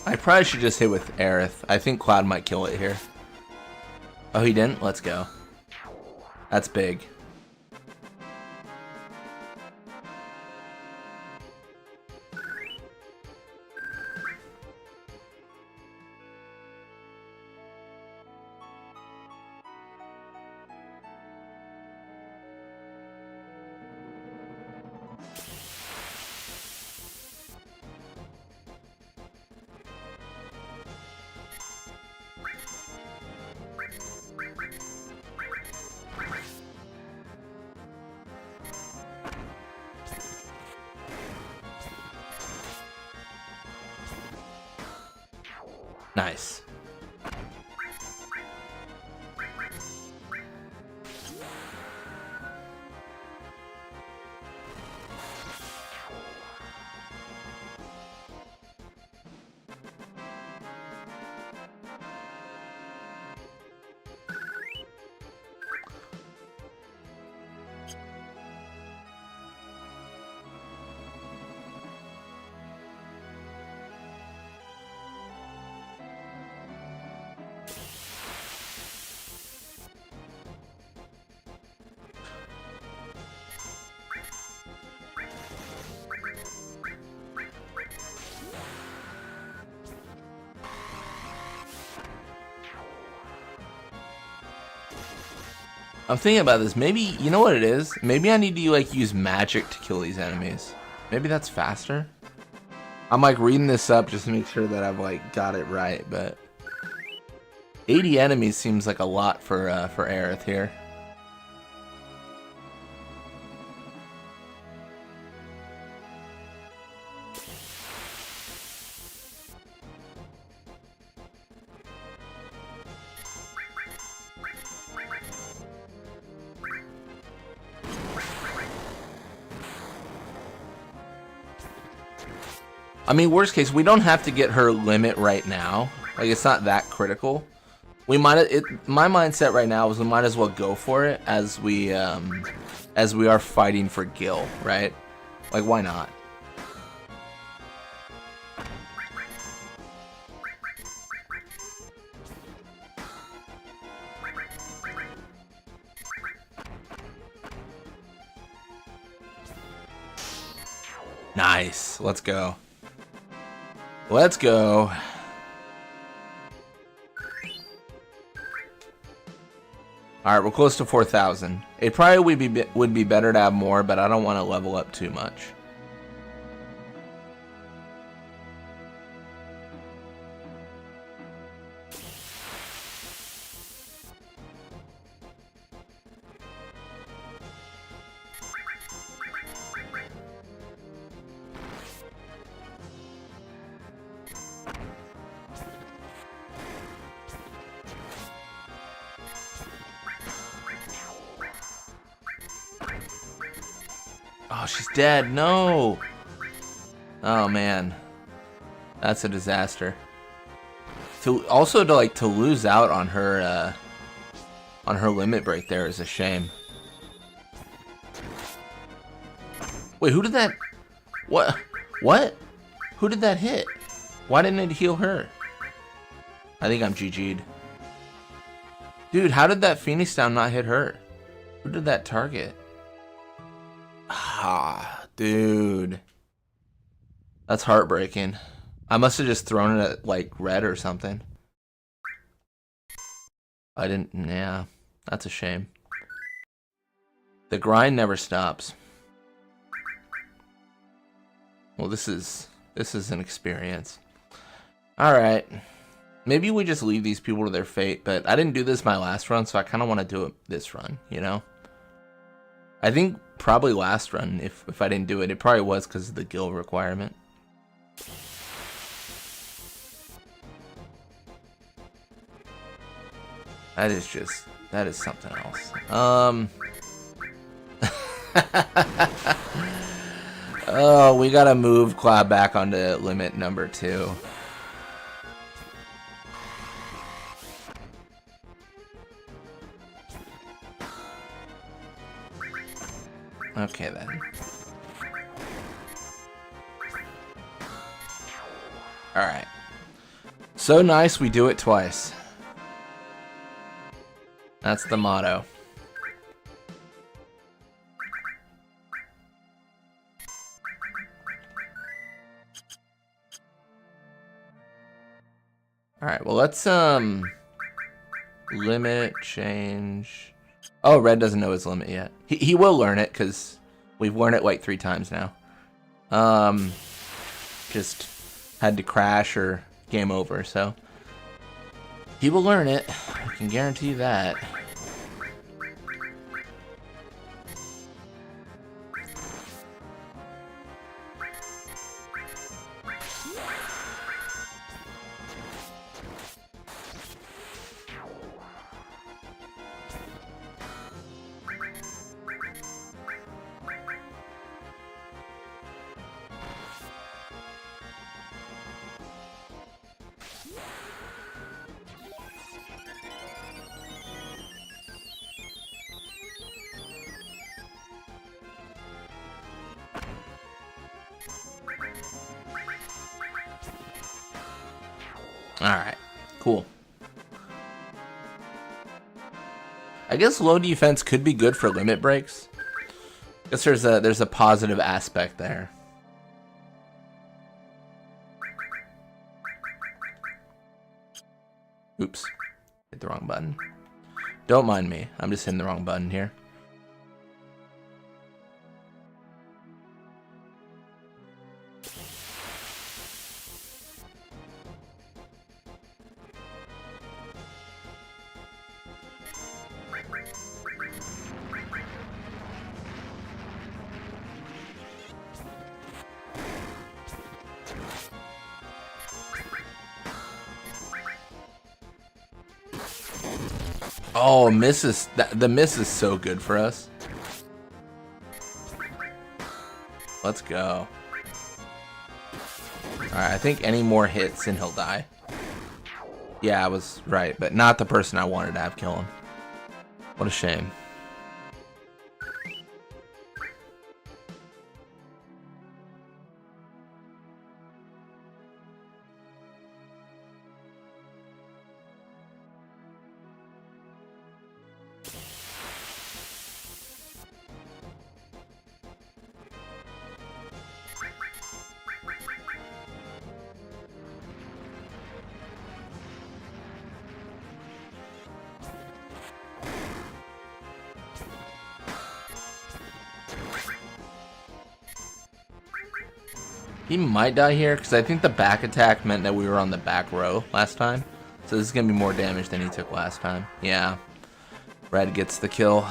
I probably should just hit with Aerith. I think Cloud might kill it here. Oh, he didn't? Let's go. That's big. Nice. I'm thinking about this. Maybe, you know what it is? Maybe I need to like use magic to kill these enemies. Maybe that's faster. I'm like reading this up just to make sure that I've like got it right, but 80 enemies seems like a lot for Aerith here. I mean, worst case, we don't have to get her limit right now. Like, it's not that critical. We might. My mindset right now is we might as well go for it as we are fighting for Gil, right? Like, why not? Nice. Let's go. Let's go. Alright, we're close to 4,000. It probably would be better to have more, but I don't want to level up too much. Oh, she's dead. No. Oh man, that's a disaster. To lose out on her limit break there is a shame. Wait, who did that? What? What? Who did that hit? Why didn't it heal her? I think I'm GG'd. Dude, how did that Phoenix Down not hit her? Who did that target? Ah, dude. That's heartbreaking. I must have just thrown it at, like, red or something. I didn't... Yeah, that's a shame. The grind never stops. Well, this is an experience. Alright. Maybe we just leave these people to their fate, but I didn't do this my last run, so I kind of want to do it this run, you know? I think probably last run, if I didn't do it, it probably was because of the guild requirement. That is something else. Oh, we gotta move Cloud back onto limit number 2. Okay then. Alright. So nice we do it twice. That's the motto. All right, well, let's limit change. Oh, Red doesn't know his limit yet. He will learn it because we've learned it like 3 times now. Just had to crash or game over, so he will learn it. I can guarantee that. Alright, cool. I guess low defense could be good for limit breaks. I guess there's a positive aspect there. Oops. Hit the wrong button. Don't mind me. I'm just hitting the wrong button here. Oh, the miss is so good for us. Let's go. Alright, I think any more hits and he'll die. Yeah, I was right, but not the person I wanted to have kill him. What a shame. He might die here, because I think the back attack meant that we were on the back row last time. So this is going to be more damage than he took last time. Yeah. Red gets the kill.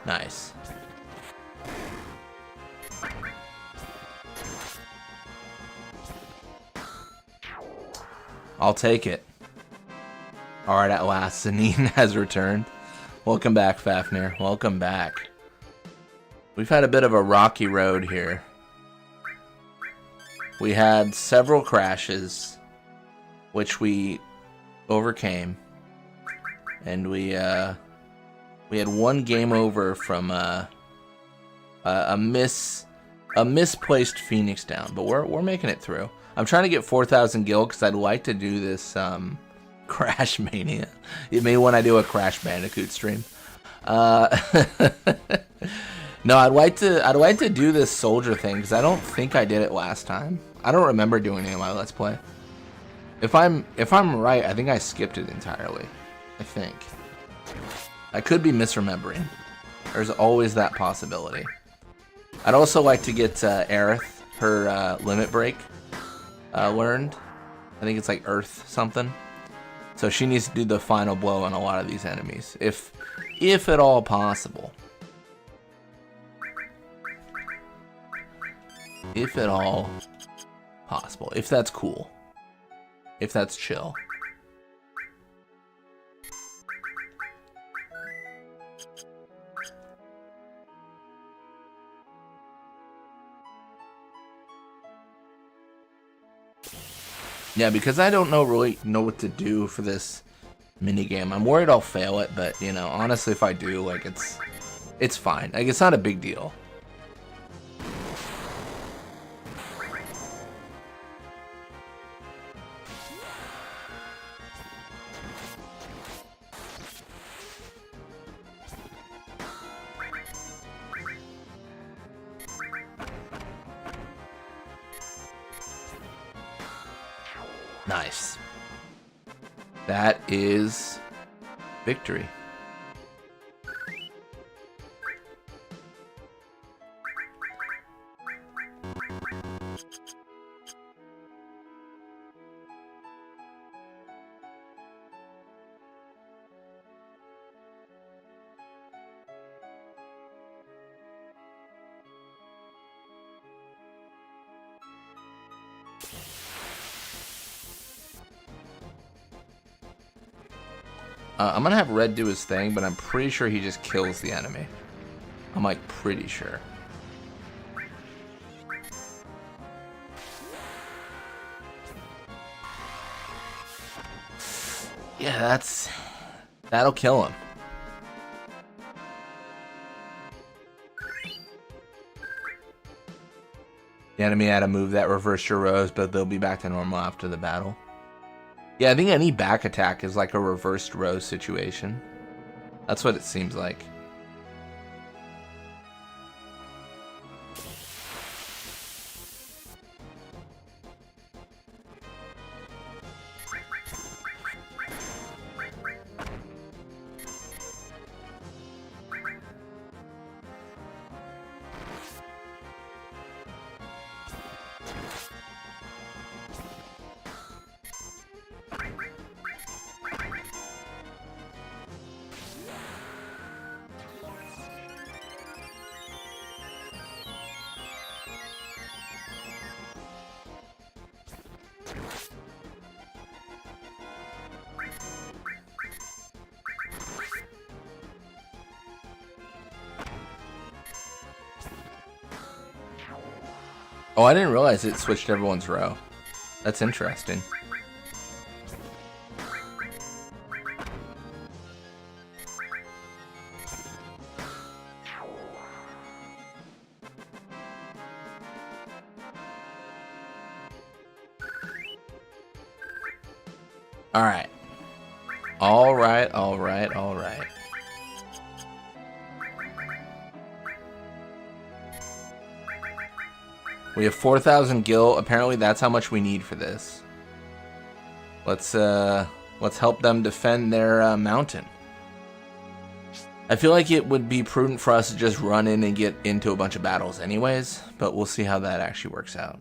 Nice. I'll take it. Alright, at last, Sanine has returned. Welcome back, Fafnir. Welcome back. We've had a bit of a rocky road here. We had several crashes, which we overcame. And we had one game over from a misplaced Phoenix down, but we're making it through. I'm trying to get 4,000 gil because I'd like to do this Crash Mania. It may when I do a Crash Bandicoot stream. No, I'd like to do this soldier thing because I don't think I did it last time. I don't remember doing it in my Let's Play. If I'm right, I think I skipped it entirely. I think. I could be misremembering. There's always that possibility. I'd also like to get Aerith, her limit break learned. I think it's like Earth something. So she needs to do the final blow on a lot of these enemies, if at all possible. If at all possible. If that's cool. If that's chill. Yeah, because I don't really know what to do for this minigame. I'm worried I'll fail it, but, you know, honestly, if I do, like, it's fine. Like, it's not a big deal. Nice. That is victory. I'm gonna have Red do his thing, but I'm pretty sure he just kills the enemy. I'm like pretty sure. Yeah, that'll kill him. The enemy had a move that reversed your rose, but they'll be back to normal after the battle. Yeah, I think any back attack is like a reversed rose situation. That's what it seems like. Oh, I didn't realize it switched everyone's row. That's interesting. Alright. Alright, alright, alright. We have 4,000 gil. Apparently that's how much we need for this. Let's help them defend their mountain. I feel like it would be prudent for us to just run in and get into a bunch of battles anyways, but we'll see how that actually works out.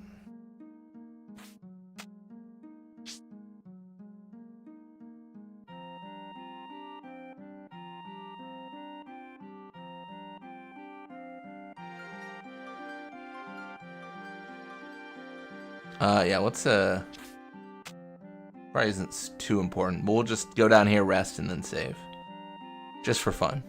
Yeah, let's, probably isn't too important. We'll just go down here, rest, and then save. Just for fun.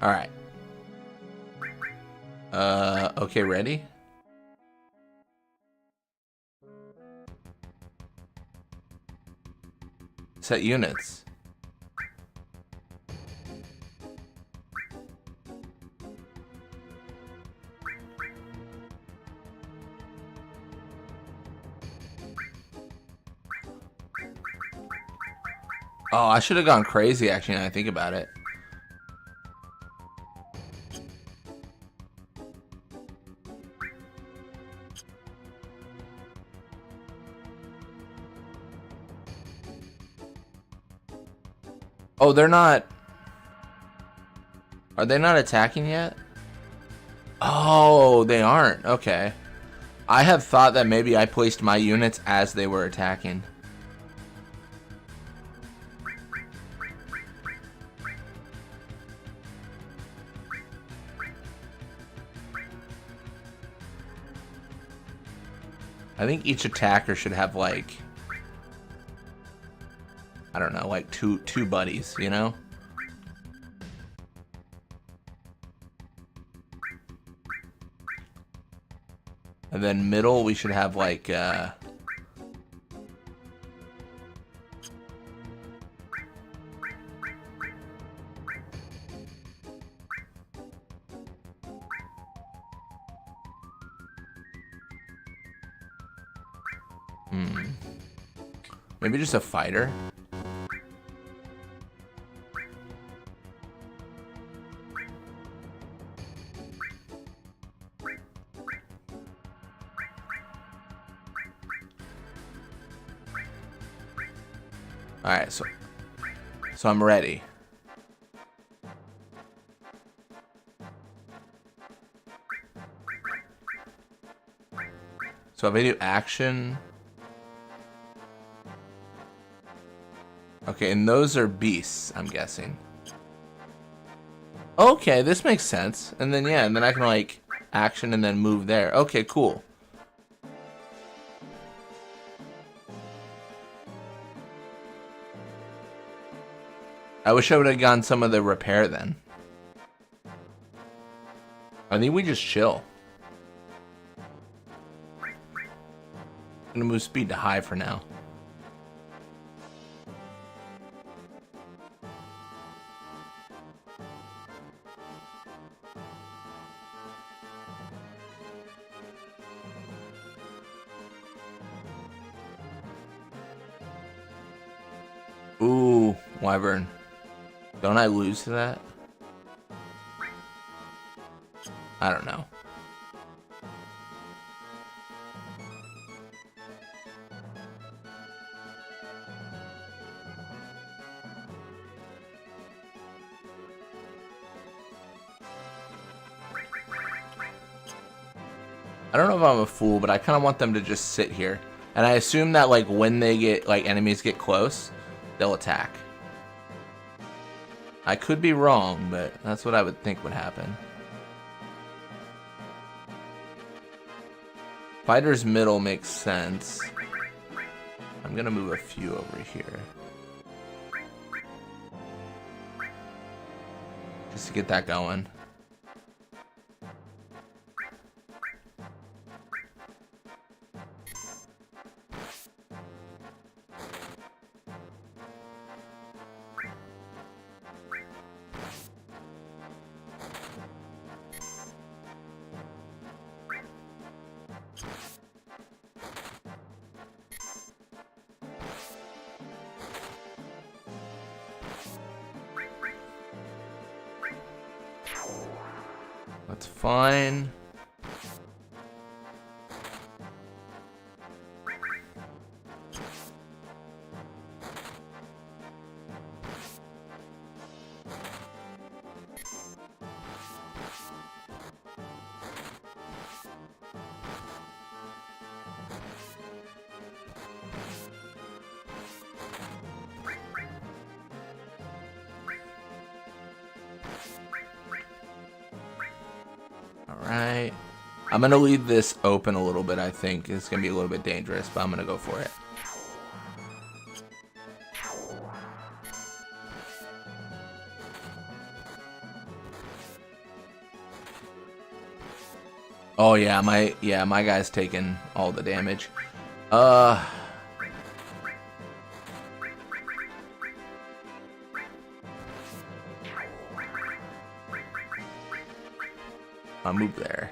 Alright. Okay, ready? Set units. Oh, I should have gone crazy actually now I think about it. Oh, they're not. Are they not attacking yet? Oh, they aren't. Okay. I have thought that maybe I placed my units as they were attacking. I think each attacker should have like, I don't know, like two buddies, you know? And then middle we should have like maybe just a fighter. Alright, so I'm ready. So if I do action. Okay, and those are beasts, I'm guessing. Okay, this makes sense. And then yeah, and then I can like action and then move there. Okay, cool. I wish I would have gone some of the repair then. I think we just chill. I'm gonna move speed to high for now. Ooh, Wyvern. Don't I lose to that? I don't know. I don't know if I'm a fool, but I kind of want them to just sit here. And I assume that like when they get like enemies get close, they'll attack. I could be wrong, but that's what I would think would happen. Fighter's middle makes sense. I'm gonna move a few over here. Just to get that going. That's fine. Alright. I'm going to leave this open a little bit, I think. It's going to be a little bit dangerous, but I'm going to go for it. Oh yeah, my guy's taking all the damage. I'll move there.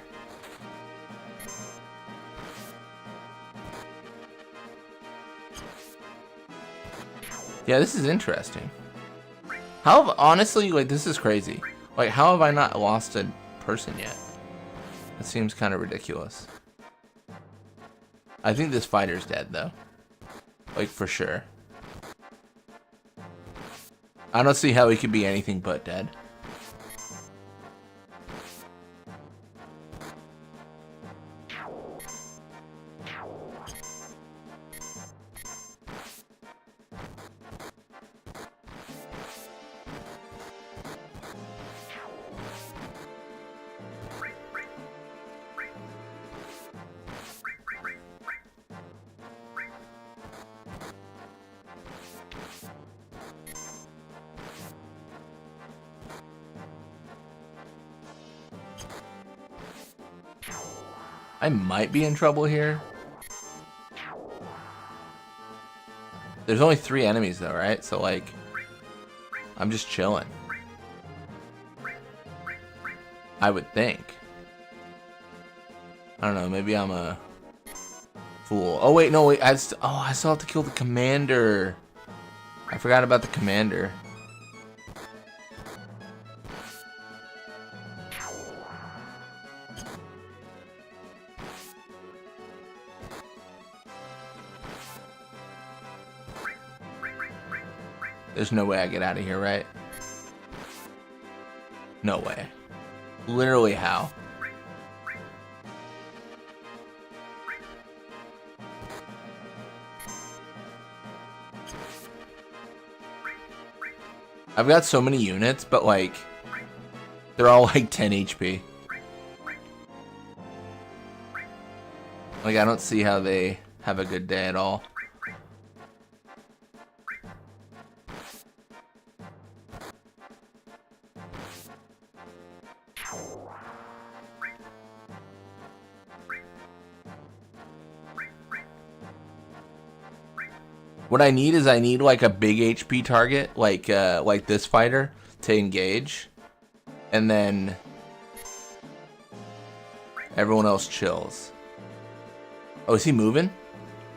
Yeah, this is interesting. How have, honestly, like, this is crazy. Like, how have I not lost a person yet? That seems kind of ridiculous. I think this fighter's dead, though. Like, for sure. I don't see how he could be anything but dead. I might be in trouble here. There's only 3 enemies though, right? So like, I'm just chilling. I would think. I don't know, maybe I'm a fool. Oh wait, no wait, I still have to kill the commander. I forgot about the commander. There's no way I get out of here, right? No way. Literally how? I've got so many units, but like, they're all like 10 HP. Like, I don't see how they have a good day at all. What I need is like a big HP target, like this fighter, to engage, and then everyone else chills. Oh, is he moving?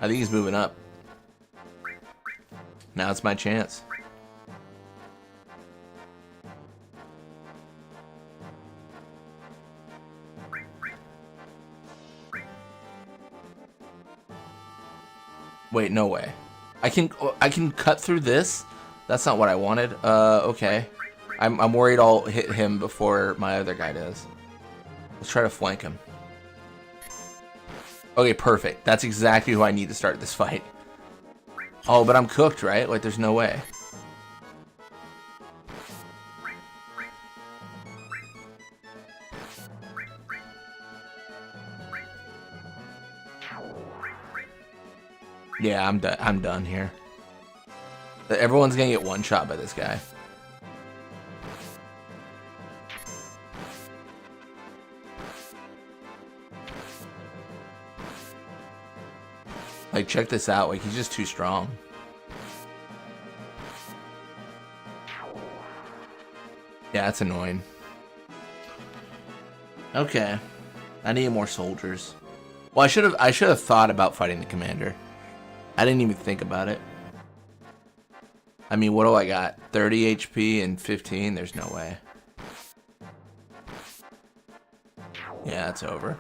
I think he's moving up. Now it's my chance. Wait, no way. I can cut through this? That's not what I wanted. Okay. I'm worried I'll hit him before my other guy does. Let's try to flank him. Okay, perfect. That's exactly who I need to start this fight. Oh, but I'm cooked, right? Like, there's no way. Yeah, I'm done here. Everyone's gonna get one shot by this guy. Like, check this out. Like, he's just too strong. Yeah, that's annoying. Okay. I need more soldiers. Well, I should have thought about fighting the commander. I didn't even think about it. I mean, what do I got? 30 HP and 15? There's no way. Yeah, it's over.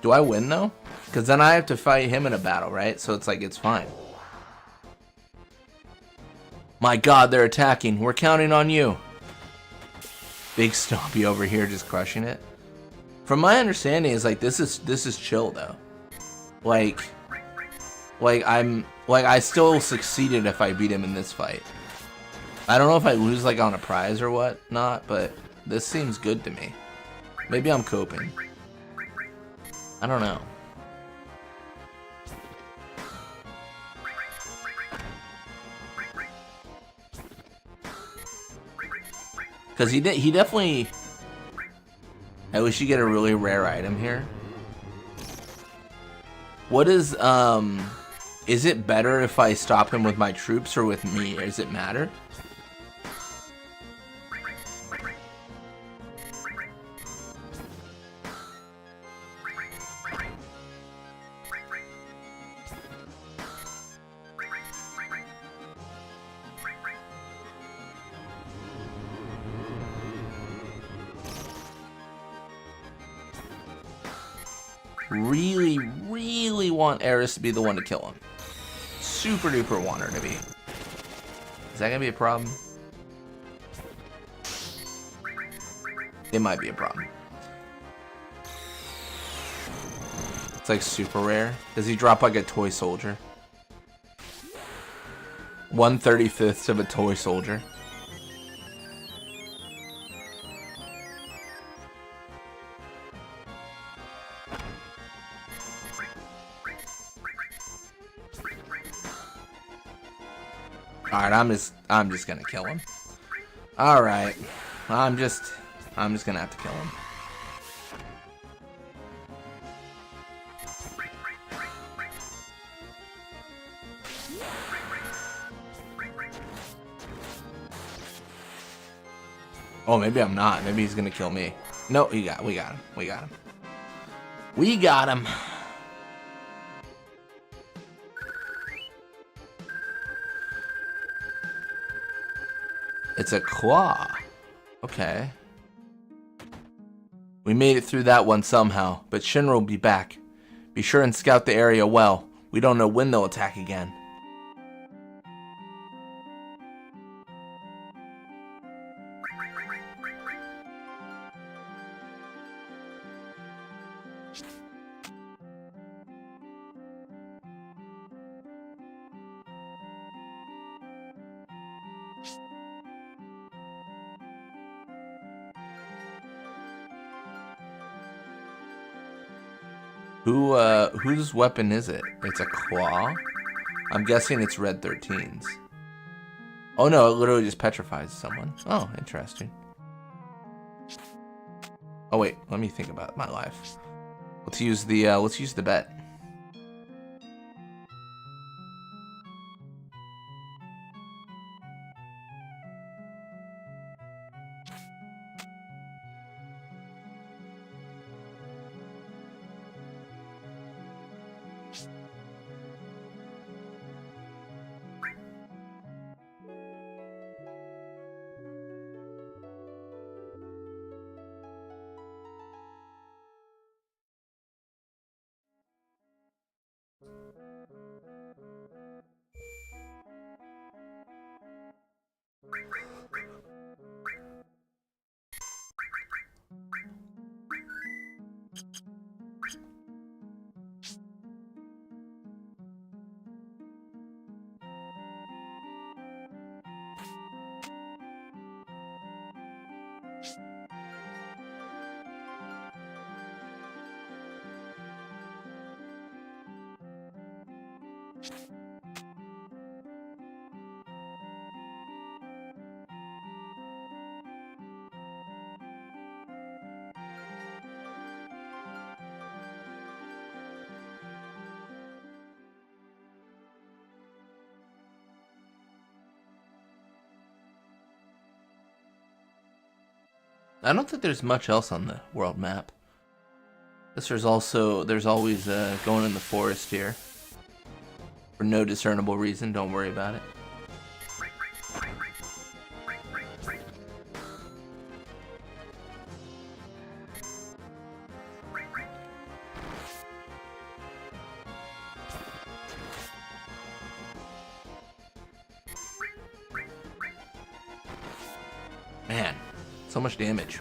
Do I win, though? Because then I have to fight him in a battle, right? So it's like, it's fine. My god, they're attacking. We're counting on you. Big Stompy over here just crushing it. From my understanding, is like, this is chill, though. Like I still succeeded if I beat him in this fight. I don't know if I lose like on a prize or what not, but this seems good to me. Maybe I'm coping. I don't know. Cause he definitely. I wish you get a really rare item here. What is Is it better if I stop him with my troops or with me? Does it matter? Really want Eris to be the one to kill him. Super duper want her to be. Is that gonna be a problem? It might be a problem. It's like super rare. Does he drop like a toy soldier? 1/35 of a toy soldier. Alright, I'm just gonna kill him. Alright. I'm just gonna have to kill him. Oh, maybe I'm not. Maybe he's gonna kill me. No, we got him. We got him. We got him. It's a claw. Okay. We made it through that one somehow, but Shinra will be back. Be sure and scout the area well. We don't know when they'll attack again. Whose weapon is it? It's a claw? I'm guessing it's Red 13's. Oh no, it literally just petrifies someone. Oh, interesting. Oh wait, let me think about my life. Let's use the bet. I don't think there's much else on the world map. Guess there's always going in the forest here. For no discernible reason, don't worry about it. Man, so much damage.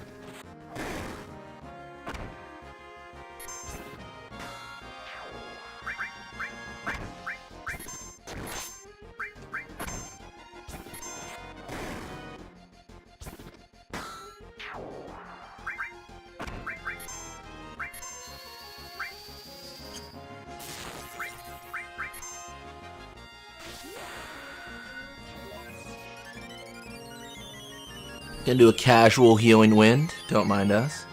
Gonna do a casual healing wind. Don't mind us.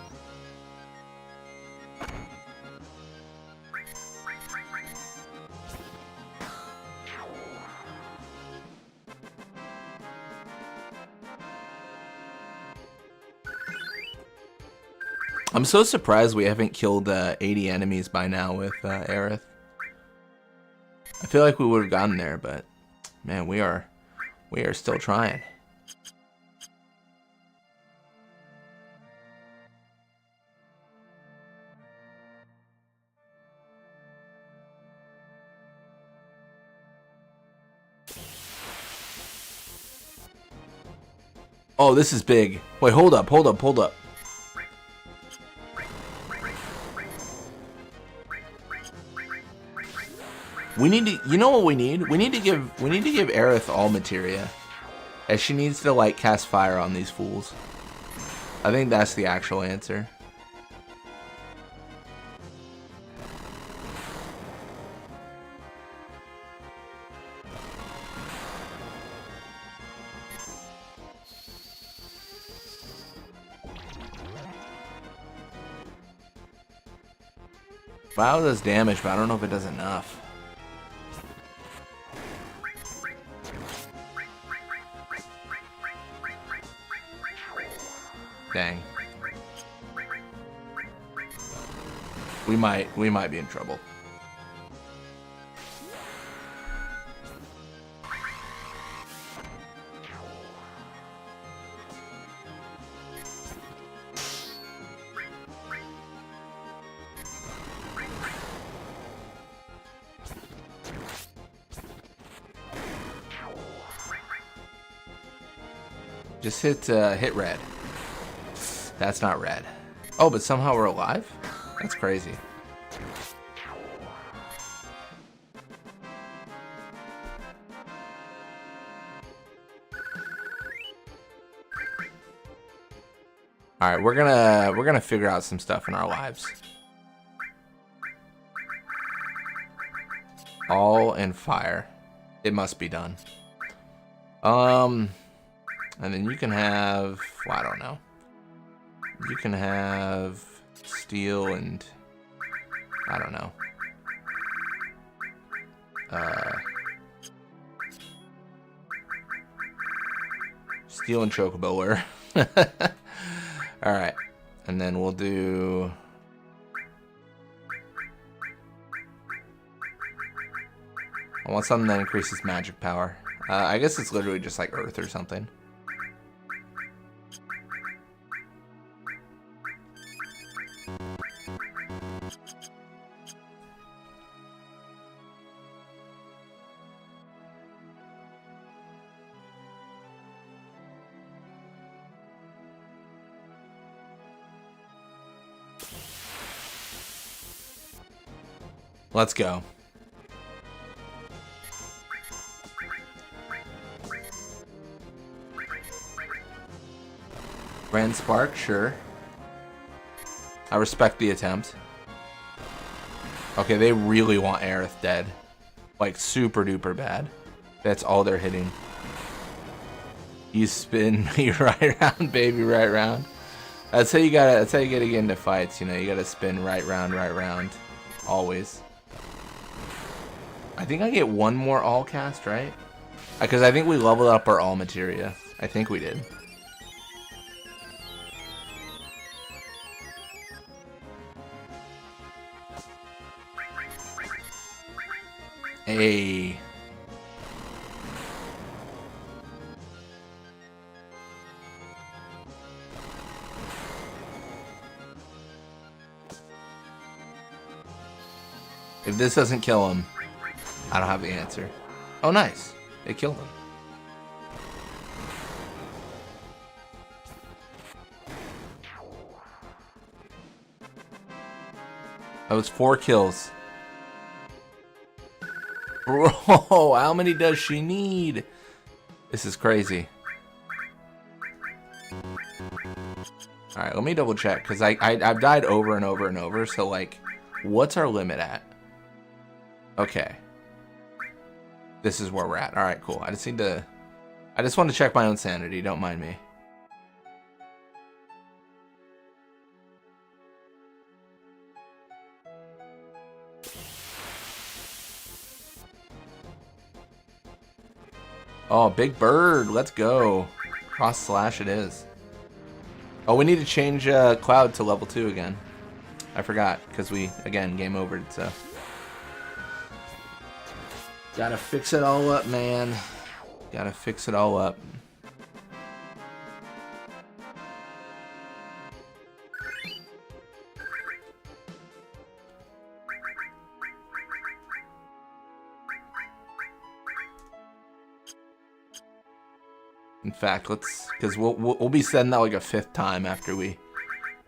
I'm so surprised we haven't killed 80 enemies by now with Aerith. I feel like we would have gotten there, but man, we are still trying. Oh, this is big. Wait, hold up, hold up, hold up. We need to, you know what we need? We need to give Aerith all materia. As she needs to like cast fire on these fools. I think that's the actual answer. Wow, does damage, but I don't know if it does enough. Dang. We might be in trouble. Just hit red. That's not red. Oh, but somehow we're alive? That's crazy. All right, we're gonna figure out some stuff in our lives. All in fire. It must be done. And then you can have, well, I don't know. You can have steel and, I don't know. Steel and chocobo lure. All right, and then we'll do. I want something that increases magic power. I guess it's literally just like earth or something. Let's go. Grand Spark, sure. I respect the attempt. Okay, they really want Aerith dead. Like, super duper bad. That's all they're hitting. You spin me right round, baby, right round. That's how you gotta get into fights, you know, you gotta spin right round. Always. I think I get one more all cast, right? Because I think we leveled up our all materia. I think we did. Hey. If this doesn't kill him, I don't have the answer. Oh, nice. It killed him. That was 4 kills. Bro, how many does she need? This is crazy. Alright, let me double check, because I've died over and over and over, so like, what's our limit at? Okay. This is where we're at. Alright, cool. I just want to check my own sanity, don't mind me. Oh, big bird. Let's go. Cross slash it is. Oh, we need to change Cloud to level 2 again. I forgot, because we, again, game overed, so. Gotta fix it all up, man. Gotta fix it all up. In fact, because we'll be setting that like a 5th time after we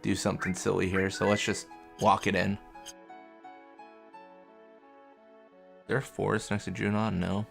do something silly here. So let's just lock it in. Is there a forest next to Junon? No.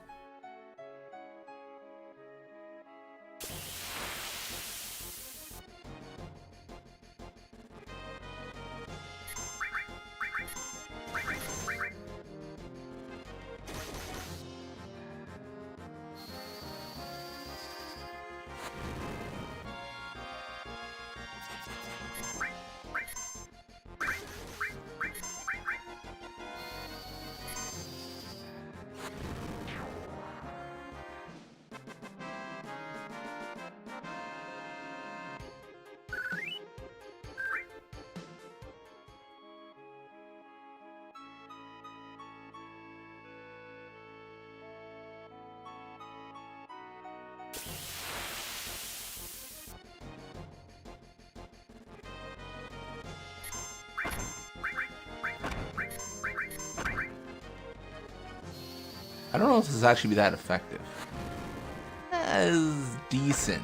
I don't know if this is actually be that effective. As decent.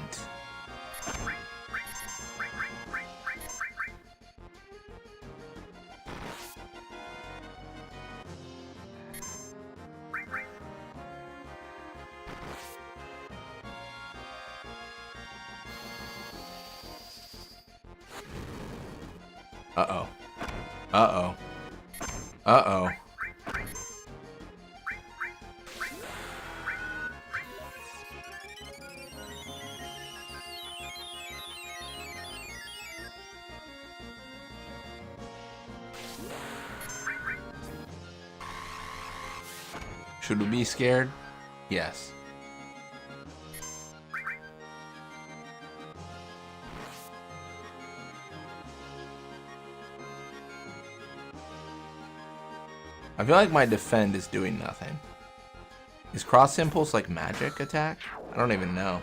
Uh-oh. Uh-oh. Uh-oh. Should we be scared? Yes. I feel like my defend is doing nothing. Is cross impulse like magic attack? I don't even know.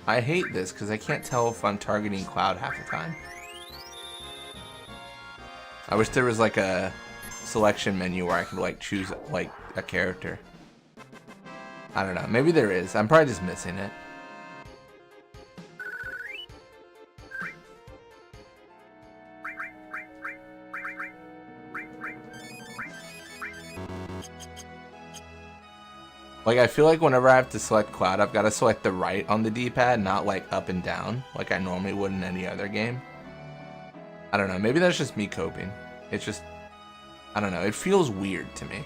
I hate this because I can't tell if I'm targeting Cloud half the time. I wish there was like a selection menu where I could like choose like a character. I don't know. Maybe there is. I'm probably just missing it. Like, I feel like whenever I have to select Cloud, I've got to select the right on the D-pad, not like up and down, like I normally would in any other game. I don't know. Maybe that's just me coping. It's just, I don't know. It feels weird to me.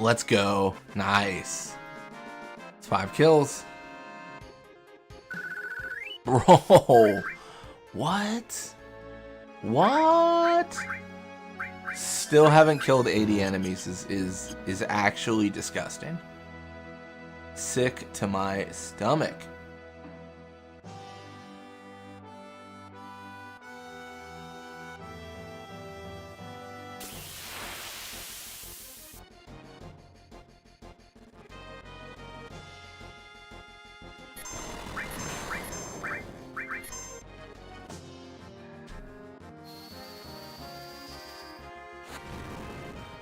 Let's go. Nice. It's 5 kills. Bro. What? What? Still haven't killed 80 enemies is actually disgusting. Sick to my stomach.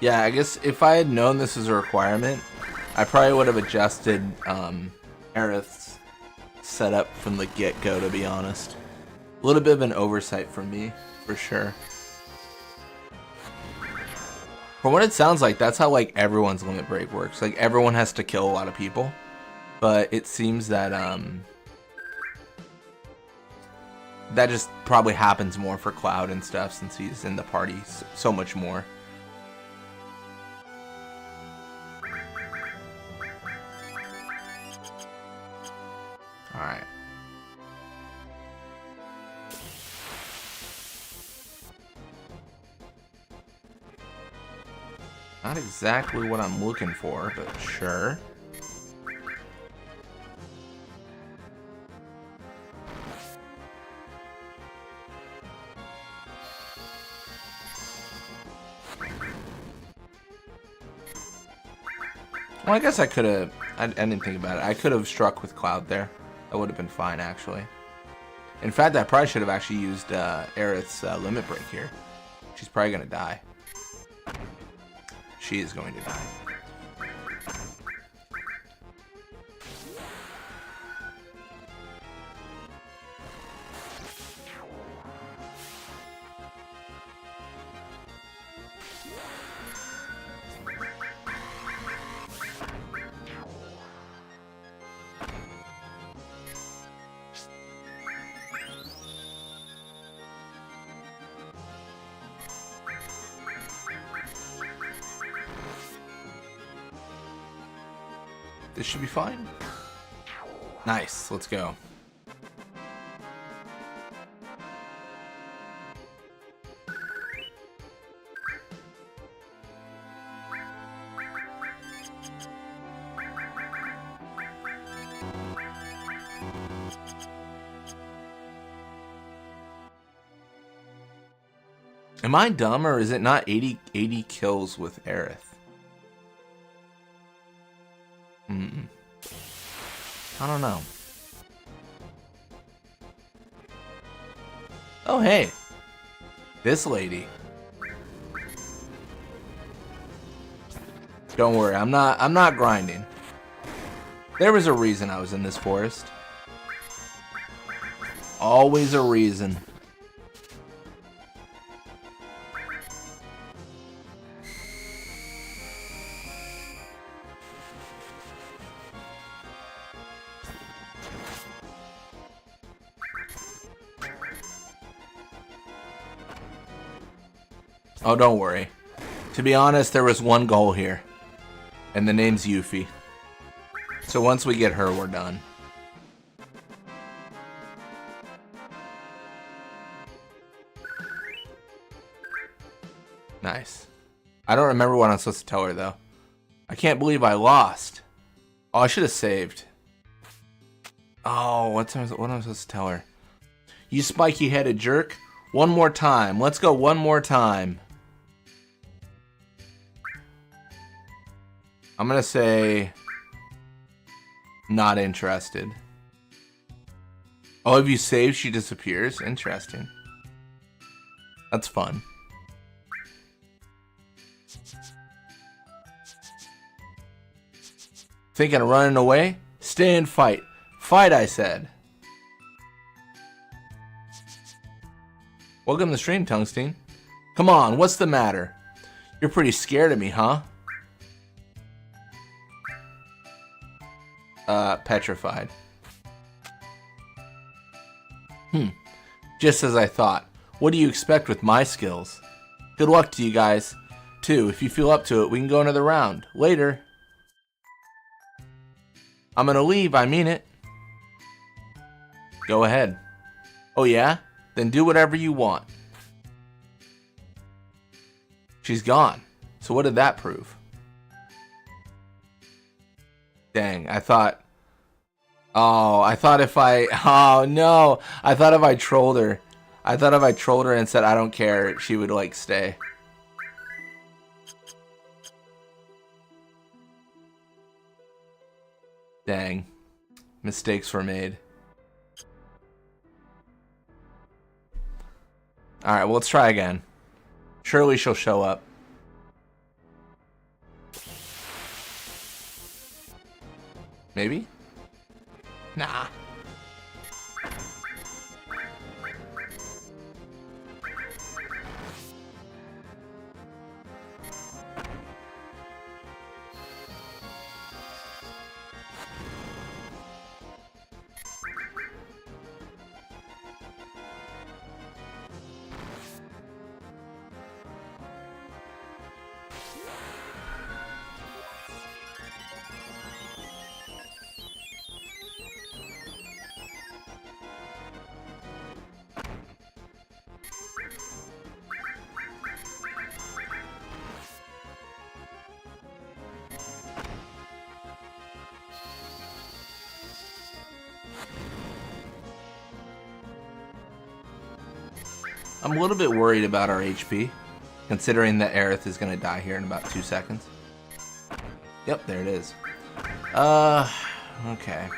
Yeah, I guess if I had known this was a requirement, I probably would have adjusted Aerith's setup from the get-go, to be honest. A little bit of an oversight from me, for sure. From what it sounds like, that's how like everyone's limit break works. Like everyone has to kill a lot of people, but it seems that that just probably happens more for Cloud and stuff since he's in the party so much more. All right. Not exactly what I'm looking for, but sure. Well, I guess I could have... I didn't think about it. I could have struck with Cloud there. That would have been fine, actually. In fact, I probably should have actually used Aerith's limit break here. She's probably going to die. She is going to die. This should be fine. Nice, let's go. Am I dumb or is it not 80 kills with Aerith? I don't know. Oh hey, this lady. Don't worry, I'm not grinding. There was a reason I was in this forest. Always a reason. Oh, don't worry. To be honest, there was one goal here. And the name's Yuffie. So once we get her, we're done. Nice. I don't remember what I'm supposed to tell her, though. I can't believe I lost. Oh, I should have saved. Oh, what am I supposed to tell her? You spiky-headed jerk. One more time. Let's go one more time. I'm gonna say not interested. Oh, if you save, she disappears. Interesting. That's fun. Thinking of running away? Stay and fight. Fight, I said. Welcome to the stream, Tungsten. Come on, what's the matter? You're pretty scared of me, huh? Petrified. Just as I thought. What do you expect with my skills? Good luck to you guys. Too, if you feel up to it, we can go another round. Later. I'm gonna leave, I mean it. Go ahead. Oh yeah? Then do whatever you want. She's gone. So what did that prove? Dang, I thought... Oh, I thought if I... Oh, no. I thought if I trolled her. I thought if I trolled her and said I don't care, she would, like, stay. Dang. Mistakes were made. Alright, well, let's try again. Surely she'll show up. Maybe? Nah. I'm a little bit worried about our HP, considering that Aerith is going to die here in about 2 seconds. Yep, there it is. Okay.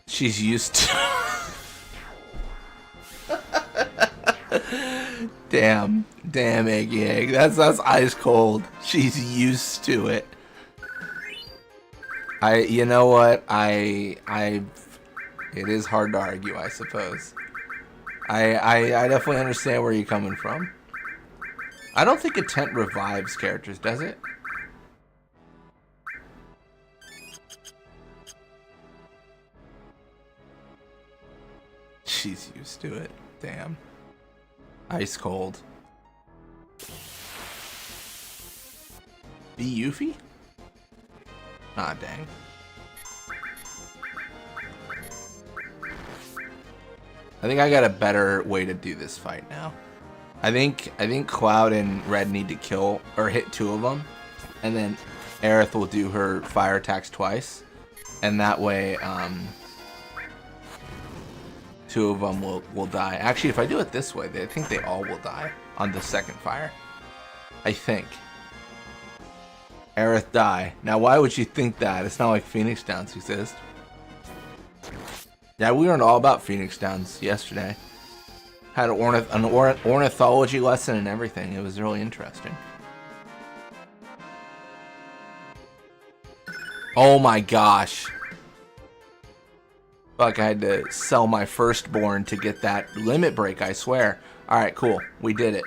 She's used to... Damn, Eggy Egg. That's ice cold. She's used to it. You know what? It is hard to argue, I suppose. I definitely understand where you're coming from. I don't think a tent revives characters, does it? She's used to it. Damn. Ice cold. Be Yuffie? Ah, dang. I think I got a better way to do this fight now. I think Cloud and Red need to kill or hit 2 of them, and then Aerith will do her fire attacks twice, and that way 2 of them will die. Actually, if I do it this way, I think they all will die on the second fire. I think. Aerith die. Now, why would you think that? It's not like Phoenix Downs exist. Yeah, we learned all about Phoenix Downs yesterday. Had an ornithology lesson and everything. It was really interesting. Oh my gosh. Fuck, I had to sell my firstborn to get that limit break, I swear. Alright, cool. We did it.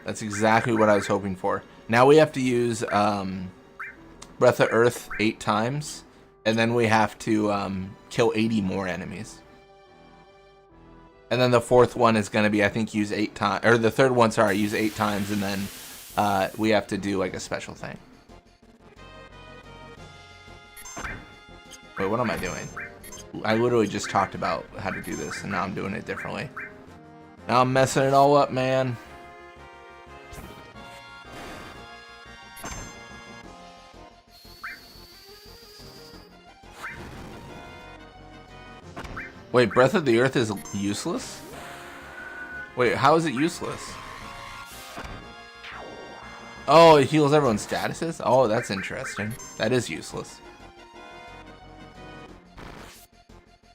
That's exactly what I was hoping for. Now we have to use Breath of Earth 8 times. And then we have to kill 80 more enemies. And then the fourth one is going to be, I think, use 8 times. Or the third one, sorry, use 8 times. And then we have to do like a special thing. Wait, what am I doing? I literally just talked about how to do this, and now I'm doing it differently. Now I'm messing it all up, man. Wait, Breath of the Earth is useless? Wait, how is it useless? Oh, it heals everyone's statuses? Oh, that's interesting. That is useless.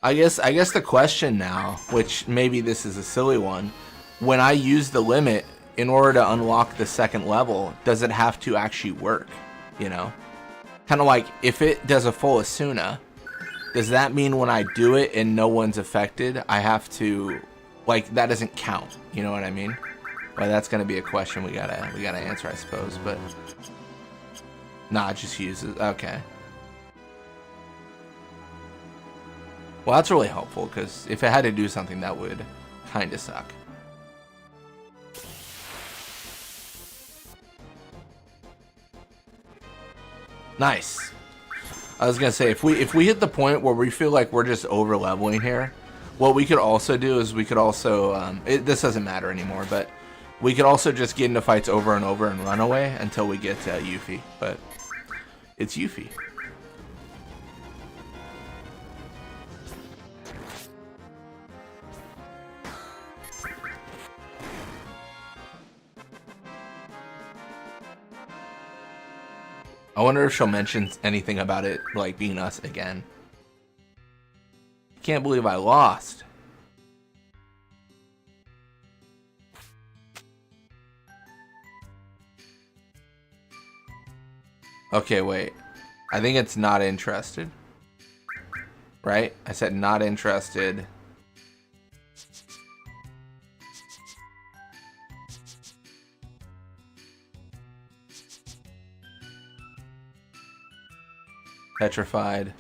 I guess the question now, which maybe this is a silly one, when I use the limit in order to unlock the second level, does it have to actually work? You know? Kind of like, if it does a full Asuna, does that mean when I do it and no one's affected, I have to, like, that doesn't count? You know what I mean? Well, that's gonna be a question we gotta answer, I suppose. But nah, it just uses. Okay. Well, that's really helpful, because if it had to do something, that would kind of suck. Nice. I was gonna say, if we hit the point where we feel like we're just over leveling here, what we could also do is we could also this doesn't matter anymore, but we could also just get into fights over and over and run away until we get Yuffie. But it's Yuffie. I wonder if she'll mention anything about it, like, being us again. Can't believe I lost. Okay, wait. I think it's not interested. Right? I said not interested. Petrified.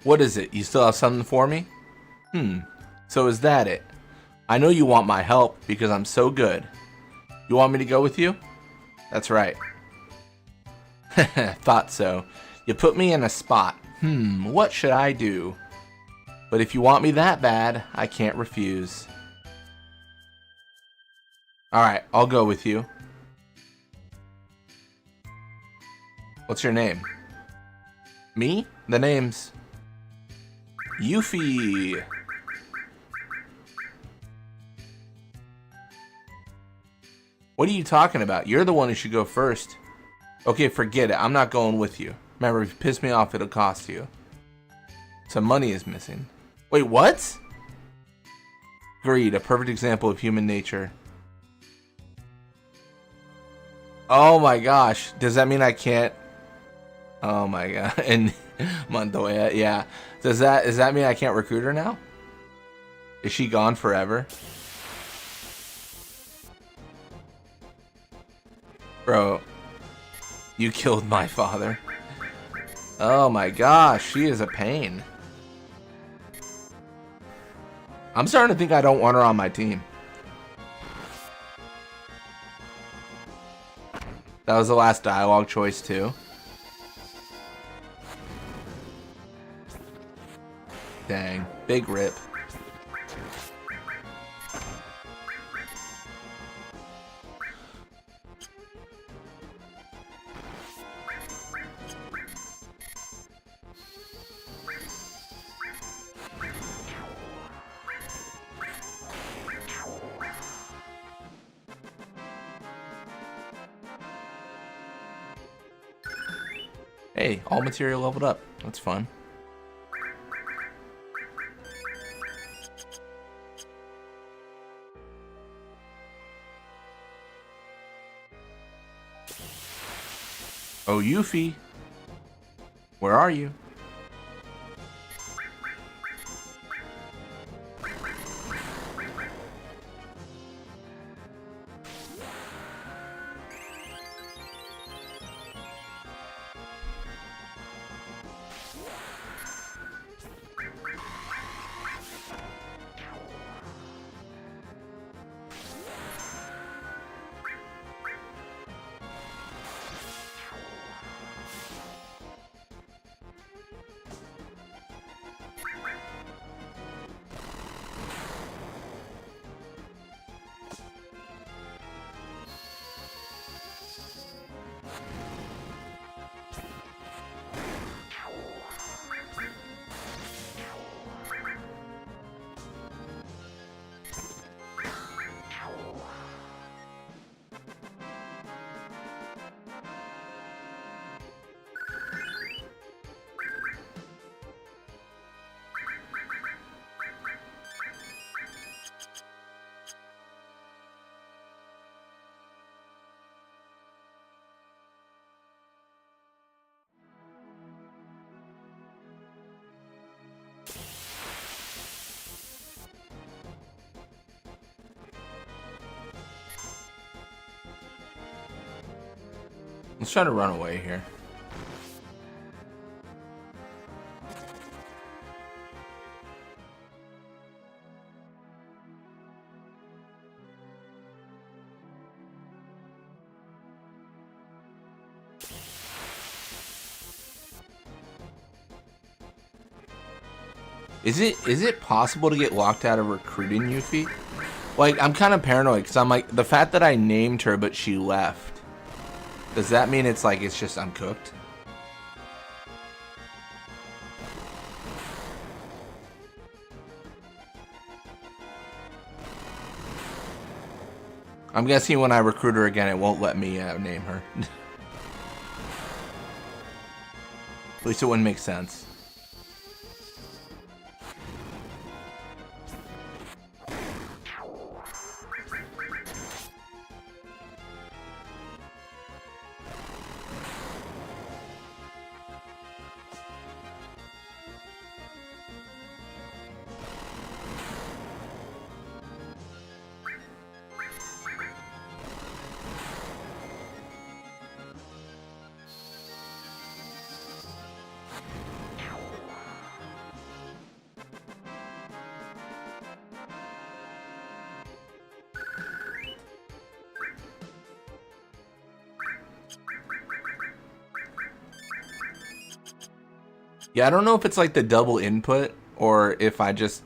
What is it? You still have something for me? So is that it? I know you want my help because I'm so good. You want me to go with you? That's right. Thought so. You put me in a spot. What should I do? But if you want me that bad, I can't refuse. Alright, I'll go with you. What's your name? Me? The name's Yuffie. What are you talking about? You're the one who should go first. Okay, forget it. I'm not going with you. Remember, if you piss me off, it'll cost you. Some money is missing. Wait, what? Greed, a perfect example of human nature. Oh my gosh. Does that mean I can't? Oh my god. And Montoya, yeah. Does that mean I can't recruit her now? Is she gone forever? Bro, you killed my father. Oh my gosh, she is a pain. I'm starting to think I don't want her on my team. That was the last dialogue choice too. Dang, big rip. Hey, all material leveled up. That's fun. Oh, Yuffie. Where are you? Let's try to run away here. Is it possible to get locked out of recruiting Yuffie? Like, I'm kind of paranoid because I'm like, the fact that I named her but she left. Does that mean it's like, it's just I'm cooked? I'm guessing when I recruit her again, it won't let me name her. At least it wouldn't make sense. Yeah, I don't know if it's like the double input or if I just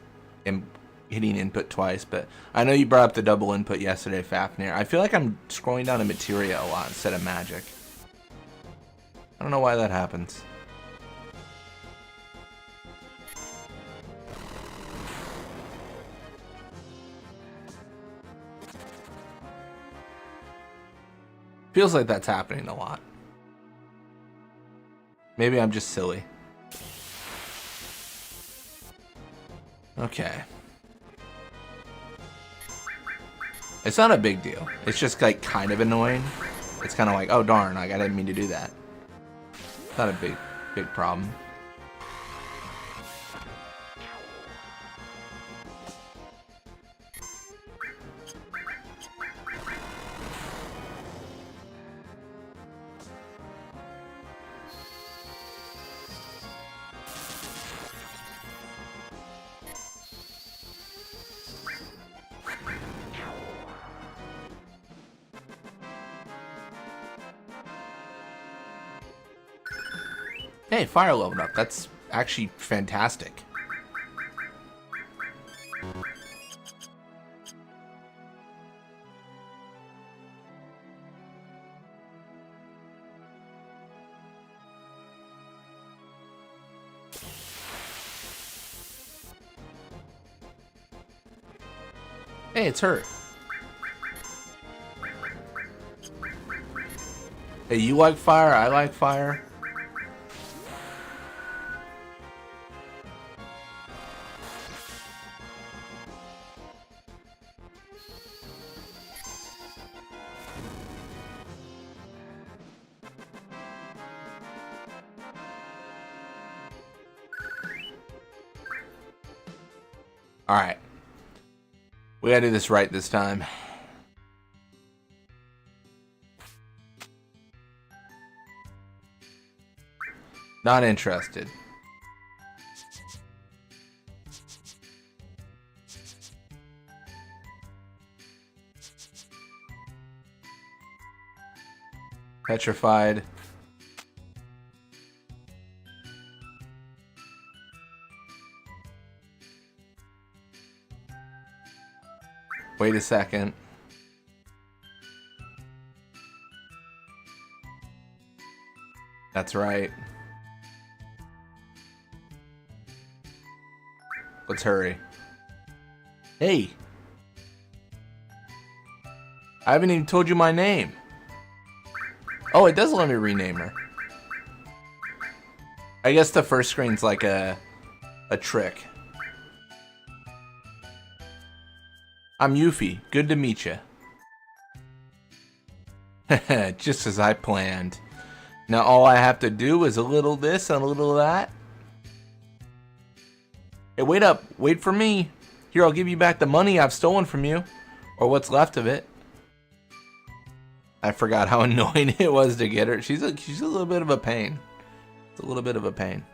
am hitting input twice. But I know you brought up the double input yesterday, Fafnir. I feel like I'm scrolling down to materia a lot instead of magic. I don't know why that happens. Feels like that's happening a lot. Maybe I'm just silly. Okay. It's not a big deal. It's just like kind of annoying. It's kind of like, oh darn, like I didn't mean to do that. It's not a big problem. Hey, fire leveled up. That's actually fantastic. Hey, it's her. Hey, you like fire? I like fire. Alright. We gotta do this right this time. Not interested. Petrified. Wait a second. That's right. Let's hurry. Hey. I haven't even told you my name. Oh, it does let me rename her. I guess the first screen's like a trick. I'm Yuffie. Good to meet you. Just as I planned. Now all I have to do is a little this and a little that. Hey, wait up. Wait for me. Here, I'll give you back the money I've stolen from you. Or what's left of it. I forgot how annoying it was to get her. She's a little bit of a pain. It's a little bit of a pain.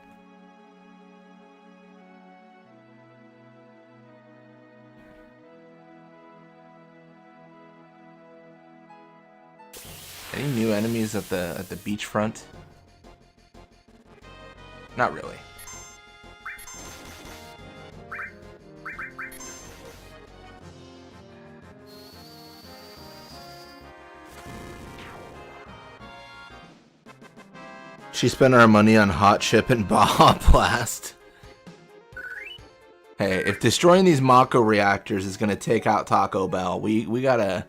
Any new enemies at the beachfront? Not really. She spent our money on Hot Chip and Baja Blast. Hey, if destroying these Mako reactors is gonna take out Taco Bell, we gotta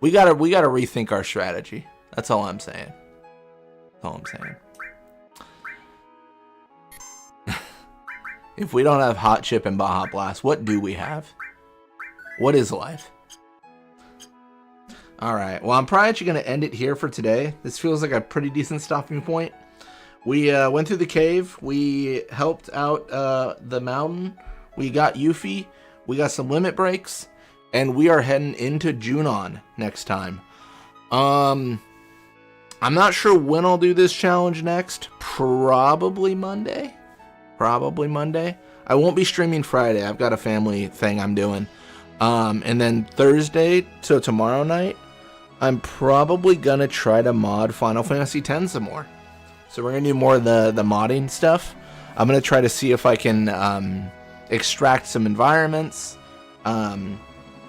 rethink our strategy. That's all I'm saying. That's all I'm saying. If we don't have Hot Chip and Baja Blast, what do we have? What is life? Alright, well, I'm probably actually going to end it here for today. This feels like a pretty decent stopping point. We went through the cave. We helped out the mountain. We got Yuffie. We got some limit breaks. And we are heading into Junon next time. I'm not sure when I'll do this challenge next. Probably Monday. Probably Monday. I won't be streaming Friday. I've got a family thing I'm doing. And then Thursday, so tomorrow night, I'm probably going to try to mod Final Fantasy X some more. So we're going to do more of the modding stuff. I'm gonna try to see if I can extract some environments, and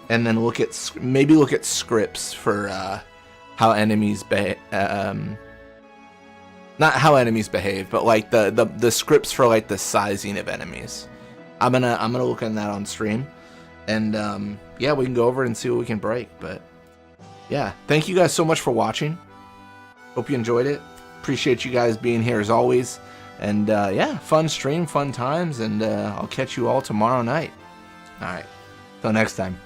then maybe look at scripts for how enemies not how enemies behave, but like the scripts for like the sizing of enemies. I'm gonna look at that on stream, and yeah, we can go over it and see what we can break. But yeah, thank you guys so much for watching. Hope you enjoyed it. Appreciate you guys being here as always. And yeah, fun stream, fun times, and I'll catch you all tomorrow night. All right, till next time.